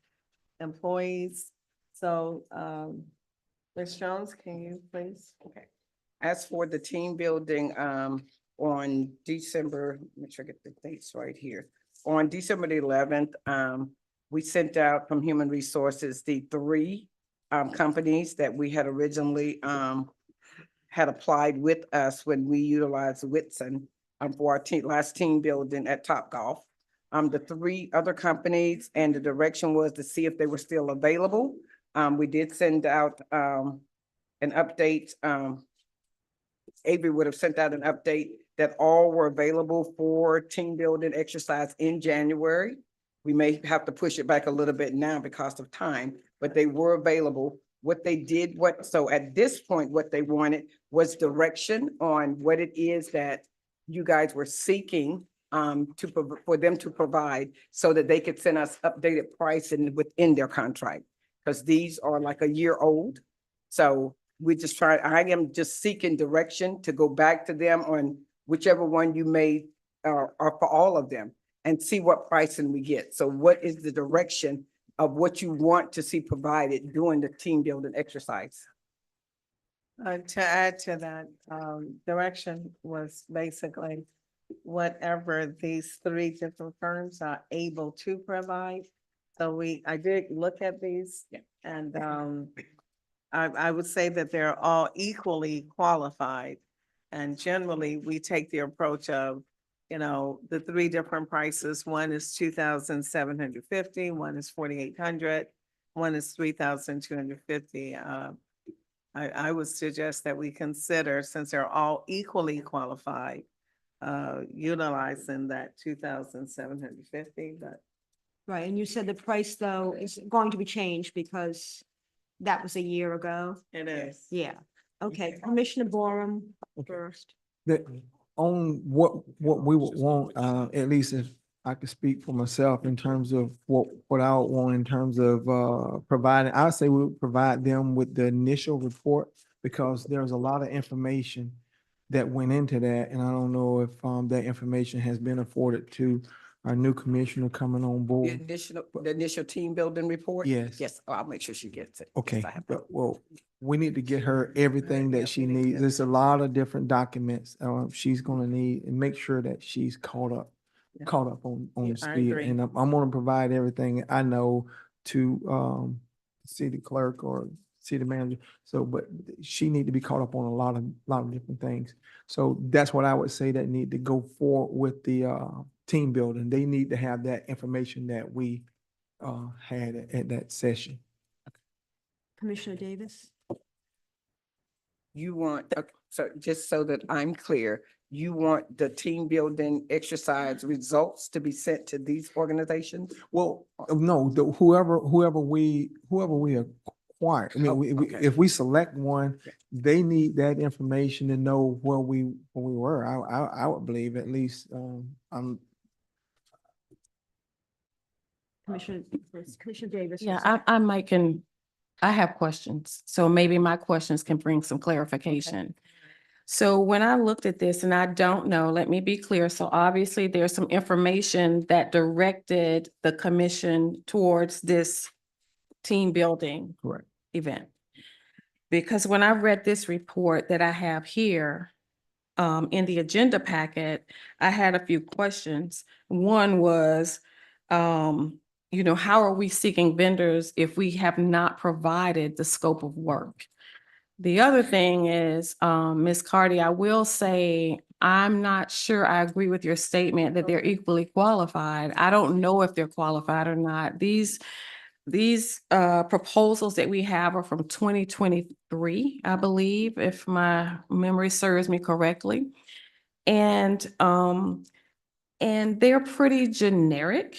employees. So Ms. Jones, can you please? Okay. As for the team building, on December, make sure I get the dates right here. On December the 11th, we sent out from Human Resources the 3 companies that we had originally had applied with us when we utilized Whitson for our last team building at Topgolf. The 3 other companies, and the direction was to see if they were still available. We did send out an update. Avery would have sent out an update that all were available for team building exercise in January. We may have to push it back a little bit now because of time, but they were available. What they did, so at this point, what they wanted was direction on what it is that you guys were seeking for them to provide, so that they could send us updated pricing within their contract, because these are like a year old. So I am just seeking direction to go back to them on whichever one you made, or for all of them, and see what pricing we get. So what is the direction of what you want to see provided during the team building exercise? To add to that, direction was basically whatever these three different firms are able to provide. So I did look at these and, I would say that they're all equally qualified. And generally, we take the approach of, the three different prices. One is 2,750, one is 4,800, one is 3,250. I would suggest that we consider, since they're all equally qualified, utilizing that 2,750, but. Right, and you said the price though is going to be changed because that was a year ago. It is. Yeah, okay, Commissioner Borum first. That on what we would want, at least if I could speak for myself in terms of what I would want in terms of providing, I would say we would provide them with the initial report because there's a lot of information that went into that, and I don't know if that information has been afforded to our new commissioner coming on The board. initial team building report? Yes. Yes, I'll make sure she gets it. Okay, Yes, I have that. well, we need to get her everything that she needs. There's a lot of different documents she's gonna need and make sure that she's caught up on Yeah, the I speed. agree. And I'm gonna provide everything I know to city clerk or city manager. So, but she need to be caught up on a lot of different things. So that's what I would say that need to go forward with the team building. They need to have that information that we had at that session. Commissioner Davis? You want, so just so that I'm clear, you want the team building exercise results to be sent to these organizations? Well, no, whoever we acquire, I mean, Oh, we, okay. if we select one, they need that information to know where we were. I would believe at least, Commissioner Davis. Yeah, I have questions. So maybe my questions can bring some clarification. So when I looked at this, and I don't know, let me be clear. So obviously there's some information that directed the commission towards this team building correct. event. Because when I read this report that I have here, in the agenda packet, I had a few questions. One was, how are we seeking vendors if we have not provided the scope of work? The other thing is, Ms. Cardy, I will say, I'm not sure I agree with your statement that they're equally qualified. I don't know if they're qualified or not. These proposals that we have are from 2023, I believe, if my memory serves me correctly. And they're pretty generic.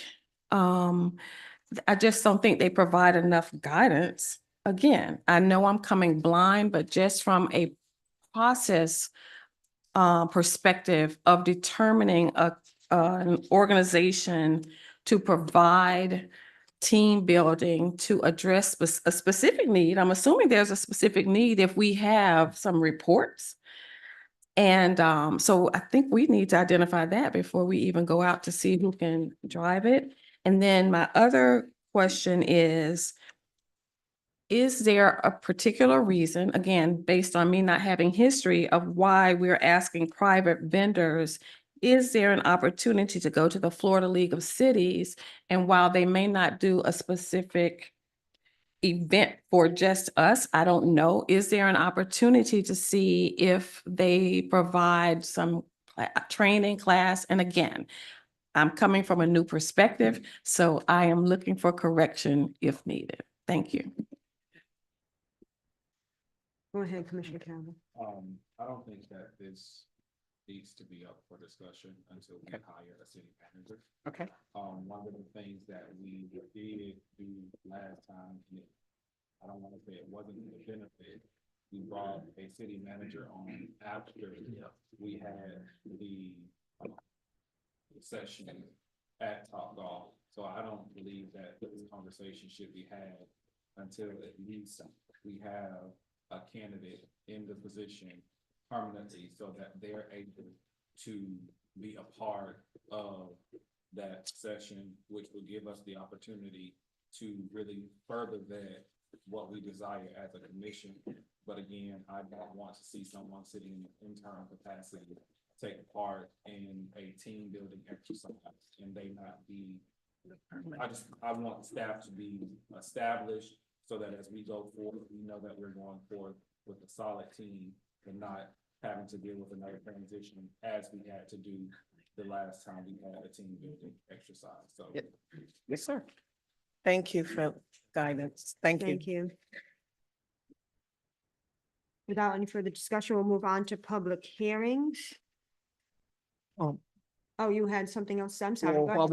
I just don't think they provide enough guidance. Again, I know I'm coming blind, but just from a process perspective of determining an organization to provide team building to address a specific need. I'm assuming there's a specific need if we have some reports. And so I think we need to identify that before we even go out to see who can drive it. And then my other question is there a particular reason, again, based on me not having history of why we're asking private vendors, is there an opportunity to go to the Florida League of Cities? And while they may not do a specific event for just us, I don't know, is there an opportunity to see if they provide some training class? And again, I'm coming from a new perspective, so I am looking for correction if needed. Thank you. Go ahead, Commissioner Campbell. I don't think that this needs to be up for discussion until we hire a city manager. Okay. One of the things that we did do last time, and I don't want to say it wasn't to the benefit, we brought a city manager on after we had the session at Topgolf. So I don't believe that this conversation should be had until at least we have a candidate in the position permanently so that they're able to be a part of that session, which will give us the opportunity to really further vet what we desire as a commission. But again, I don't want to see someone sitting in an internal capacity take part in a team building exercise and they not be, I want staff to be established so that as we go forward, we know that we're going forward with a solid team and not having to deal with another transition as we had to do the last time we had a team building exercise. So. Yes, sir. Thank you for guidance. Thank you. Thank you. Without any further discussion, we'll move on to public hearings. Um, Oh, you had something else? I'm sorry. Well, Go while ahead.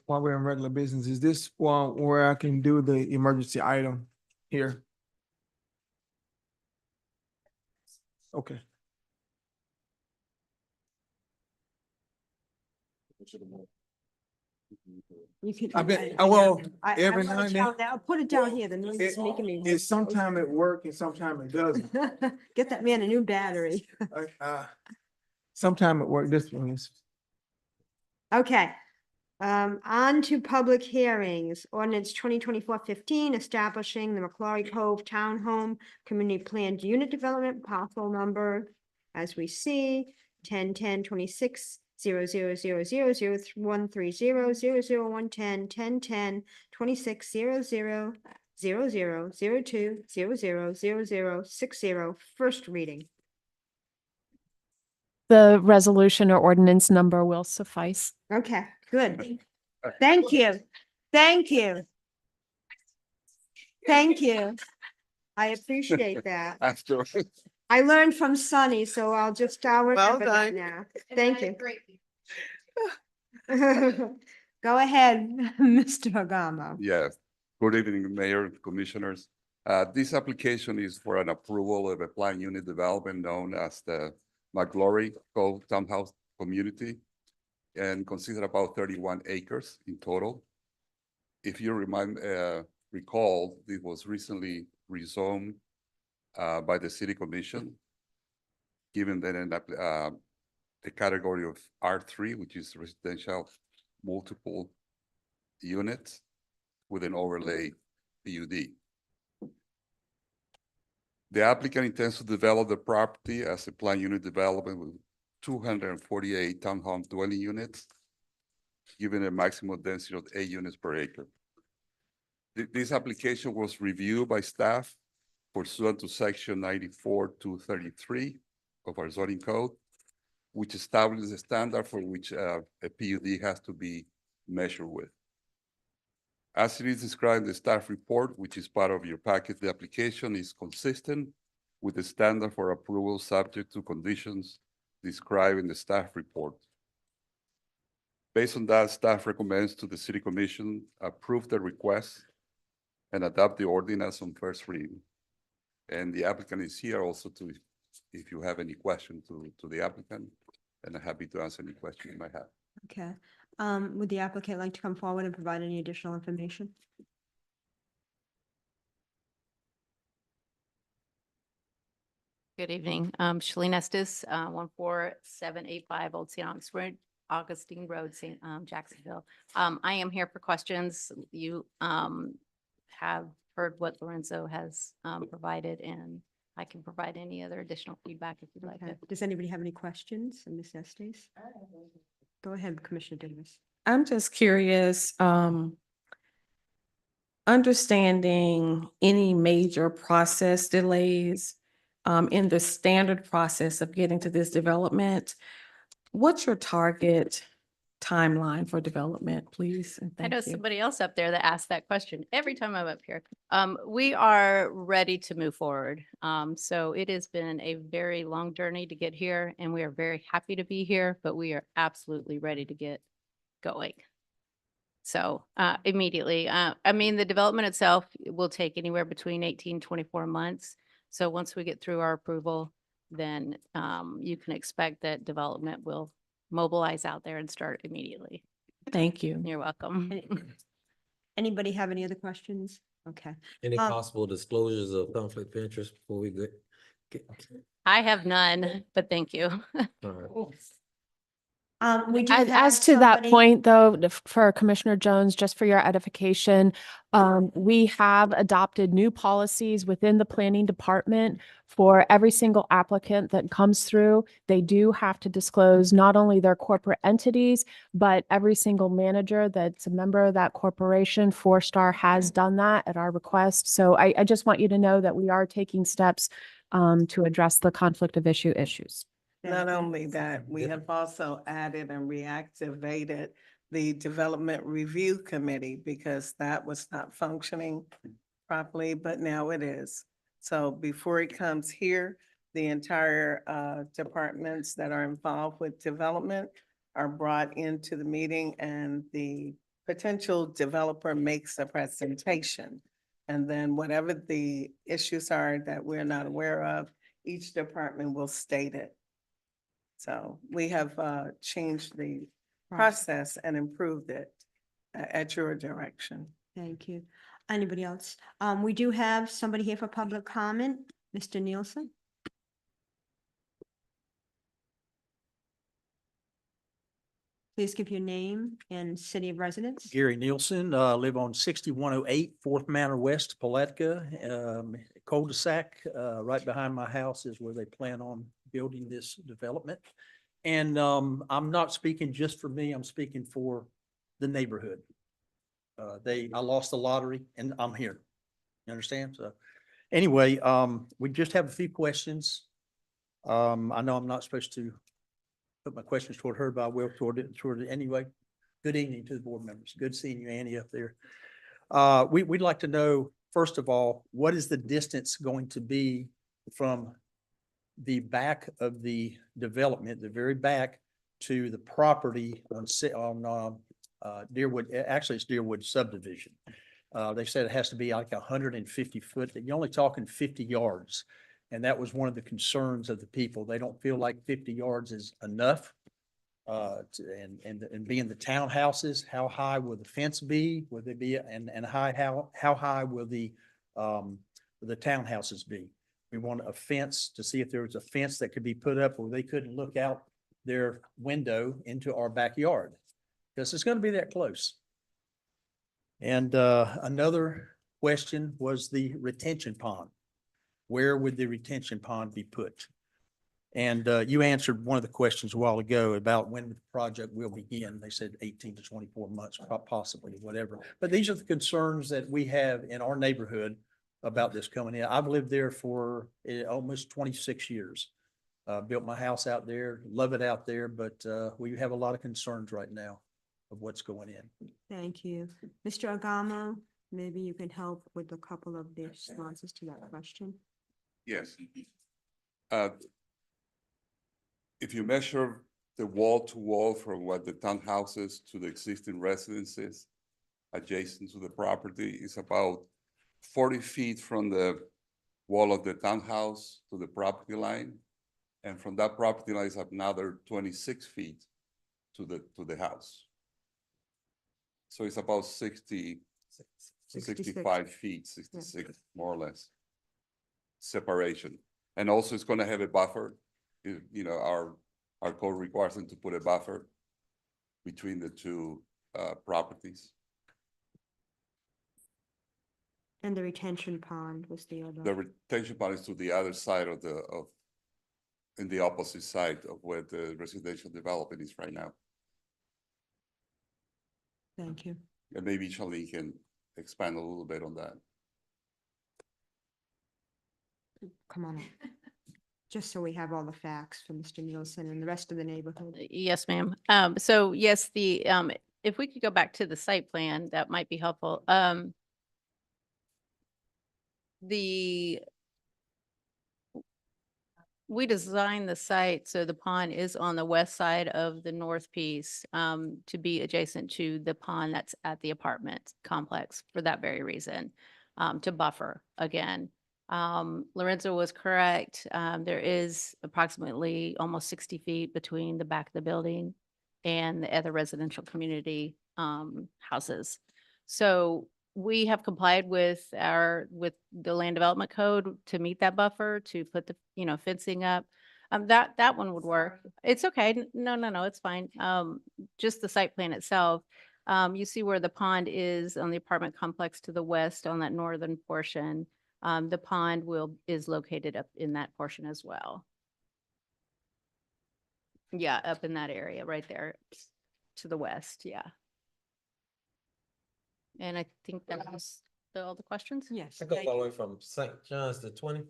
we're in regular business, is this one where I can do the emergency item here? Okay. You can. I've been, I- well, I every wanna now and then. tell that- Put it down here. The noise is making me. It's sometime it work and sometime it doesn't. Get that man a new battery. Sometime it work, this one is. Okay. On to public hearings. Ordinance 2024-15, establishing the Macquarie Cove Townhome Community Planned Unit Development parcel number, as we see, 10-10-26-000-110-10-10-26-00-00-00-00-00-60. First reading. The resolution or ordinance number will suffice. Okay, good. Thank you. Thank you. Thank you. I appreciate that. After. I learned from Sunny, so I'll remember that done. now. Thank you. Go ahead, Mr. Hagamo. Yes, good evening, Mayor, Commissioners. This application is for an approval of a planned unit development known as the McGlory Cove Townhouse Community and consider about 31 acres in total. If you recall, this was recently rezoned by the City Commission, given that in the category of R3, which is residential multiple units with an overlay PUD. The applicant intends to develop the property as a planned unit development with 248 townhome dwelling units, given a maximum density of 8 units per acre. This application was reviewed by staff pursuant to section 94-233 of our zoning code, which establishes a standard for which a PUD has to be measured with. As it is described in the staff report, which is part of your packet, the application is consistent with the standard for approval subject to conditions described in the staff report. Based on that, staff recommends to the City Commission approve the request and adopt the ordinance on first reading. And the applicant is here also if you have any question to the applicant, and I'm happy to answer any question you might have. Okay. Would the applicant like to come forward and provide any additional information? Good evening. Shalene Estes, 14785 Old St. Augustine Road, Jacksonville. I am here for questions. You have heard what Lorenzo has provided, and I can provide any other additional feedback if you'd like Okay. it. Does anybody have any questions? Ms. Estes? Go ahead, Commissioner Davis. I'm just curious, understanding any major process delays in the standard process of getting to this development, what's your target timeline for development, please? And I know thank you. somebody else up there that asked that question every time I'm up here. We are ready to move forward. So it has been a very long journey to get here, and we are very happy to be here, but we are absolutely ready to get going. So immediately, I mean, the development itself will take anywhere between 18, 24 months. So once we get through our approval, then you can expect that development will mobilize out there and start immediately. Thank you. You're welcome. Anybody have any other questions? Okay. Any Um, possible disclosures of conflict of interest before we get? I have none, but thank you. All right. We do As have to that somebody- point, though, for Commissioner Jones, just for your edification, we have adopted new policies within the planning department for every single applicant that comes through. They do have to disclose not only their corporate entities, but every single manager that's a member of that corporation. 4-Star has done that at our request. So I just want you to know that we are taking steps to address the conflict of issues. Not only that, we have also added and reactivated the Development Review Committee because that was not functioning properly, but now it is. So before it comes here, the entire departments that are involved with development are brought into the meeting and the potential developer makes a presentation. And then whatever the issues are that we're not aware of, each department will state it. So we have changed the process and improved it at your direction. Thank you. Anybody else? We do have somebody here for public comment, Mr. Nielsen. Please give your name and city of residence. Gary Nielsen, live on 6108 Fourth Manor West, Palatka, cul-de-sac. Right behind my house is where they plan on building this development. And I'm not speaking just for me, I'm speaking for the neighborhood. I lost the lottery and I'm here. You understand? So anyway, we just have a few questions. I know I'm not supposed to put my questions toward her, but I will toward it anyway. Good evening to the board members. Good seeing you, Annie, up there. We'd like to know, first of all, what is the distance going to be from the back of the development, the very back, to the property on Deerwood, actually it's Deerwood subdivision. They said it has to be like 150 foot, you're only talking 50 yards. And that was one of the concerns of the people. They don't feel like 50 yards is enough. And being the townhouses, how high will the fence be? Will they be, and how high will the townhouses be? We want a fence to see if there was a fence that could be put up where they couldn't look out their window into our backyard. Because it's going to be that close. And another question was the retention pond. Where would the retention pond be put? And you answered one of the questions a while ago about when the project will begin. They said 18 to 24 months, possibly, whatever. But these are the concerns that we have in our neighborhood about this coming in. I've lived there for almost 26 years. Built my house out there, love it out there, but we have a lot of concerns right now of what's going in. Thank you. Mr. Agamo, maybe you can help with a couple of the responses to that question. Yes. If you measure the wall to wall from what the townhouses to the existing residences adjacent to the property is about 40 feet from the wall of the townhouse to the property line. And from that property line is another 26 feet to the house. So it's about 65 feet, 66, more or less, separation. And also it's going to have a buffer. You know, our code requires them to put a buffer between the two properties. And the retention pond was the other. The retention pond is to the other side in the opposite side of where the residential development is right now. Thank you. And maybe Charlie can expand a little bit on that. Come on up. Just so we have all the facts for Mr. Nielsen and the rest of the neighborhood. Yes, ma'am. So yes, if we could go back to the site plan, that might be helpful. We designed the site so the pond is on the west side of the north piece, to be adjacent to the pond that's at the apartment complex for that very reason, to buffer again. Lorenzo was correct. There is approximately almost 60 feet between the back of the building and the other residential community houses. So we have complied with with the land development code to meet that buffer, to put the, fencing up. That one would work. It's okay. No, it's fine. Just the site plan itself. You see where the pond is on the apartment complex to the west on that northern portion. The pond is located up in that portion as well. Yeah, up in that area right there to the west, yeah. And I think that was all the questions? Yes. It goes all the way from St. John's to 20.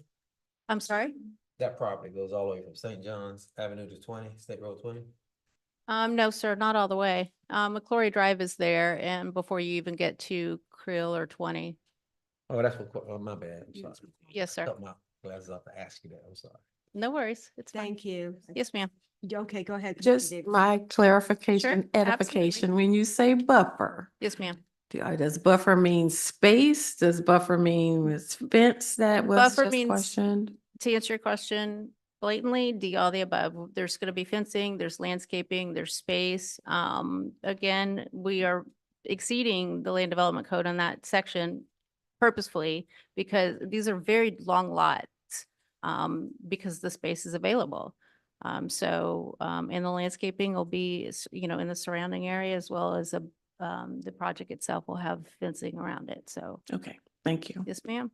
I'm sorry? That property goes all the way from St. John's Avenue to 20, State Road 20. No, sir, not all the way. McClory Drive is there and before you even get to Krill or 20. Oh, that's what, oh, my bad. I'm sorry. Yes, sir. Took my glasses off to ask you that. I'm sorry. No worries. It's fine. Thank you. Yes, ma'am. Okay, go ahead. Mr. Just Davis. my clarification, Sure, edification, when you say buffer, Yes, ma'am. does buffer mean space? Does buffer mean it's fence that was Buffer just means- questioned? To answer your question blatantly, all the above. There's going to be fencing, there's landscaping, there's space. Again, we are exceeding the land development code on that section purposefully because these are very long lots, because the space is available. And the landscaping will be, in the surrounding area as well as the project itself will have fencing around it. So, Okay, thank you. yes, ma'am.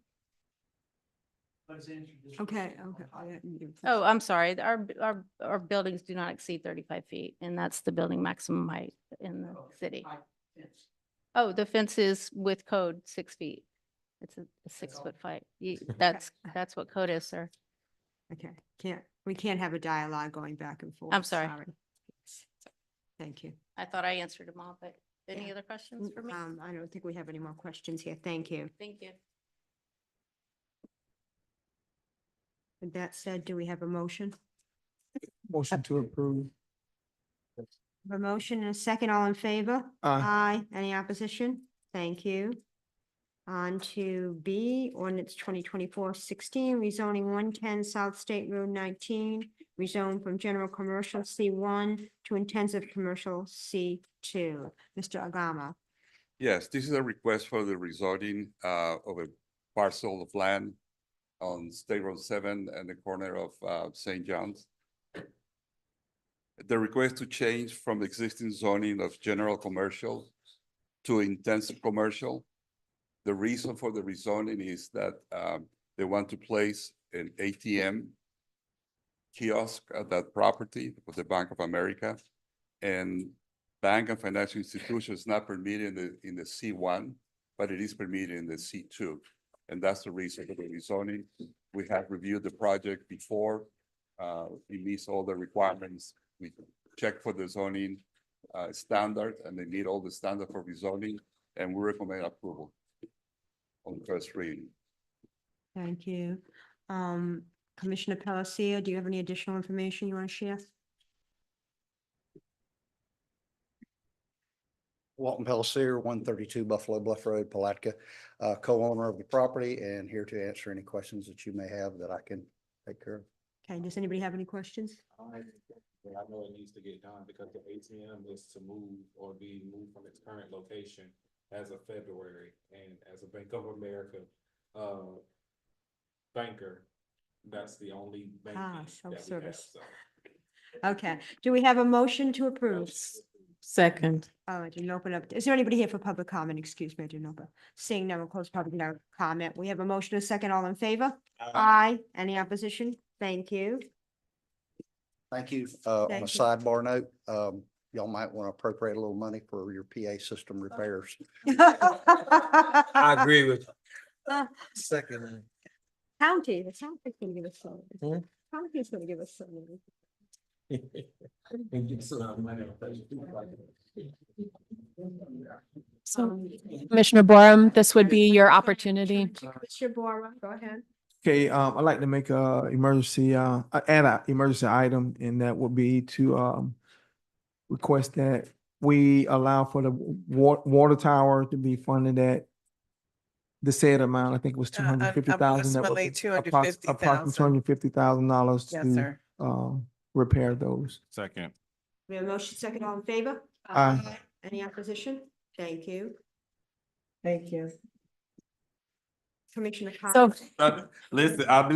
Okay. Oh, I'm sorry. Our buildings do not exceed 35 feet, and that's the building maximum height in the city. Oh, the fence is with code 6 feet. It's a 6-foot fight. That's what code is, sir. Okay, we can't have a dialogue going back and forth. I'm sorry. Thank you. I thought I answered them all, but any Yeah. other questions for me? I don't think we have any more questions here. Thank you. Thank you. With that said, do we have a motion? Motion to approve. A motion and a second, all in favor? Aye. Any opposition? Thank you. On to B, ordinance 2024-16, rezoning 110 South State Road 19, rezone from general commercial C1 to intensive commercial C2. Mr. Agama. Yes, this is a request for the rezoning of a parcel of land on State Road 7 and the corner of St. John's. The request to change from the existing zoning of general commercial to intensive commercial. The reason for the rezoning is that they want to place an ATM kiosk at that property of the Bank of America. And bank and financial institutions not permitted in the C1, but it is permitted in the C2. And that's the reason for the rezoning. We have reviewed the project before. It meets all the requirements. We checked for the zoning standard, and they meet all the standard for rezoning, and we recommend approval on first reading. Thank you. Commissioner Palacio, do you have any additional information you want to share? Walton Pelletier, 132 Buffalo Bluff Road, Palatka, co-owner of the property, and here to answer any questions that you may have that I can take care of. Okay, does anybody have any questions? I know it needs to get done because the ATM is to move or be moved from its current location as of February. And as a Bank of America banker, that's the only bank that we have. Self-service. So. Okay, do we have a motion to approve? Second. Oh, I didn't open up. Is there anybody here for public comment? Excuse me, I didn't open. Seeing none, we'll close public comment. We have a motion, a second, all in favor? Aye. Any opposition? Thank you. Thank you. On a Thank you. sidebar note, y'all might want to appropriate a little money for your PA system repairs. I agree with you. Second. the county's gonna give us some. Hmm? County's gonna give us some. So Commissioner Borum, this would be your opportunity. Commissioner Bora, go ahead. Okay, I'd like to make a emergency, add an emergency item, and that would be to, request that we allow for the water tower to be funded at the said amount. I think it was $250,000. Approximately $250,000. Approximately $250,000 Yes, to, sir. repair those. Second. We have a motion, second, all in favor? Aye. Any opposition? Thank you. Thank you. Commissioner So Cox. Listen, I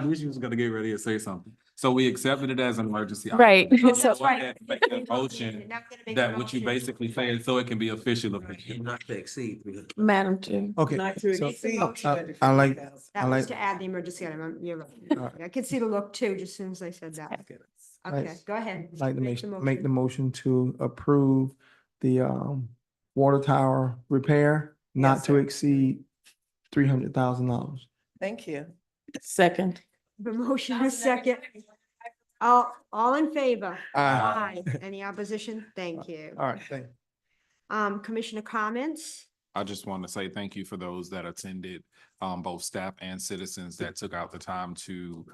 knew she was gonna get ready to say something. So we accepted it as an emergency. item. Right. So So- go ahead and make that motion, that what you basically saying, so it can be official. Not to exceed 300. Madam Chair. Okay. Not to so, exceed I 250,000. like, That I was like, to add the emergency item. You're All right. right. I could see the look too, just as soon as I said that. Right. Okay, go ahead. like to Make make the motion to approve the water tower repair not Yes, to sir. exceed $300,000. Thank you. Second. The motion is second. All in favor? Aye. Any opposition? Thank you. All right, thank you. Commissioner comments? I just want to say thank you for those that attended, both staff and citizens that took out the time to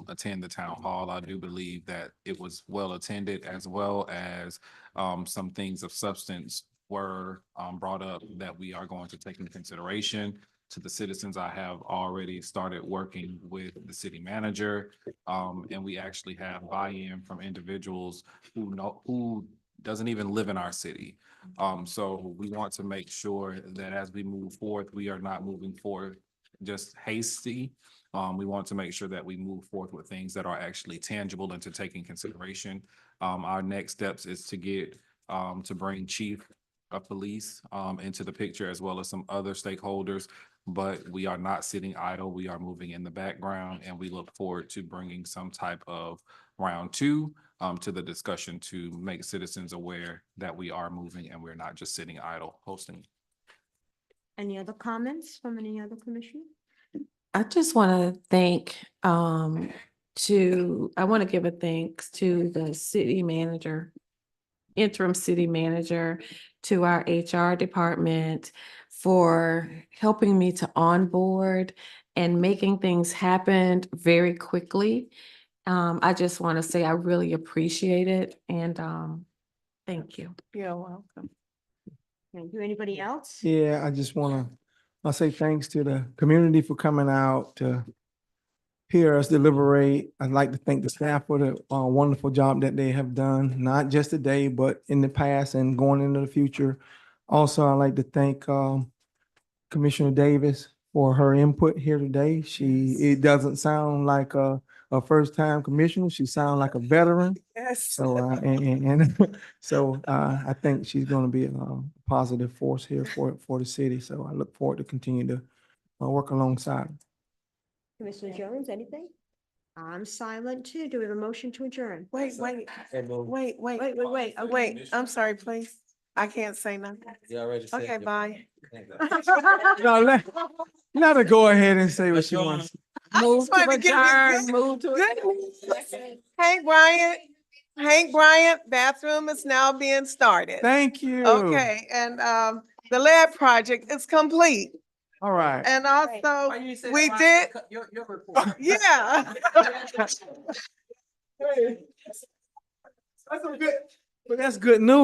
attend the town hall. I do believe that it was well attended, as well as some things of substance were brought up that we are going to take into consideration. To the citizens, I have already started working with the city manager, and we actually have buy-in from individuals who doesn't even live in our city. So we want to make sure that as we move forward, we are not moving forward just hasty. We want to make sure that we move forward with things that are actually tangible and to take in consideration. Our next steps is to get, to bring chief of police, into the picture, as well as some other stakeholders. But we are not sitting idle. We are moving in the background, and we look forward to bringing some type of round two to the discussion to make citizens aware that we are moving and we're not just sitting idle hosting. Any other comments from any other commissioner? I just want to thank, I want to give a thanks to the city manager, interim city manager, to our HR department for helping me to onboard and making things happen very quickly. I just want to say I really appreciate it, and thank you. You're welcome. Thank you. Anybody else? Yeah, I just I'll say thanks to the community for coming out to hear us deliberate. I'd like to thank the staff for the wonderful job that they have done, not just today, but in the past and going into the future. Also, I'd like to thank Commissioner Davis for her input here today. It doesn't sound like a first-time commissioner. She sounds like a veteran. Yes. So, I think she's going to be a positive force here for the city. So I look forward to continue to work alongside her. Commissioner Jones, anything? I'm silent too. Do we have a motion to adjourn? Wait. I'm sorry, please. I can't say nothing. You already said Okay, your- bye. No, let her go ahead and say what she wants. Move to adjourn, move to Hank Bryant, bathroom is now being started. Thank you. Okay, and the lab project is complete. All right. And also, we did, Your report. yeah. That's good news.